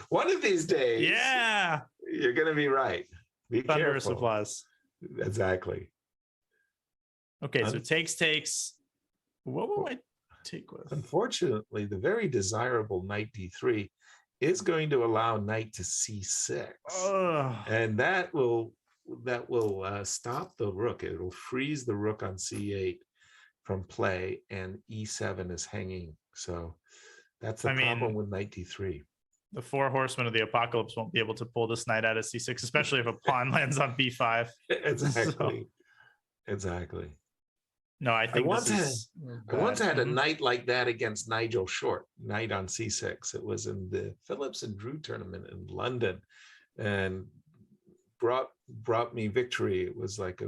One of these days, Yeah. you're going to be right. Be Thunderous careful. applause. Exactly. Okay, so takes. What will I take with? Unfortunately, the very desirable knight d3 is going to allow knight to c6, and that will stop the rook. It will freeze the rook on c8 from play, and e7 is hanging. So that's the problem with knight d3. The four horsemen of the apocalypse won't be able to pull this knight out of c6, especially if a pawn lands on b5. Exactly. Exactly. No, I think I once had a knight like that against Nigel Short, knight on c6. It was in the Phillips and Drew tournament in London, and brought me victory. It was like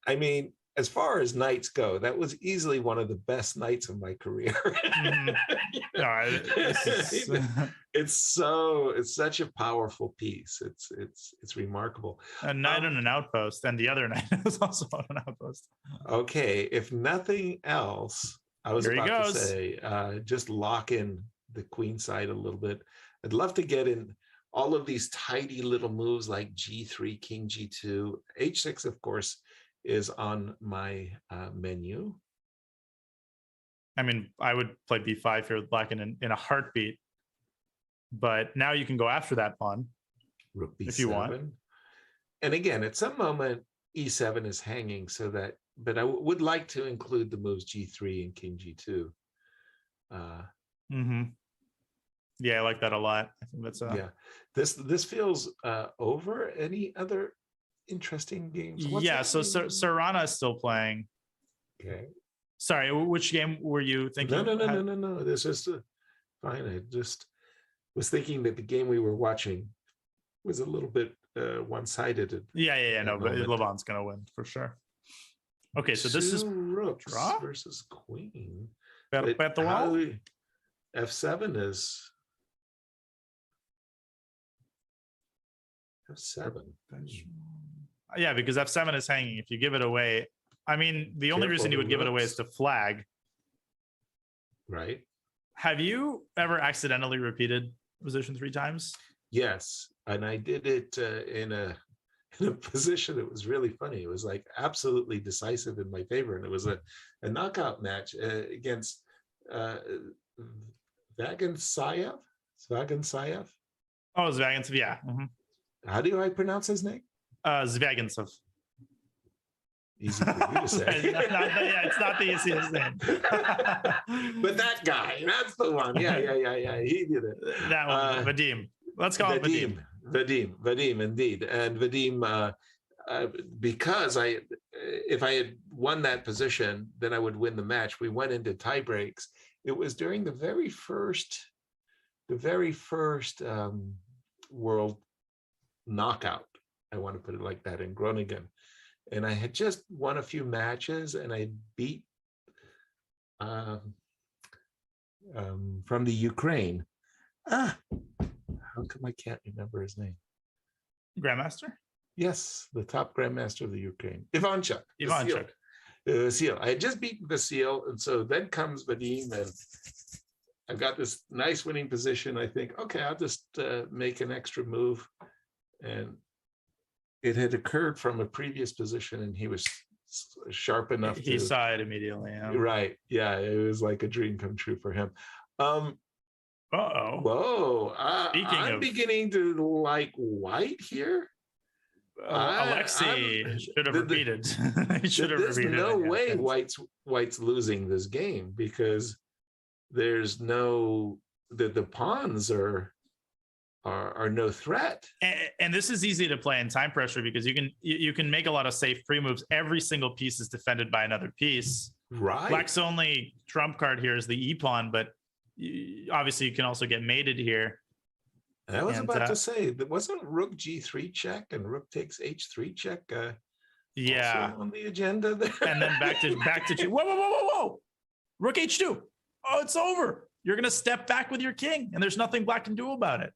I mean, as far as knights go, that was easily one of the best nights of my career. It's such a powerful piece. It's remarkable. A knight on an outpost, and the other knight is also on an outpost. Okay, if nothing else, I was about to say, just lock in the queen side a little bit. I'd love to get in all of these tidy little moves like g3, king g2, h6, of course, is on my menu. I mean, I would play b5 here with black in a heartbeat, but now you can go after that pawn. Rook b7. If you want. And again, at some moment, e7 is hanging, so that, but I would like to include the moves g3 and king g2. Yeah, I like that a lot. I think that's yeah. This feels over. Any other interesting games? So Seirawan is still playing. Okay. Sorry, which game were you thinking? No. This is fine. I just was thinking that the game we were watching was a little bit one-sided. No, but Levant's gonna win for sure. Okay, so this is rooks draw versus queen. Bet the wall. F7 is F7. Yeah, because F7 is hanging. If you give it away, I mean, the only reason you would give it away is to flag. Right. Have you ever accidentally repeated position 3 times? Yes, and I did it in a position that was really funny. It was like absolutely decisive in my favor, and it was a knockout match against Zvagintsev. Oh, Zvagintsev, yeah. How do I pronounce his name? Zvagintsev. Easy for you to say. It's not the easiest name. But that guy, that's the one. Yeah. He did it. That one, Vadim. Let's call it Vadim. Vadim, indeed. And Vadim, because if I had won that position, then I would win the match. We went into tie breaks. It was during the very first world knockout. I want to put it like that, in Groningen. And I had just won a few matches, and I beat from the Ukraine. How come I can't remember his name? Grandmaster? Yes, the top grandmaster of the Ukraine, Ivanchuk. Seal. I had just beaten Vasil, and so then comes Vadim, and I've got this nice winning position. I think, okay, I'll just make an extra move, and it had occurred from a previous position, and he was sharp enough. He saw it immediately. Yeah. Right. Yeah, it was like a dream come true for him. Whoa. I'm beginning to like white here. Alexei should have repeated. There's no way white's losing this game, because there's no the pawns are no threat. And this is easy to play in time pressure, because you can make a lot of safe pre-moves. Every single piece is defended by another piece. Right. Black's only trump card here is the e-pawn, but obviously you can also get mated here. I was about to say, that wasn't rook g3 check and rook takes h3 check on the agenda there? And then back to whoa. Rook h2. Oh, it's over. you're going to step back with your king, and there's nothing black can do about it.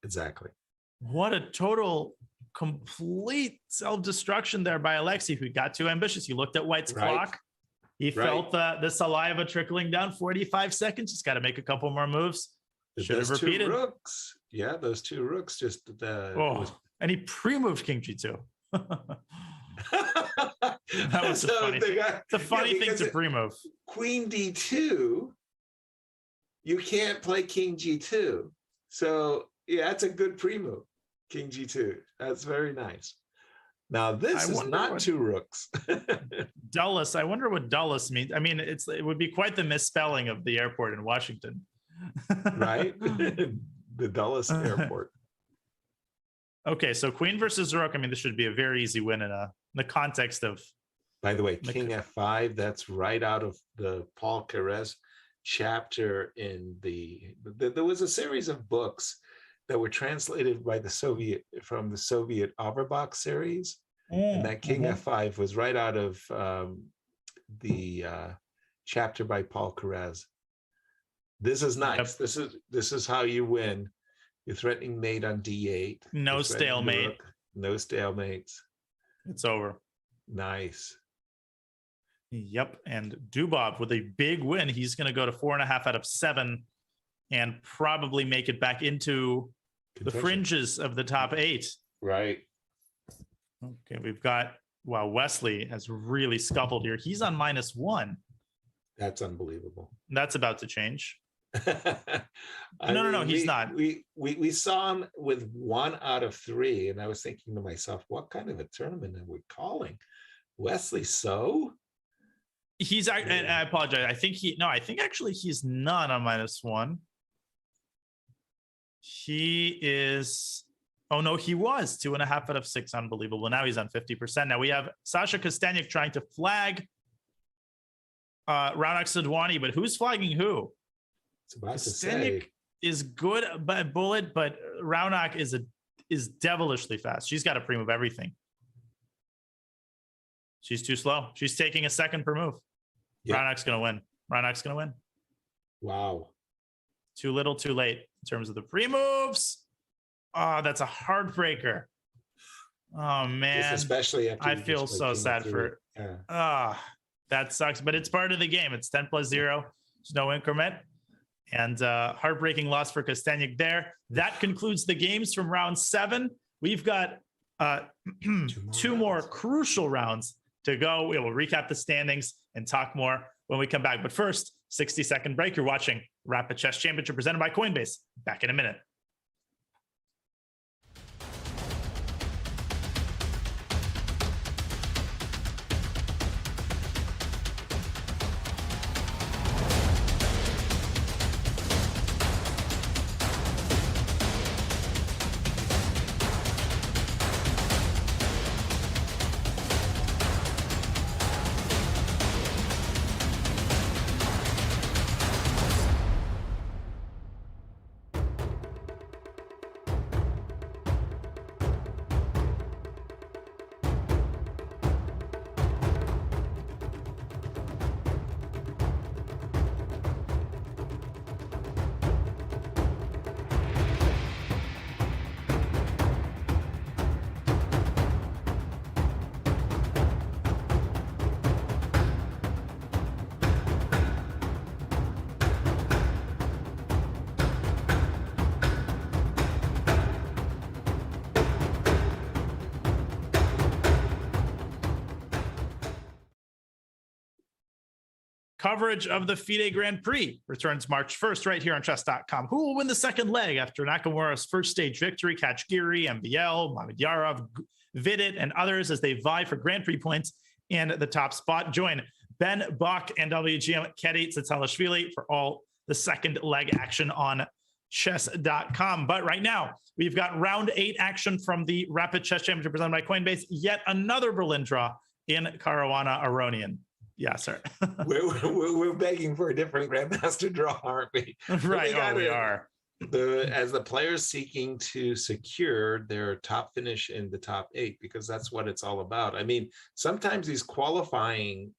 Exactly. What a total, complete self-destruction there by Alexei, who got too ambitious. He looked at White's clock. He felt the saliva trickling down. 45 seconds. Just got to make a couple more moves. Should have repeated. Two rooks. Yeah, those two rooks just. And he pre-moved King G2. That was a funny thing to pre-move. Queen D2. You can't play King G2. So yeah, that's a good pre-move. King G2. That's very nice. Now this is not two rooks. Dulles. I wonder what Dulles means. I mean, it would be quite the misspelling of the airport in Washington. Right? The Dulles airport. Okay, so Queen versus Rook. I mean, this should be a very easy win in the context of. By the way, King F5. That's right out of the Paul Carez chapter in there was a series of books that were translated by from the Soviet Averbach series, and that King F5 was right out of the chapter by Paul Carez. This is nice. Yep. This is how you win. You're threatening mate on D8. No stalemate. Rook, no stalemates. It's over. Nice. Yep. And Dubov with a big win. He's going to go to 4.5 out of 7 and probably make it back into the fringes of the top 8. Right. Okay. We've got, Wesley has really scuffled here. He's on -1. That's unbelievable. That's about to change. No, he's not. We saw him with 1 out of 3, and I was thinking to myself, what kind of a tournament are we calling? Wesley So? He's, and I apologize. I think actually he's not on -1. He is, he was 2.5 out of 6. Unbelievable. Now he's on 50%. Now we have Sasha Kosteniuk trying to flag Raunak Sadwani, but who's flagging who? Kosteniuk is good but bullet, but Raunak is devilishly fast. She's got to pre-move everything. She's too slow. She's taking a second per move. Yep. Raunak's gonna win. Wow. Too little, too late in terms of the pre-moves. Oh, that's a heartbreaker. Oh man. Just especially after I feel so sad for that sucks, but it's part of the game. It's 10+0. There's no increment. And heartbreaking loss for Kosteniuk there. That concludes the games from round 7. We've got two more crucial rounds to go. We will recap the standings and talk more when we come back. But first, 60-second break. You're watching Rapid Chess Championship presented by Coinbase. Back in a minute. Coverage of the FIDE Grand Prix returns March 1st right here on chess.com. Who will win the second leg after Nakamura's first stage victory? Kachgiri, MBL, Mamedyarov, Vidit, and others as they vie for Grand Prix points in the top spot. Join Ben Bach and WGM Kedi Tsatalashvili for all the second leg action on chess.com. But right now, we've got round 8 action from the Rapid Chess Championship presented by Coinbase. Yet another Berlin draw in Caruana Aronian. Yeah, sir. we're begging for a different grandmaster draw, aren't we? Right. We are. As the players seeking to secure their top finish in the top 8, because that's what it's all about. I mean, sometimes these qualifying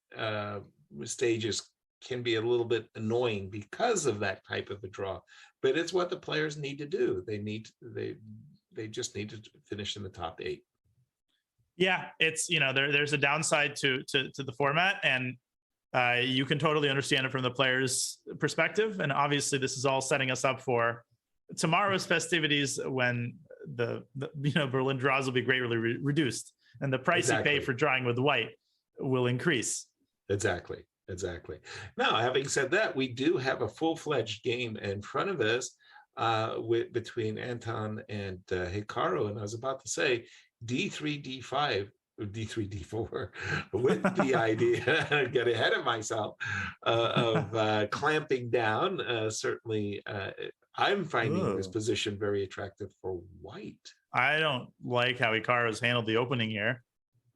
stages can be a little bit annoying because of that type of a draw. But it's what the players need to do. They just need to finish in the top 8. Yeah, it's, there's a downside to the format, and you can totally understand it from the players' perspective. And obviously, this is all setting us up for tomorrow's festivities, when the Berlin draws will be greatly reduced, and the price you pay for drawing with white will increase. Exactly. Now, having said that, we do have a full-fledged game in front of us between Anton and Hikaru, and I was about to say D3, D5, or D3, D4, with the idea, get ahead of myself, of clamping down. Certainly, I'm finding this position very attractive for white. I don't like how Hikaru has handled the opening here.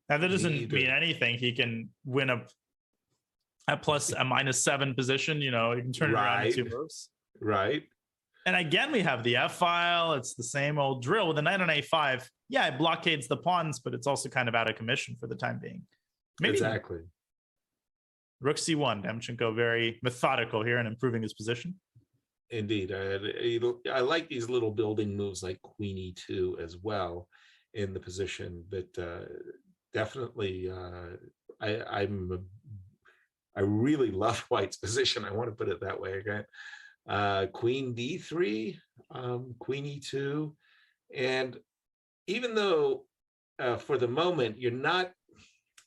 Now, that doesn't mean anything. He can win a -7 position. He can turn it around in 2 moves. Right. And again, we have the F file. It's the same old drill with the knight on A5. Yeah, it blockades the pawns, but it's also kind of out of commission for the time being. Exactly. Rook C1. Demchenko very methodical here in improving his position. Indeed. I like these little building moves like Queen E2 as well in the position, but definitely I really love white's position. I want to put it that way again. Queen D3, Queen E2. And even though for the moment you're not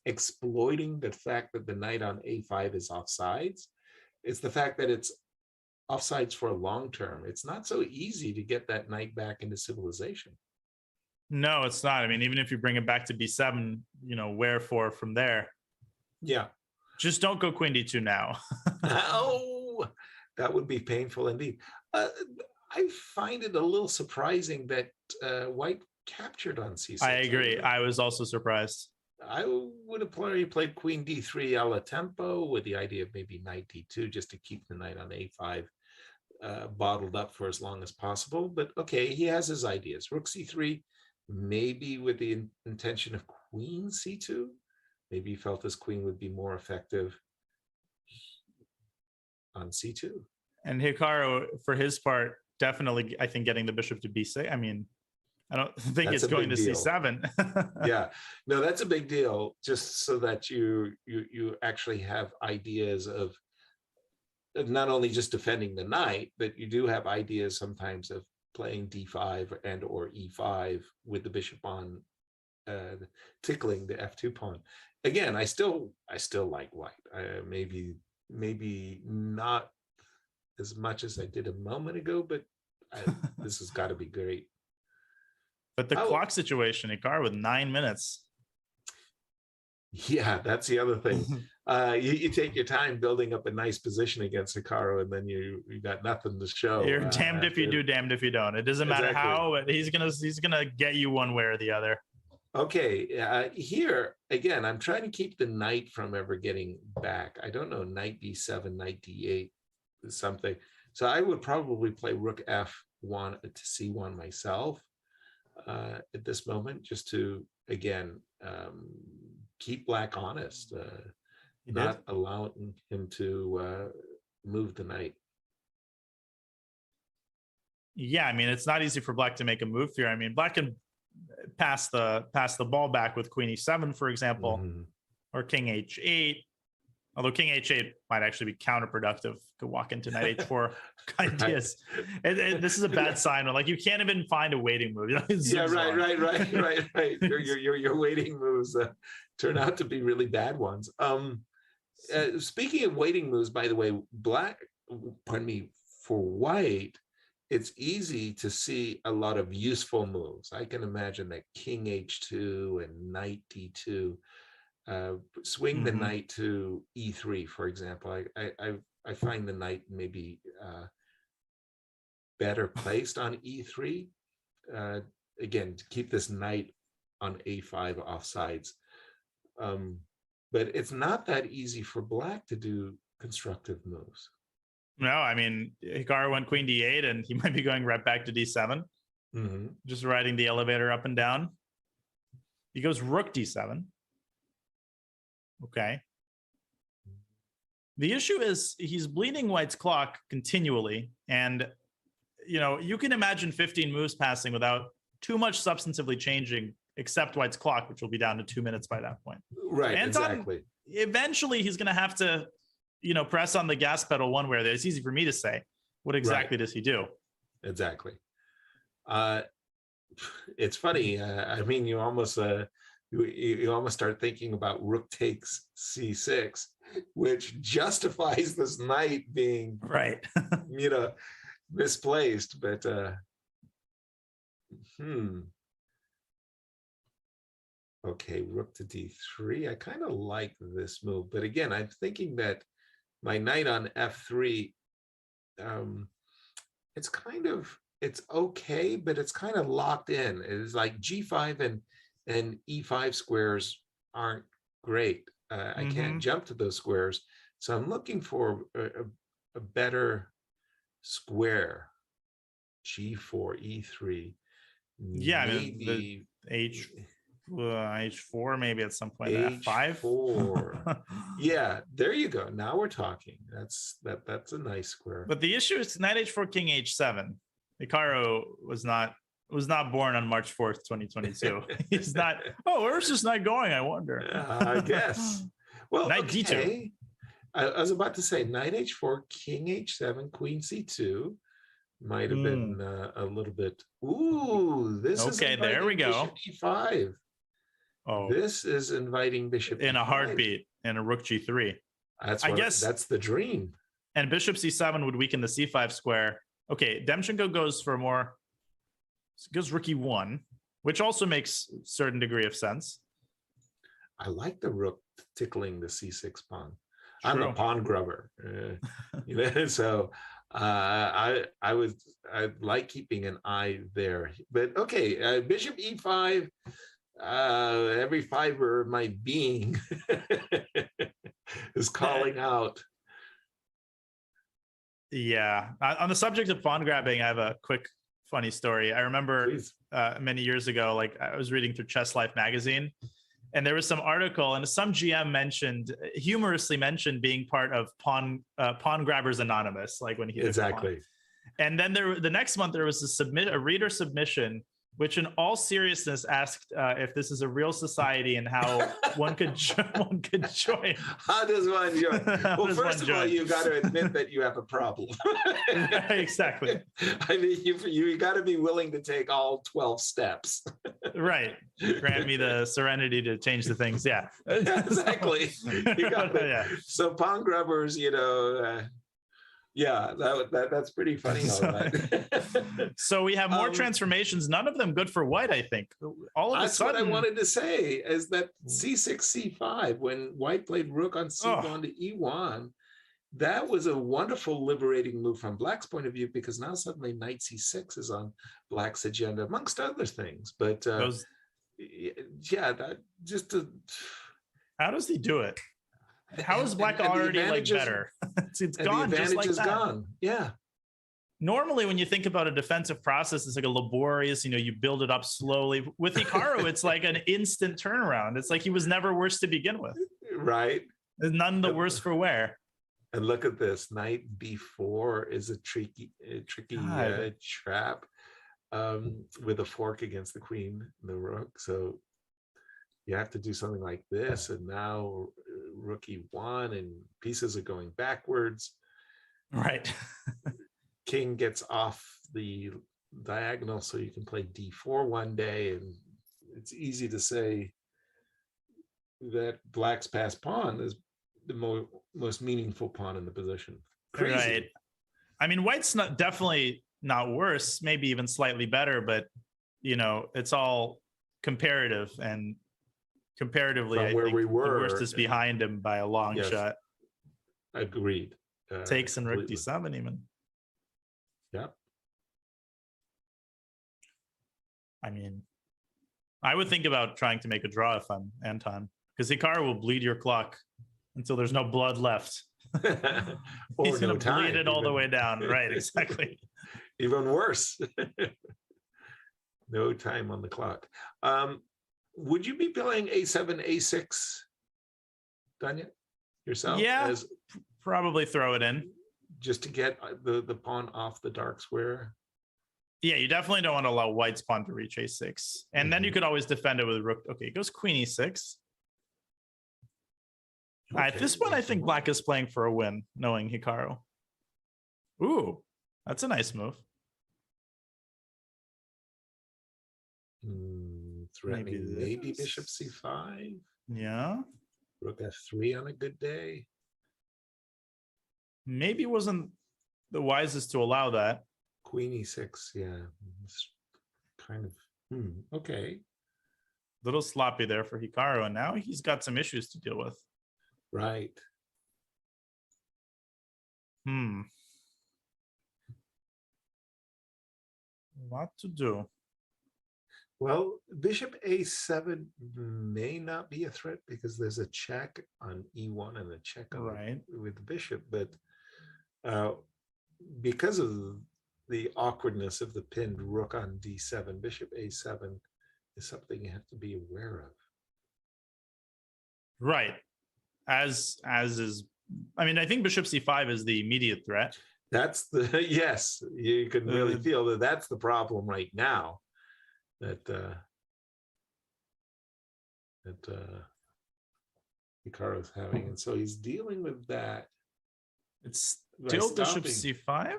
exploiting the fact that the knight on A5 is offsides, it's the fact that it's offsides for a long term. It's not so easy to get that knight back into civilization. No, it's not. I mean, even if you bring it back to B7, wherefore from there? Yeah. Just don't go Queen D2 now. Oh, that would be painful indeed. I find it a little surprising that white captured on C6. I agree. I was also surprised. I would have played Queen D3 a la tempo with the idea of maybe knight D2 just to keep the knight on A5 bottled up for as long as possible. But okay, he has his ideas. Rook C3, maybe with the intention of Queen C2. Maybe he felt his queen would be more effective on C2. And Hikaru, for his part, definitely, I think, getting the bishop to B6. I mean, I don't think it's going to C7. Yeah, no, that's a big deal. Just so that you actually have ideas of not only just defending the knight, but you do have ideas sometimes of playing D5 and or E5 with the bishop on tickling the F2 pawn. Again, I still like white. Maybe not as much as I did a moment ago, but this has got to be great. But the clock situation, Hikaru with 9 minutes. Yeah, that's the other thing. You take your time building up a nice position against Hikaru, and then you got nothing to show. You're damned if you do, damned if you don't. It doesn't matter how, but he's gonna get you one way or the other. Okay, here again, I'm trying to keep the knight from ever getting back. I don't know, knight B7, knight D8, something. So I would probably play rook F1 to C1 myself at this moment, just to again keep black honest, not allowing him to move the knight. Yeah, I mean, it's not easy for black to make a move here. I mean, black can pass the ball back with Queen E7, for example, or King H8. Although King H8 might actually be counterproductive. Could walk into Knight H4 ideas. This is a bad sign. Like, you can't even find a waiting move. Yeah, right. Your waiting moves turn out to be really bad ones. Speaking of waiting moves, by the way, for white, it's easy to see a lot of useful moves. I can imagine that King H2 and Knight D2. Swing the knight to E3, for example. I find the knight maybe better placed on E3. Again, to keep this knight on A5 offsides. But it's not that easy for black to do constructive moves. No, I mean, Hikaru went Queen D8, and he might be going right back to D7. Just riding the elevator up and down. He goes Rook D7. Okay. The issue is he's bleeding white's clock continually. And, you can imagine 15 moves passing without too much substantively changing, except white's clock, which will be down to 2 minutes by that point. Right, Anton, exactly. Eventually, he's going to have to, press on the gas pedal one way or the other. It's easy for me to say. What exactly does he do? Exactly. It's funny. I mean, you almost start thinking about rook takes c6, which justifies this knight being right, misplaced. But okay, rook to d3. I kind of like this move, but again, I'm thinking that my knight on f3. It's okay, but it's kind of locked in. It's like g5 and e5 squares aren't great. I can't jump to those squares, so I'm looking for a better square. g4, e3. Yeah, maybe h4 maybe at some point. f5. Yeah, there you go. Now we're talking. That's a nice square. But the issue is knight h4, king h7. Hikaru was not born on March 4th, 2022. He's not. Oh, where's this knight going? I wonder. I guess. Well, knight okay. d2. I was about to say knight h4, king h7, queen c2 might have been a little bit. Ooh, this is okay. There we go. Bishop e5. Oh, this is inviting bishop in a heartbeat and a rook g3. I guess that's the dream. And bishop c7 would weaken the c5 square. Okay, Demchenko goes for rook e1, which also makes a certain degree of sense. I like the rook tickling the c6 pawn. True. I'm a pawn grubber, so I like keeping an eye there. But okay, bishop e5. Every fiber of my being is calling out. Yeah. On the subject of pawn grabbing, I have a quick funny story. I remember many years ago, like I was reading through Chess Life magazine, and there was some article, and some GM humorously mentioned being part of Pawn Grabbers Anonymous, like when he exactly. And then the next month there was a reader submission, which in all seriousness asked if this is a real society and how one could join. How does one join? Well, first of all, you got to admit that you have a problem. Exactly. I mean, you got to be willing to take all 12 steps. Right. Grant me the serenity to change the things. Yeah. Exactly. You got it. So pawn grubbers, yeah, that's pretty funny. All right. So we have more transformations, none of them good for white, I think. All of a sudden, what I wanted to say is that c6, c5, when white played rook on c1 to e1, that was a wonderful liberating move from black's point of view, because now suddenly knight c6 is on black's agenda, amongst other things. But how does he do it? How is black already better? It's gone. The advantage just like is that. Gone. Yeah. Normally, when you think about a defensive process, it's like a laborious, you build it up slowly. With Hikaru, it's like an instant turnaround. It's like he was never worse to begin with. Right. None the worse for wear. And look at this. Knight b4 is a tricky trap with a fork against the queen and the rook. So you have to do something like this, and now rook e1, and pieces are going backwards. Right. King gets off the diagonal, so you can play d4 one day, and it's easy to say that black's passed pawn is the most meaningful pawn in the position. Crazy. Right. I mean, white's definitely not worse, maybe even slightly better, but it's all comparative, and comparatively, I think the worst is behind him by a long shot. Agreed. Takes and rook d7 even. Yeah. I mean, I would think about trying to make a draw if I'm Anton, because Hikaru will bleed your clock until there's no blood left. He's going to bleed it all the way down. Right, exactly. Even worse. No time on the clock. Would you be playing a7, a6, Danya, yourself? Yeah, Probably throw it in. just to get the pawn off the dark square. Yeah, you definitely don't want to allow white's pawn to reach a6. And then you could always defend it with rook. Okay, it goes queen e6. Okay, At this point, I think black is playing for a win, knowing Hikaru. Ooh, that's a nice move. Threatening maybe bishop c5. Yeah. Rook f3 on a good day. Maybe wasn't the wisest to allow that. Queen e6, yeah. It's kind of, okay. Little sloppy there for Hikaru, and now he's got some issues to deal with. Right. What to do? Well, bishop a7 may not be a threat because there's a check on e1 and a check on with the bishop, but because of the awkwardness of the pinned rook on d7, bishop a7 is something you have to be aware of. Right. As is, I mean, I think bishop c5 is the immediate threat. That's the, yes, you can really feel that that's the problem right now. That Hikaru's having, and so he's dealing with that. It's still bishop c5.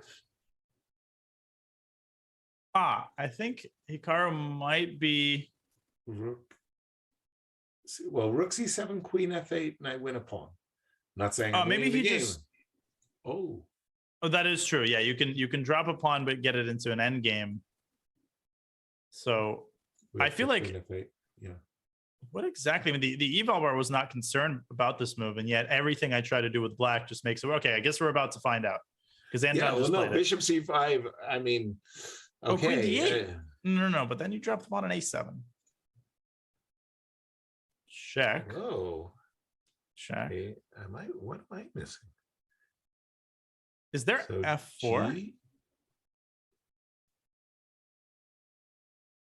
I think Hikaru might be rook. Well, rook c7, queen f8, and I win a pawn. Not saying. Oh, maybe he game. just. Oh, that is true. Yeah, you can drop a pawn, but get it into an endgame. So I feel like, yeah. What exactly? I mean, the eval bar was not concerned about this move, and yet everything I try to do with black just makes it okay. I guess we're about to find out because Anton just played bishop c5. I mean, okay. Queen d8. No. But then you drop the pawn on a7. Check. Oh, check. Okay. What am I missing? Is there f4?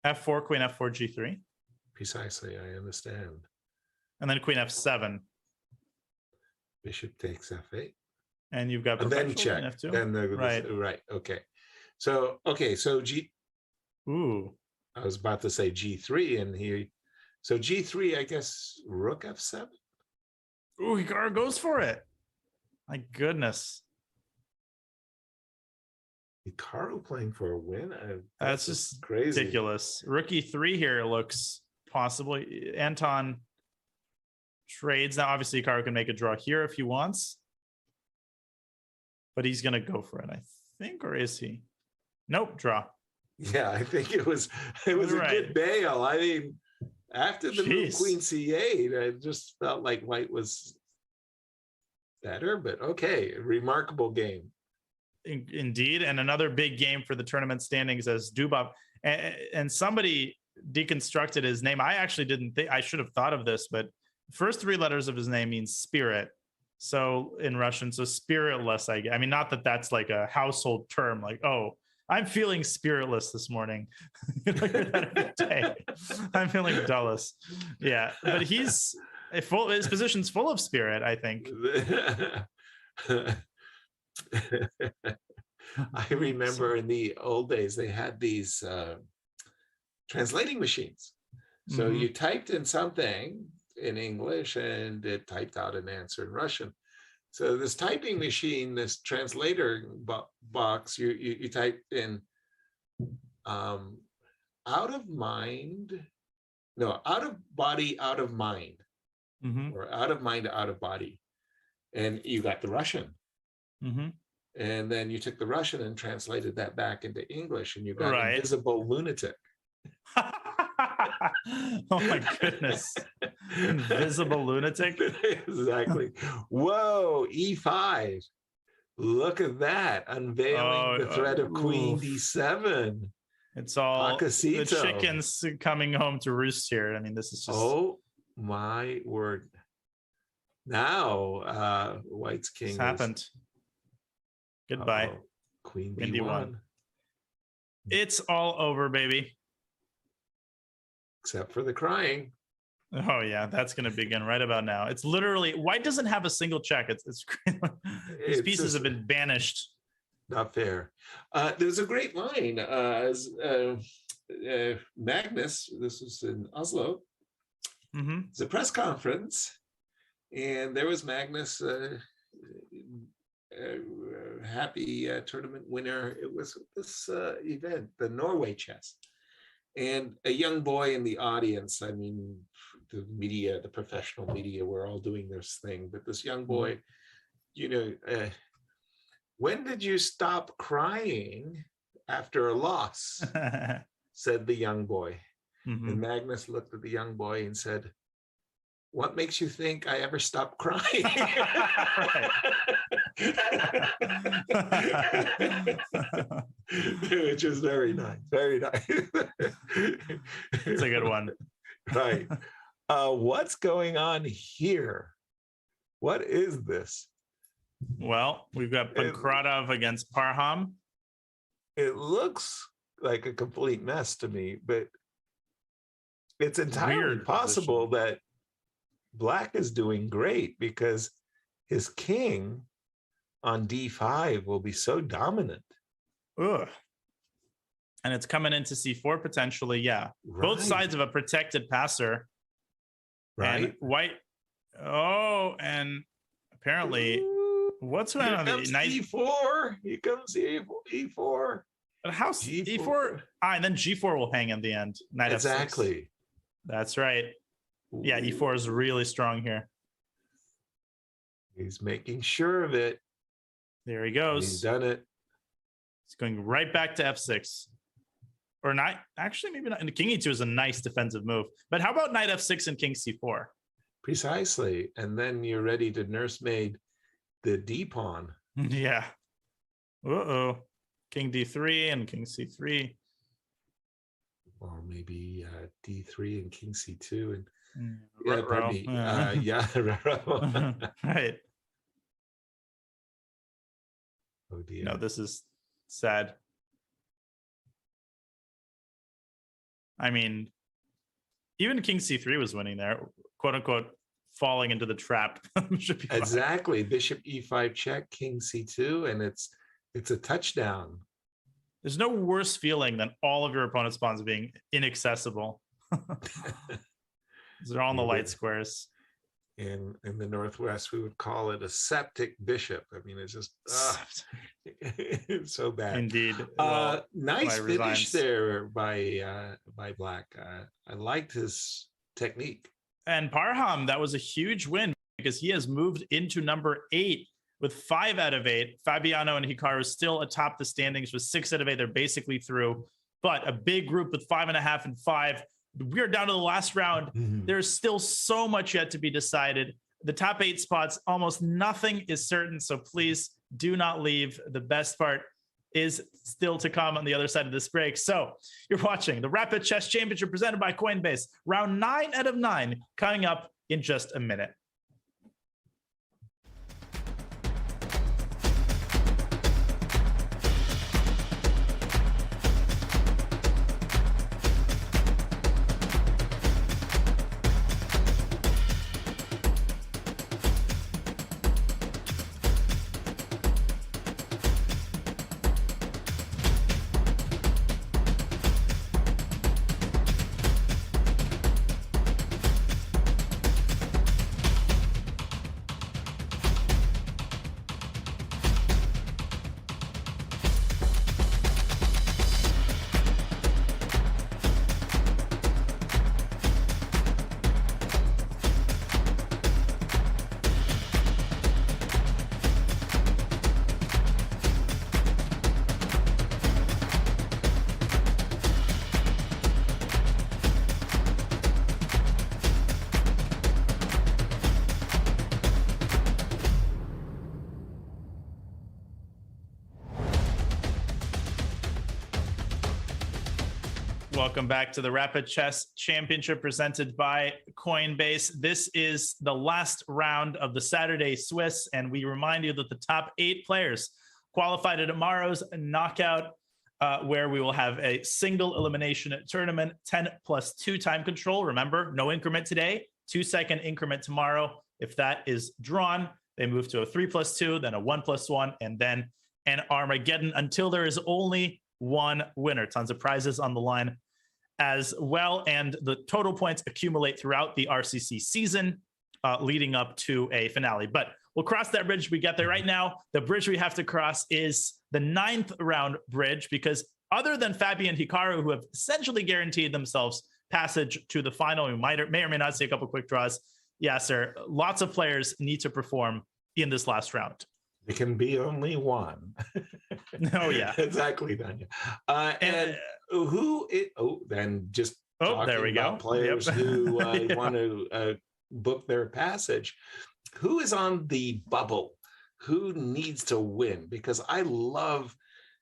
F4, queen f4, g3. Precisely, I understand. And then queen f7. Bishop takes f8. And you've got then check. F2. Then right. Okay. So g. Ooh. I was about to say g3, and here. So g3, I guess rook f7. Ooh, Hikaru goes for it. My goodness. Hikaru playing for a win? That's just crazy. Ridiculous. Rook e3 here looks possibly. Anton trades. Now, obviously, Hikaru can make a draw here if he wants. But he's going to go for it, I think. Or is he? Nope, draw. Yeah, I think it was a good bail. I mean, after the move queen c8, I just felt like white was better. But okay, remarkable game. Indeed, and another big game for the tournament standings as Dubov, and somebody deconstructed his name. I actually didn't think, I should have thought of this, but the first three letters of his name means spirit. So in Russian, so spiritless. I mean, not that that's like a household term, like, oh, I'm feeling spiritless this morning. Like that every day. I'm feeling dullless. Yeah, but his position's full of spirit, I think. I remember in the old days they had these translating machines. So you typed in something in English and it typed out an answer in Russian. So this typing machine, this translator box, you typed in out of body, out of mind, or out of mind, out of body, and you got the Russian. And then you took the Russian and translated that back into English, and you got invisible lunatic. Oh my goodness. Invisible lunatic. Exactly. Whoa, E5. Look at that. Unveiling the threat of Queen D7. It's all Pacasito. The chickens coming home to roost here. I mean, this is just... Oh my word. Now White's king happened. Goodbye. Queen B1. It's all over, baby. Except for the crying. Oh yeah, that's going to begin right about now. It's literally, White doesn't have a single check. It's These pieces have been banished. Not fair. There's a great line. Magnus, this was in Oslo, it's a press conference, and there was Magnus, happy tournament winner. It was this event, the Norway chess, and a young boy in the audience. I mean, the media, the professional media, were all doing this thing, but this young boy, when did you stop crying after a loss? Said the young boy. And Magnus looked at the young boy and said, what makes you think I ever stopped crying? Which is very nice. Very nice. It's a good one. Right. What's going on here? What is this? Well, we've got Pankratov against Parham. It looks like a complete mess to me, but it's entirely possible that Black is doing great because his king on d5 will be so dominant. Ugh. And it's coming into c4 potentially. Yeah. Right. Both sides of a protected passer. Right. And white. Oh, and apparently, what's going on? E4. Here comes E4. But how E4? And then G4 will hang in the end. Knight exactly. F6. That's right. Ooh. Yeah, E4 is really strong here. He's making sure of it. There he goes. He's done it. He's going right back to F6. Or not. Actually, maybe not. And King E2 is a nice defensive move. But how about Knight F6 and King C4? Precisely. And then you're ready to nursemaid the D pawn. Yeah. Uh-oh. King D3 and King C3. Or maybe D3 and King C2 and right. Oh dear. No, this is sad. I mean, even King C3 was winning there, quote unquote, falling into the trap. Should be fine. Exactly. Bishop E5 check, King C2, and it's a touchdown. There's no worse feeling than all of your opponent's pawns being inaccessible. They're all in the light squares. In the Northwest, we would call it a septic bishop. I mean, it's just it's so bad. Indeed. Nice finish there by Black. I liked his technique. And Parham, that was a huge win because he has moved into number 8 with 5 out of 8. Fabiano and Hikaru still atop the standings with 6 out of 8. They're basically through, but a big group with 5.5 and 5. We're down to the last round. There's still so much yet to be decided. The top 8 spots, almost nothing is certain. So please do not leave. The best part is still to come on the other side of this break. So you're watching the Rapid Chess Championship presented by Coinbase. Round 9 out of 9 coming up in just a minute. Welcome back to the Rapid Chess Championship presented by Coinbase. This is the last round of the Saturday Swiss, and we remind you that the top 8 players qualify to tomorrow's knockout, where we will have a single elimination tournament, 10+2 time control. Remember, no increment today, 2-second increment tomorrow. If that is drawn, They move to a 3+2, then a 1+1, and then an Armageddon until there is only one winner. Tons of prizes on the line as well. And the total points accumulate throughout the RCC season, leading up to a finale. But we'll cross that bridge. We get there right now. The bridge we have to cross is the 9th round bridge, because other than Fabi and Hikaru, who have essentially guaranteed themselves passage to the final, we may or may not see a couple quick draws. Yeah, sir. Lots of players need to perform in this last round. It can be only one. Oh, yeah. Exactly, Danya. And then just talking there we about go. Players Yep. who Yeah. want to book their passage. Who is on the bubble? Who needs to win? Because I love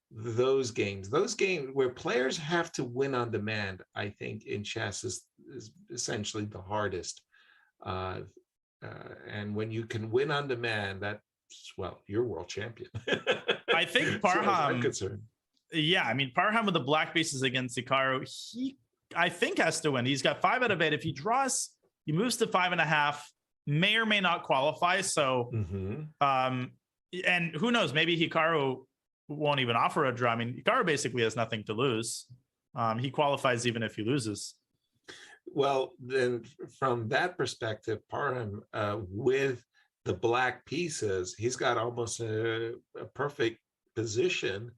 those games where players have to win on demand. I think in chess is essentially the hardest. And when you can win on demand, you're world champion. I think Parham. Yeah, I mean, Parham with the black pieces against Hikaru, I think has to win. He's got 5 out of 8. If he draws, he moves to 5.5, may or may not qualify. So, and who knows, maybe Hikaru won't even offer a draw. I mean, Hikaru basically has nothing to lose. He qualifies even if he loses. Well, then from that perspective, Parham with the black pieces, he's got almost a perfect position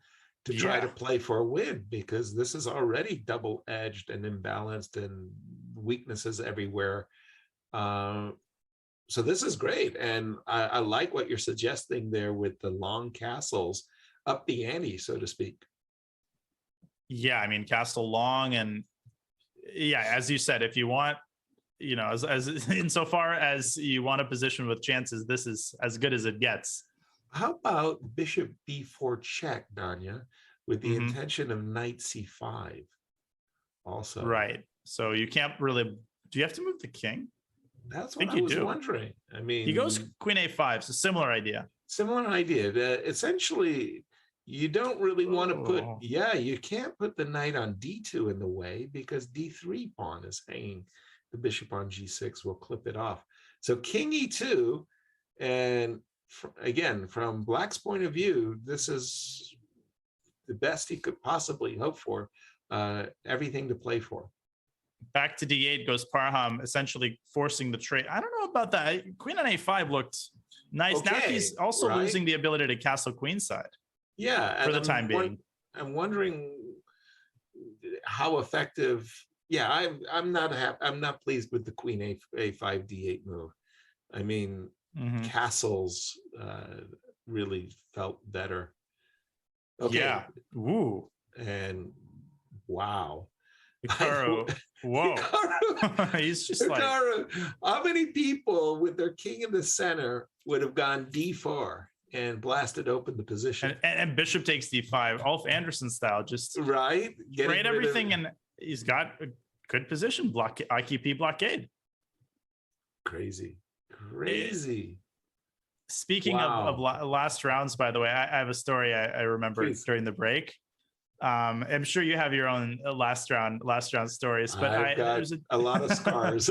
to try to play for a win, because this is already double-edged and imbalanced and weaknesses everywhere. So this is great. And I like what you're suggesting there with the long castles, up the ante, so to speak. Yeah, I mean, castle long, and yeah, as you said, if you want, as insofar as you want a position with chances, this is as good as it gets. How about bishop b4 check, Danya, with the intention of knight c5 also? Right. So you can't really, do you have to move the king? That's what I was wondering. I mean, he goes queen a5, so similar idea. Similar idea. Essentially, you don't really want to put, you can't put the knight on d2 in the way, because d3 pawn is hanging. The bishop on g6 will clip it off. So king e2, and again, from Black's point of view, this is the best he could possibly hope for. Everything to play for. Back to d8 goes Parham, essentially forcing the trade. I don't know about that. Queen on a5 looked nice. Okay, now he's also losing the ability to castle queenside. Yeah, for the time being. I'm wondering how effective. Yeah, I'm not pleased with the queen a5 d8 move. I mean, castles really felt better. Okay. Yeah. Ooh. And wow. Hikaru. Whoa. Hikaru. He's just Hikaru. How many people with their king in the center would have gone d4 and blasted open the position? And bishop takes d5, Ulf Anderson style, just right. Trade everything, and he's got a good position. IQP blockade. Crazy. Speaking of last rounds, by the way, I have a story I remember during the break. I'm sure you have your own last round stories, but I've got a lot of scars.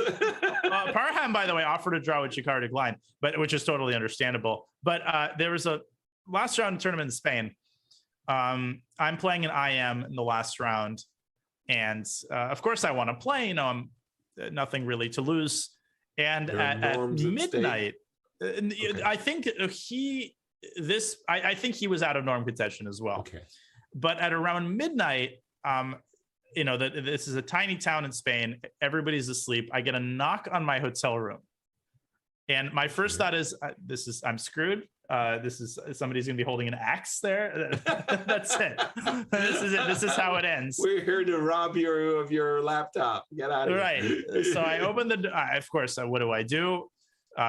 Parham, by the way, offered a draw with Hikaru declined, which is totally understandable. But there was a last round tournament in Spain. I'm playing an IM in the last round, and of course I want to play. I'm nothing really to lose. And at midnight, I think I think he was out of norm contention as well. Okay. But at around midnight, this is a tiny town in Spain. Everybody's asleep. I get a knock on my hotel room. And my first thought is, I'm screwed. Somebody's going to be holding an axe there. That's it. This is it. This is how it ends. We're here to rob you of your laptop. Get out of here. Right. So I open the door. Of course, what do I do?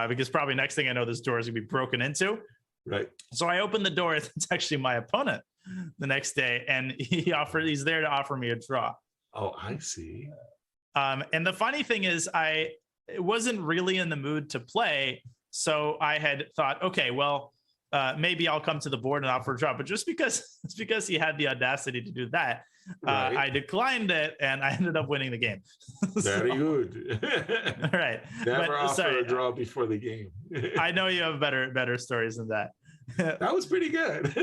Because probably next thing I know, this door is going to be broken into. Right. So I open the door. It's actually my opponent the next day, and he's there to offer me a draw. Oh, I see. And the funny thing is, I wasn't really in the mood to play, so I had thought, okay, well, maybe I'll come to the board and offer a draw. But just because he had the audacity to do that, Right. I declined it, and I ended up winning the game. Very good. All right. Never offer a draw before the game. I know you have better stories than that. That was pretty good.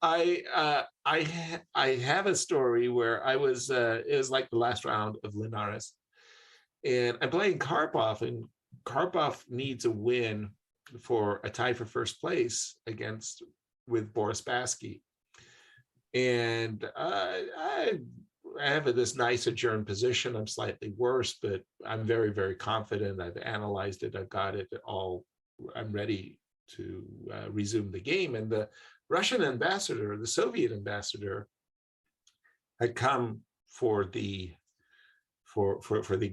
I have a story where I was it was like the last round of Linares, and I'm playing Karpov, and Karpov needs a win for a tie for first place with Boris Spassky. And I have this nice adjourned position. I'm slightly worse, but I'm very, very confident. I've analyzed it. I've got it all. I'm ready to resume the game. And the Russian ambassador, the Soviet ambassador, had come for the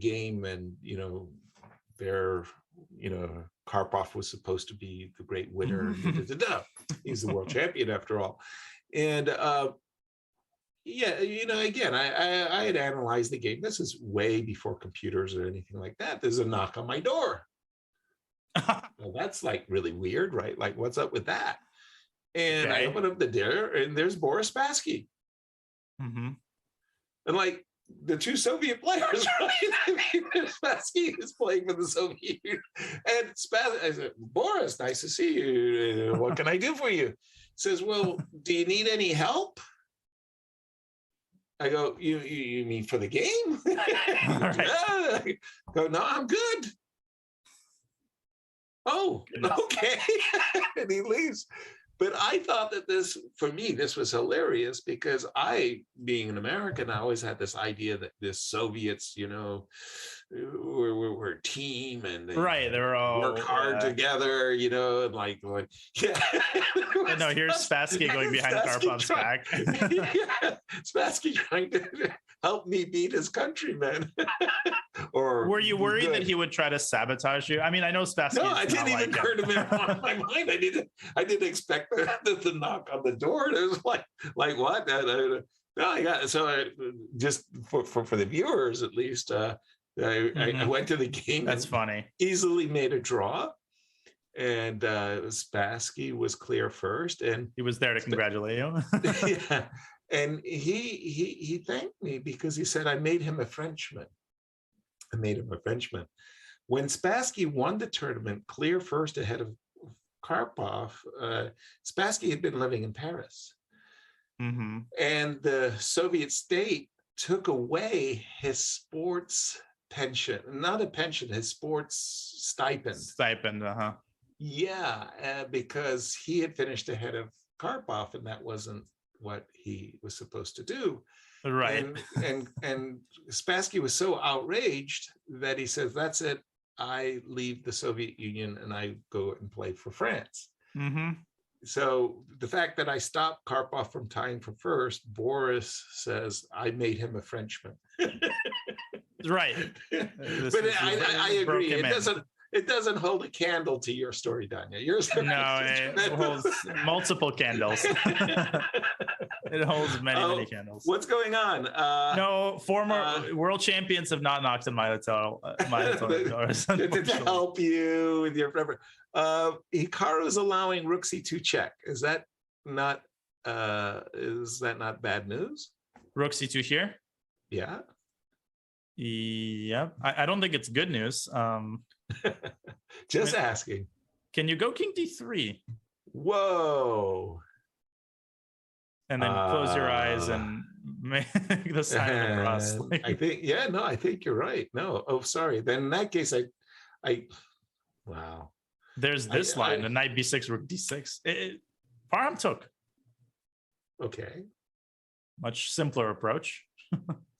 game, and Karpov was supposed to be the great winner. He's the world champion after all. And again, I had analyzed the game. This is way before computers or anything like that. There's a knock on my door. Well, that's like really weird, right? Like, what's up with that? And I open up the door, and there's Boris Spassky. Mm-hmm. And like the two Soviet players, right? I mean, Spassky is playing for the Soviet Union. And I said, Boris, nice to see you. What can I do for you? He says, well, do you need any help? I go, you mean for the game? Right. I go, no, I'm good. Oh, okay. And he leaves. But I thought that this was hilarious, because being an American, I always had this idea that the Soviets, were a team, and they were all work hard together, and like yeah. And no, here's Spassky going behind Karpov's back. Yeah, Spassky trying to help me beat his countrymen. Or were you worried that he would try to sabotage you? I mean, I know Spassky. No, I didn't even occur to me on my mind. I didn't expect the knock on the door. It was like what? No, I got just for the viewers at least. I went to the game. That's funny. Easily made a draw, and Spassky was clear first, and he was there to congratulate you. Yeah, and he thanked me because he said I made him a Frenchman. When Spassky won the tournament, clear first ahead of Karpov, Spassky had been living in Paris. Mm-hmm. And the Soviet state took away his sports pension, not a pension, his sports stipend. Yeah, because he had finished ahead of Karpov, and that wasn't what he was supposed to do. Right. And Spassky was so outraged that he says, that's it. I leave the Soviet Union and I go and play for France. Mm-hmm. So the fact that I stopped Karpov from tying for first, Boris says I made him a Frenchman. Right. But I agree. It doesn't hold a candle to your story, Danya. Yours it holds multiple candles. It holds many candles. What's going on? No, former world champions have not knocked on my hotel doors. To help you with your preference. Hikaru is allowing Rook C2 check. Is that not bad news? Rook C2 here? Yeah. Yep. I don't think it's good news. Just asking. Can you go King D3? Whoa. And then close your eyes and make the sign of the cross. I think you're right. No. Oh, sorry. Then in that case, wow. There's this line, the knight B6, rook D6. Parham took. Okay. Much simpler approach.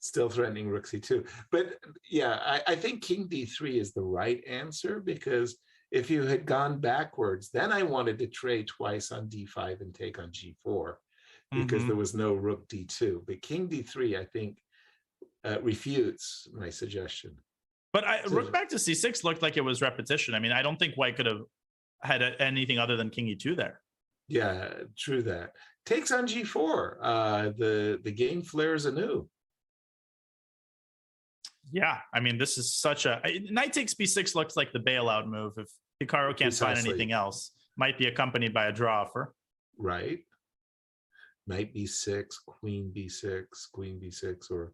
Still threatening rook C2. But yeah, I think King D3 is the right answer, because if you had gone backwards, then I wanted to trade twice on D5 and take on G4, because there was no rook D2. But King D3, I think, refutes my suggestion. But rook back to C6 looked like it was repetition. I mean, I don't think White could have had anything other than King E2 there. Yeah, true that. Takes on G4. The game flares anew. Yeah, I mean, this is such a... Knight takes B6 looks like the bailout move. If Hikaru can't find anything else, might be accompanied by a draw offer. Right. knight b6, queen b6, queen b6, or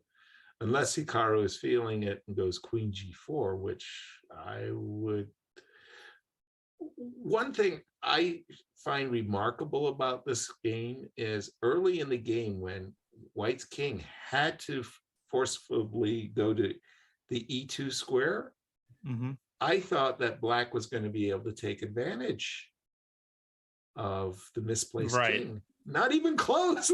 unless Hikaru is feeling it and goes queen g4, which I would. One thing I find remarkable about this game is early in the game when White's king had to forcefully go to the e2 square, I thought that Black was going to be able to take advantage of the misplaced king. Not even close.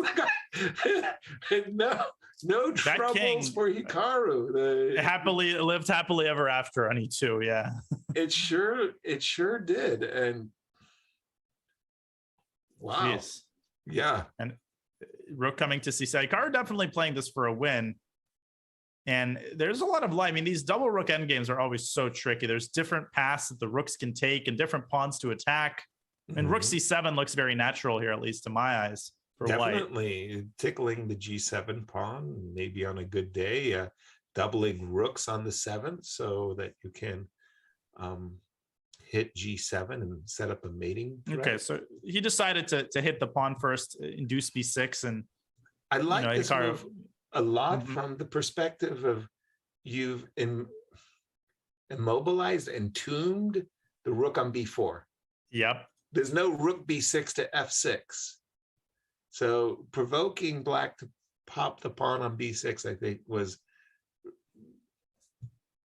No troubles for Hikaru. It lived happily ever after on e2. Yeah, it sure did. And wow, jeez. Yeah. And rook coming to c7. Hikaru definitely playing this for a win. And there's a lot of light. I mean, these double rook endgames are always so tricky. There's different paths that the rooks can take and different pawns to attack. And rook c7 looks very natural here, at least to my eyes. For Definitely white. Tickling the g7 pawn, maybe on a good day, doubling rooks on the 7th so that you can hit g7 and set up a mating threat. Okay, so he decided to hit the pawn first, induce b6, and I like this move a lot from the perspective of you've immobilized and tuned the rook on b4. Yep. There's no rook b6 to f6. So provoking Black to pop the pawn on b6, I think, was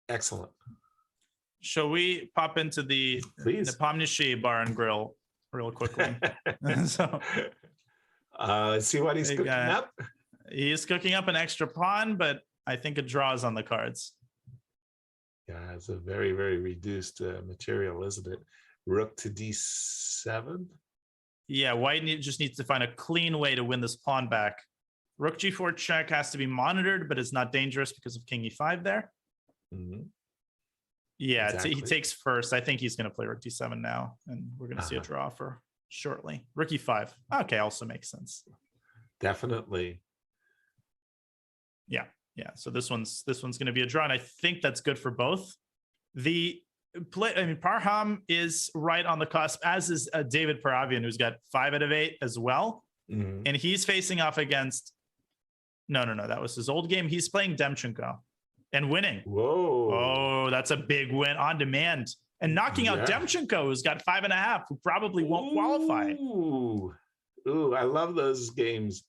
excellent. Shall we pop into the Nepomniachtchi bar and grill real quickly? So, see what he's cooking up? He's cooking up an extra pawn, but I think a draw is on the cards. Yeah, it's a very, very reduced material, isn't it? Rook to d7. Yeah, white just needs to find a clean way to win this pawn back. Rook g4 check has to be monitored, but it's not dangerous because of king e5 there. Yeah, exactly. He takes first. I think he's going to play rook d7 now, and we're going to see a draw for shortly. Rook e5. Okay, also makes sense. Definitely. Yeah. So this one's going to be a draw, and I think that's good for both. Parham is right on the cusp, as is David Paravian, who's got 5 out of 8 as well, and he's facing off against. No, that was his old game. He's playing Demchenko and winning. Whoa! Oh, that's a big win on demand and knocking out Demchenko, who's got 5.5, who probably won't qualify. Ooh, I love those games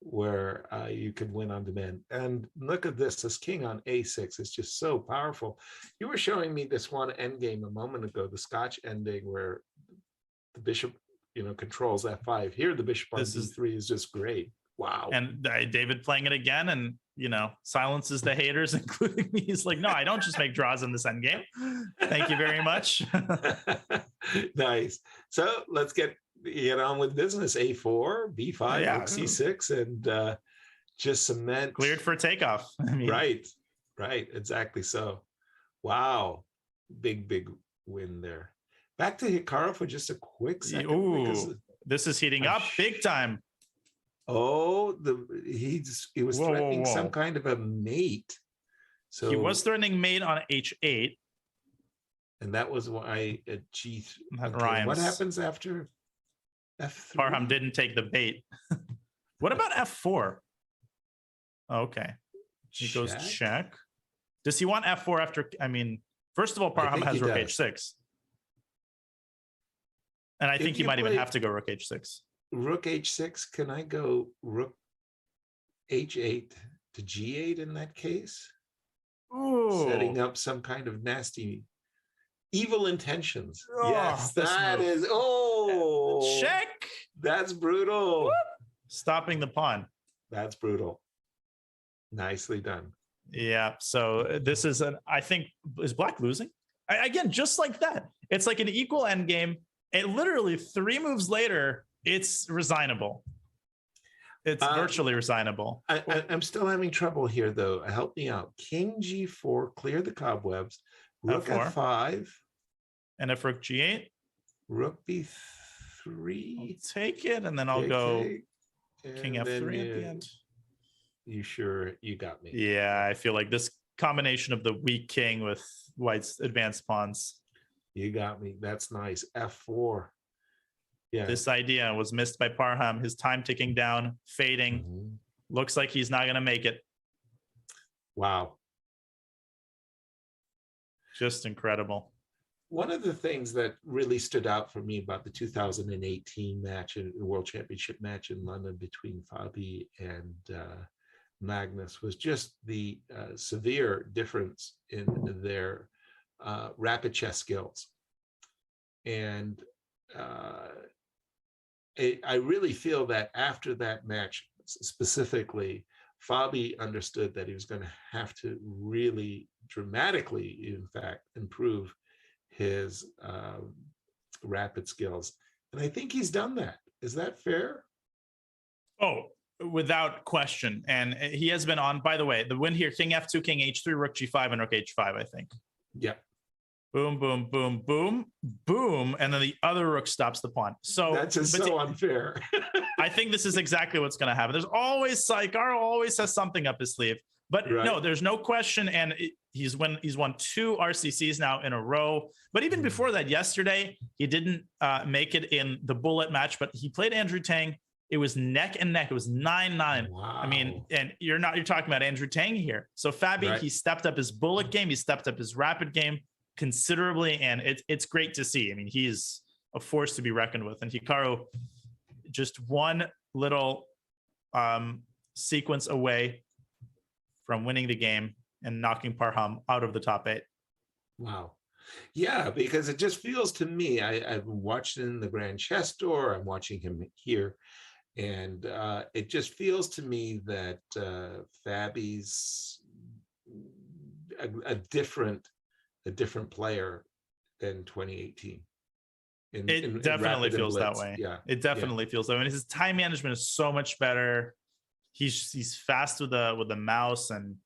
where you can win on demand. And look at this king on a6 is just so powerful. You were showing me this one endgame a moment ago, the Scotch ending where the bishop, controls f5. Here, the bishop on d3 is just great. Wow. And David playing it again and, silences the haters, including me. He's like, no, I don't just make draws in this endgame. Thank you very much. Nice. So let's get on with business. A4, b5, rook c6, and just cement. Cleared for takeoff. Right. Exactly so. Wow. Big win there. Back to Hikaru for just a quick second. Ooh, this is heating up big time. Oh, he was threatening some kind of a mate. So he was threatening mate on h8. And that was why g3. That rhymes. What happens after f3? Parham didn't take the bait. What about f4? Okay. He goes check. Does he want f4 after? First of all, Parham has rook h6. And I think he might even have to go rook h6. Rook h6, can I go rook h8 to g8 in that case? Ooh. Setting up some kind of nasty evil intentions. Yes, that is. Check. That's brutal. Whoop. Stopping the pawn. That's brutal. Nicely done. Yeah. So this is I think, is Black losing? Again, just like that. It's like an equal endgame. And literally 3 moves later, it's resignable. It's virtually resignable. I'm still having trouble here, though. Help me out. King g4, clear the cobwebs. Rook f5. And if rook g8? Rook b3. I'll take it, and then I'll go king f3 at the end. You sure? You got me. Yeah, I feel like this combination of the weak king with White's advanced pawns. You got me. That's nice. f4. Yeah. This idea was missed by Parham. His time ticking down, fading. Mhm. Looks like he's not going to make it. Wow. Just incredible. One of the things that really stood out for me about the 2018 match, the World Championship match in London between Fabi and Magnus, was just the severe difference in their rapid chess skills. And I really feel that after that match specifically, Fabi understood that he was going to have to really dramatically, in fact, improve his rapid skills. And I think he's done that. Is that fair? Oh, without question. And he has been on, by the way, the win here, King F2, King H3, Rook G5, and Rook H5, I think. Yeah. Boom, boom, boom, boom, boom. And then the other rook stops the pawn. So that's just so unfair. I think this is exactly what's going to happen. There's always, Hikaru always has something up his sleeve. But no, there's no question. And he's won 2 RCCs now in a row. But even before that, yesterday, he didn't make it in the bullet match, but he played Andrew Tang. It was neck and neck. It was 9-9. Wow. I mean, and you're talking about Andrew Tang here. So Fabi, he stepped up his bullet game. He stepped up his rapid game considerably. And it's great to see. I mean, he's a force to be reckoned with. And Hikaru, just one little sequence away from winning the game and knocking Parham out of the top 8. Wow. Yeah, because it just feels to me, I've watched it in the Grand Chess Tour, I'm watching him here, and it just feels to me that Fabi's a different player than 2018. It definitely feels that way. Yeah, it definitely feels that way. And his time management is so much better. He's fast with the mouse, and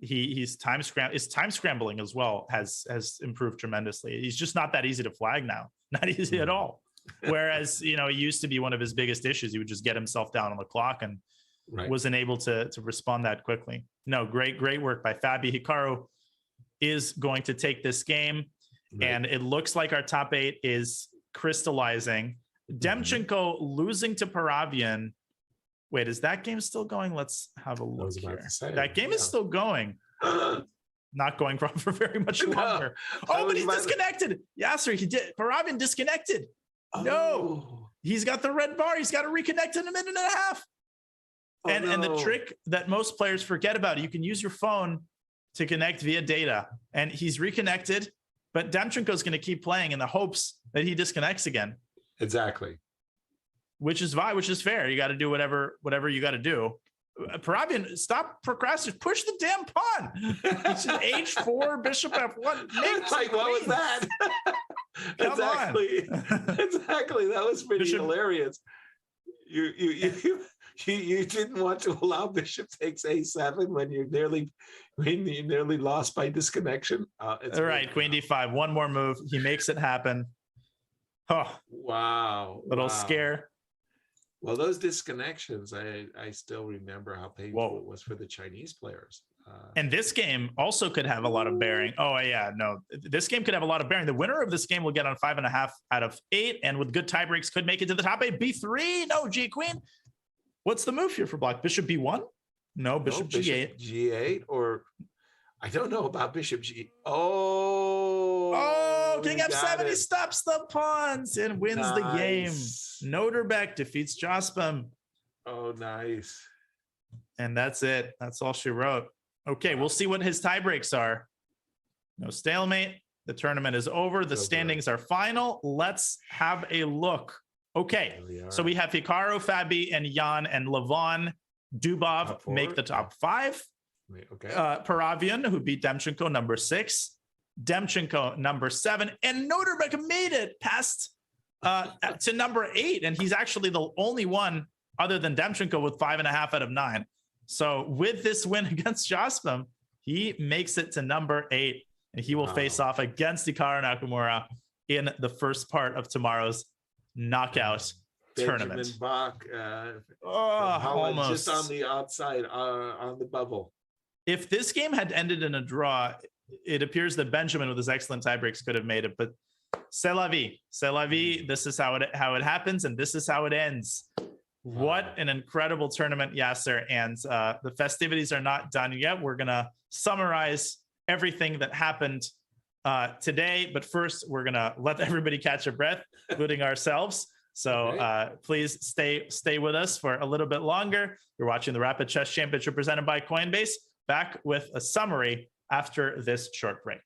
his time scrambling as well has improved tremendously. He's just not that easy to flag now. Not easy at all. Whereas, it used to be one of his biggest issues. He would just get himself down on the clock and wasn't able to respond that quickly. No, great work by Fabi. Hikaru is going to take this game, and it looks like our top 8 is crystallizing. Demchenko losing to Paravian. Wait, is that game still going? Let's have a look here. That game is still going. Not going for very much longer. Oh, but he's disconnected. Yasser, he did. Paravian disconnected. No, he's got the red bar. He's got to reconnect in a minute and a half. And the trick that most players forget about, you can use your phone to connect via data. And he's reconnected, but Demchenko is going to keep playing in the hopes that he disconnects again. Exactly. Which is fair. You got to do whatever you got to do. Paravian, stop procrastinating. Push the damn pawn. It's an H4, Bishop F1. Like, what was that? Exactly. Exactly. That was pretty hilarious. You didn't want to allow Bishop takes A7 when you nearly lost by disconnection. All right, Queen D5. One more move. He makes it happen. Oh, wow. Little scare. Well, those disconnections, I still remember how painful it was for the Chinese players. And this game also could have a lot of bearing. Oh, yeah, no. This game could have a lot of bearing. The winner of this game will get on 5.5 out of 8, and with good tie breaks, could make it to the top 8. B3, no, G Queen. What's the move here for Black? Bishop B1? No, Bishop G8. G8, or I don't know about Bishop G. King F7, he stops the pawns and wins the game. Noterbeck defeats Jospin. Oh, nice. And that's it. That's all she wrote. Okay, we'll see what his tie breaks are. No stalemate. The tournament is over. The standings are final. Let's have a look. Okay, so we have Hikaru, Fabi, and Jan and Levon. Dubov make the top 5. Okay. Paravian, who beat Demchenko, number 6. Demchenko, number 7. And Noterbeck made it past to number 8. And he's actually the only one other than Demchenko with 5.5 out of 9. So with this win against Jospin, he makes it to number 8. And he will face off against Hikaru Nakamura in the first part of tomorrow's knockout tournament. Bach, almost just on the outside, on the bubble. If this game had ended in a draw, it appears that Benjamin, with his excellent tiebreaks, could have made it. But c'est la vie. C'est la vie. This is how it happens, and this is how it ends. What an incredible tournament, Yasser. And the festivities are not done yet. We're going to summarize everything that happened today. But first, we're going to let everybody catch a breath, including ourselves. So please stay with us for a little bit longer. You're watching the Rapid Chess Championship presented by Coinbase. Back with a summary after this short break.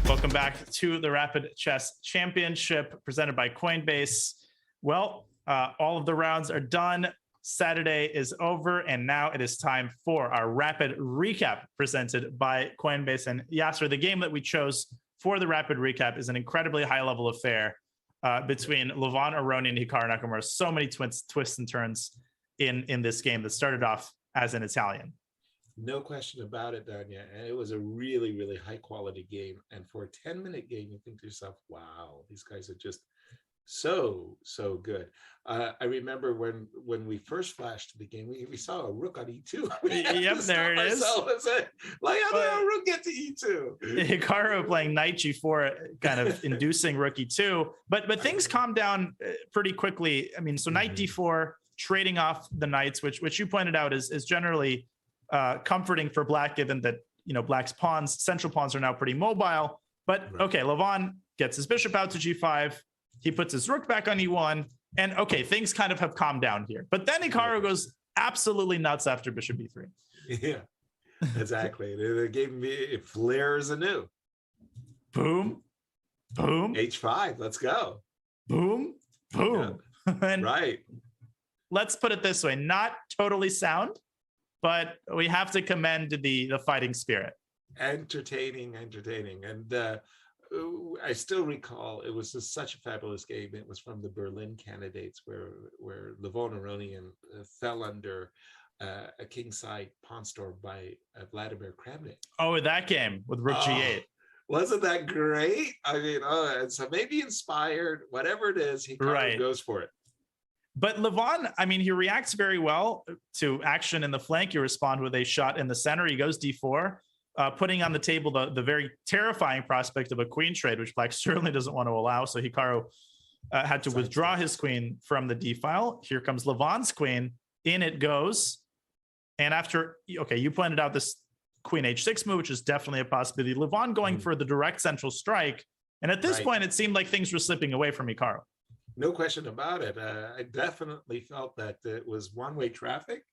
Welcome back to the Rapid Chess Championship presented by Coinbase. Well, all of the rounds are done. Saturday is over, and now it is time for our rapid recap presented by Coinbase. And Yasser, the game that we chose for the rapid recap is an incredibly high-level affair between Levon Aroni and Hikaru Nakamura. So many twists and turns in this game that started off as an Italian. No question about it, Danya. And it was a really, really high quality game. And for a 10-minute game, you think to yourself, wow, these guys are just so good. I remember when we first flashed to the game, we saw a rook on e2. Yep, there it is. Like, how did a rook get to e2? Hikaru playing knight g4, kind of inducing rook e2. But things calmed down pretty quickly. I mean, so knight d4, trading off the knights, which you pointed out is generally comforting for Black, given that Black's central pawns are now pretty mobile. But okay, Levon gets his bishop out to g5. He puts his rook back on e1, and okay, things kind of have calmed down here. But then Hikaru goes absolutely nuts after bishop e3. Yeah, exactly. The game it flares anew. Boom, boom. h5. Let's go. Boom, boom. Yeah. And right. Let's put it this way: not totally sound, but we have to commend the fighting spirit. Entertaining, and I still recall it was just such a fabulous game. It was from the Berlin candidates where Levon Aroni fell under a kingside pawn storm by Vladimir Kramnik. Oh, that game with rook g8. Wasn't that great? I mean, so maybe inspired, whatever it is, he kind of goes for it. But Levon, I mean, he reacts very well to action in the flank. You respond with a shot in the center. He goes d4, putting on the table the very terrifying prospect of a queen trade, which Black certainly doesn't want to allow. So Hikaru had to withdraw his queen from the d file. Here comes Levon's queen. In it goes. And after, okay, you pointed out this queen h6 move, which is definitely a possibility. Levon going for the direct central strike. And at this point, it seemed like things were slipping away from Hikaru. No question about it. I definitely felt that it was one-way traffic.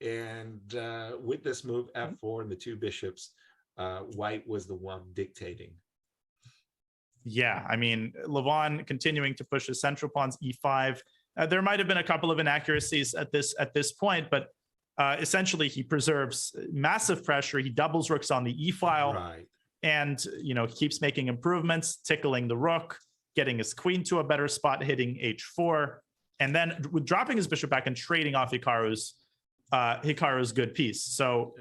And with this move, f4 and the two bishops, White was the one dictating. Yeah, I mean, Levon continuing to push his central pawns, e5. There might have been a couple of inaccuracies at this point, but essentially he preserves massive pressure. He doubles rooks on the e file, and keeps making improvements, tickling the rook, getting his queen to a better spot, hitting h4, and then with dropping his bishop back and trading off Hikaru's good piece. So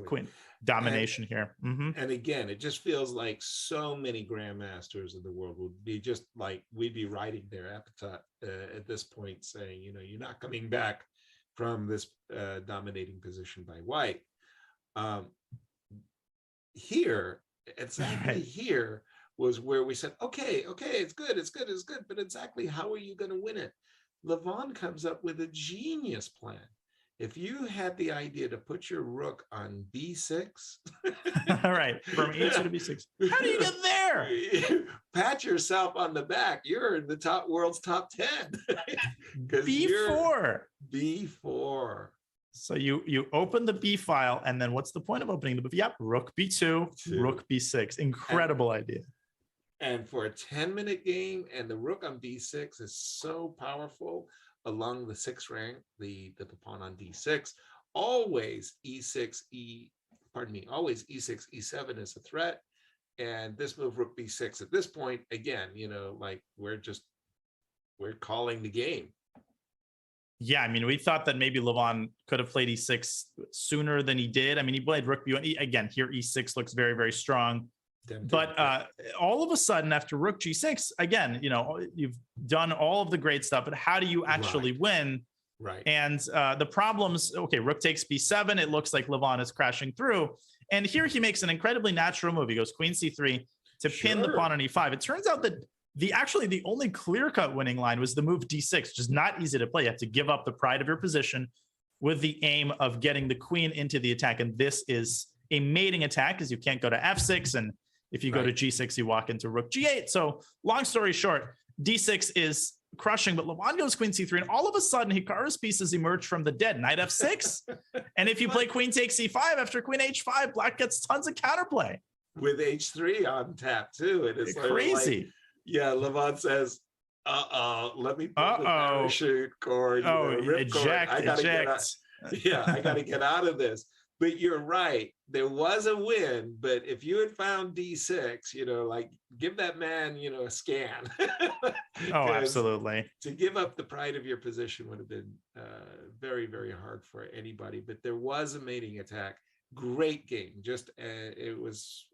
queen domination here. And again, it just feels like so many grandmasters in the world would be just like, we'd be riding their epitaph at this point, saying, you're not coming back from this dominating position by White. Here was where we said, okay, it's good, but exactly how are you going to win it? Levon comes up with a genius plan. If you had the idea to put your rook on b6, all right, from e2 to b6, how do you get there? Pat yourself on the back. You're in the world's top 10. b4. B4. So you open the b file, and then what's the point of opening the b? Yep, rook b2, rook b6. Incredible idea. And for a 10-minute game, and the rook on b6 is so powerful along the 6th rank, the pawn on d6. Always e6, always e6, e7 is a threat. And this move, rook b6, at this point, again, like we're calling the game. Yeah, I mean, we thought that maybe Levon could have played e6 sooner than he did. I mean, he played rook b1. Again, here e6 looks very, very strong. But all of a sudden, after rook g6, again, you've done all of the great stuff, but how do you actually win? Right. And the problems, okay, rook takes b7. It looks like Levon is crashing through. And here he makes an incredibly natural move. He goes queen c3 to pin the pawn on e5. It turns out that the only clear-cut winning line was the move d6, which is not easy to play. You have to give up the pride of your position with the aim of getting the queen into the attack. And this is a mating attack, because you can't go to f6, and if you go to g6, you walk into rook g8. So long story short, d6 is crushing, but Levon goes queen c3, and all of a sudden Hikaru's pieces emerge from the dead. Knight f6, and if you play queen takes c5 after queen h5, Black gets tons of counterplay. with H3 on tap too. And it's crazy. Like, yeah, Levon says, let me pull the parachute cord, rip cord. I gotta get out. Yeah, I gotta get out of this. But you're right. There was a win, but if you had found D6, like give that man, a scan. Oh, absolutely. To give up the pride of your position would have been very, very hard for anybody. But there was a mating attack. Great game. Just it was.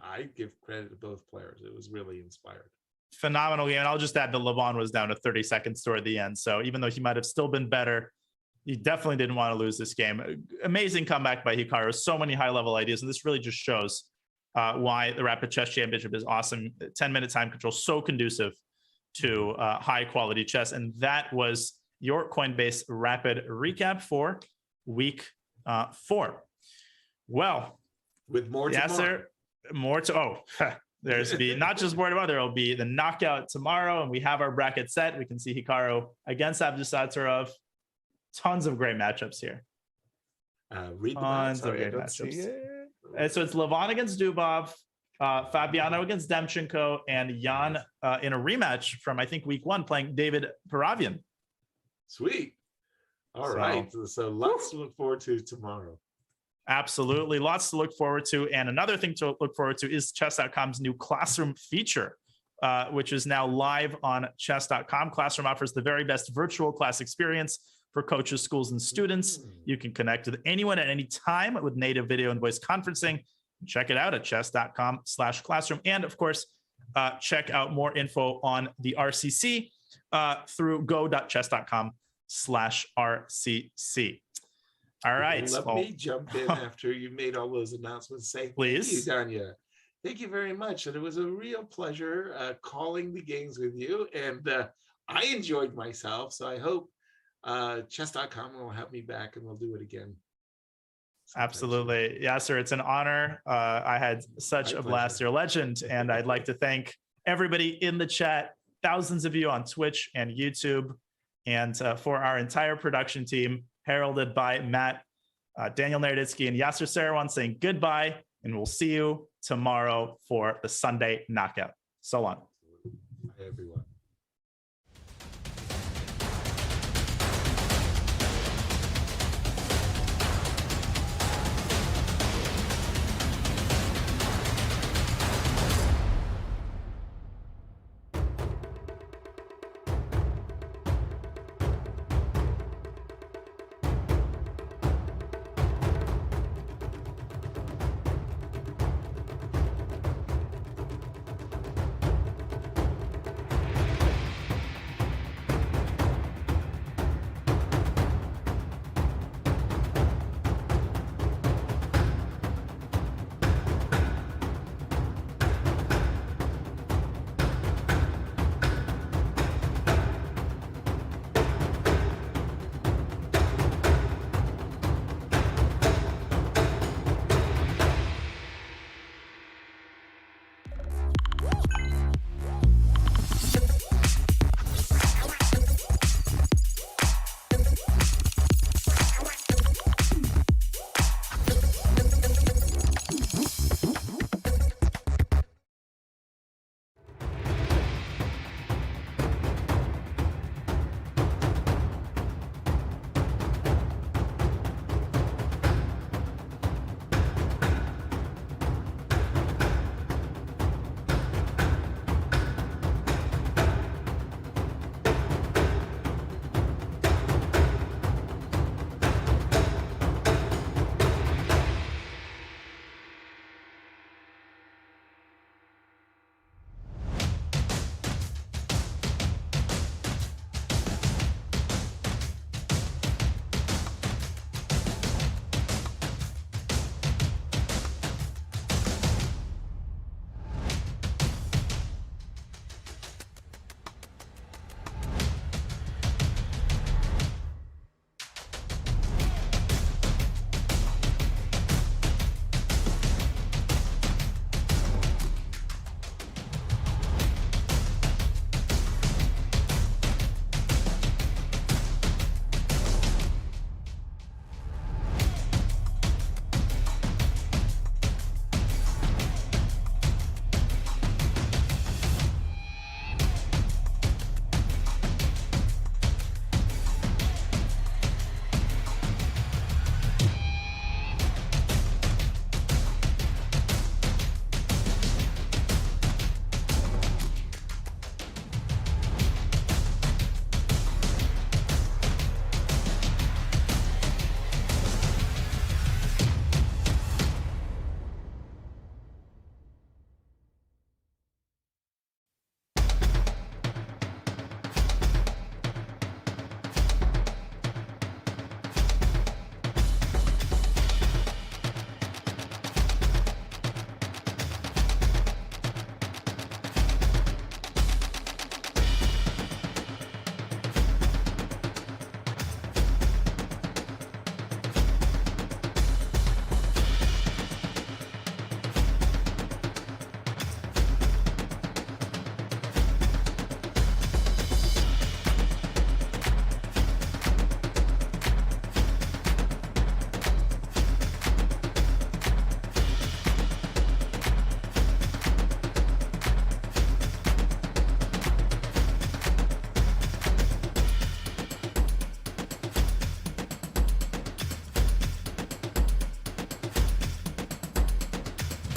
I give credit to both players. It was really inspired. Phenomenal game. And I'll just add that Levon was down to 30 seconds toward the end. So even though he might have still been better, he definitely didn't want to lose this game. Amazing comeback by Hikaru. So many high-level ideas. And this really just shows why the Rapid Chess Championship is awesome. 10-minute time control, so conducive to high-quality chess. And that was your Coinbase Rapid recap for week 4. Well, with more tomorrow. Sir, more to there's be not just more tomorrow. There will be the knockout tomorrow, and we have our bracket set. We can see Hikaru against Abdusatorov. Tons of great matchups here. Read the Tons of great matchups. And so it's Levon against Dubov, Fabiano against Demchenko, and Jan in a rematch from, I think, week 1, playing David Paravian. Sweet. All right. So lots to look forward to tomorrow. Absolutely. Lots to look forward to. And another thing to look forward to is chess.com's new Classroom feature, which is now live on chess.com. Classroom offers the very best virtual class experience for coaches, schools, and students. You can connect with anyone at any time with native video and voice conferencing. Check it out at chess.com/classroom. And of course, check out more info on the RCC through go.chess.com/RCC. All right. Let me jump in after you made all those announcements. Say, please. Thank you, Danya. Thank you very much. And it was a real pleasure calling the games with you. And I enjoyed myself. So I hope chess.com will have me back and we'll do it again. Absolutely. Yeah, sir. It's an honor. I had such a blast. You're a legend. And I'd like to thank everybody in the chat, thousands of you on Twitch and YouTube, and for our entire production team, heralded by Matt, Daniel Naroditsky, and Yasser Seirawan, saying goodbye, and we'll see you tomorrow for the Sunday knockout. So long. Bye, everyone.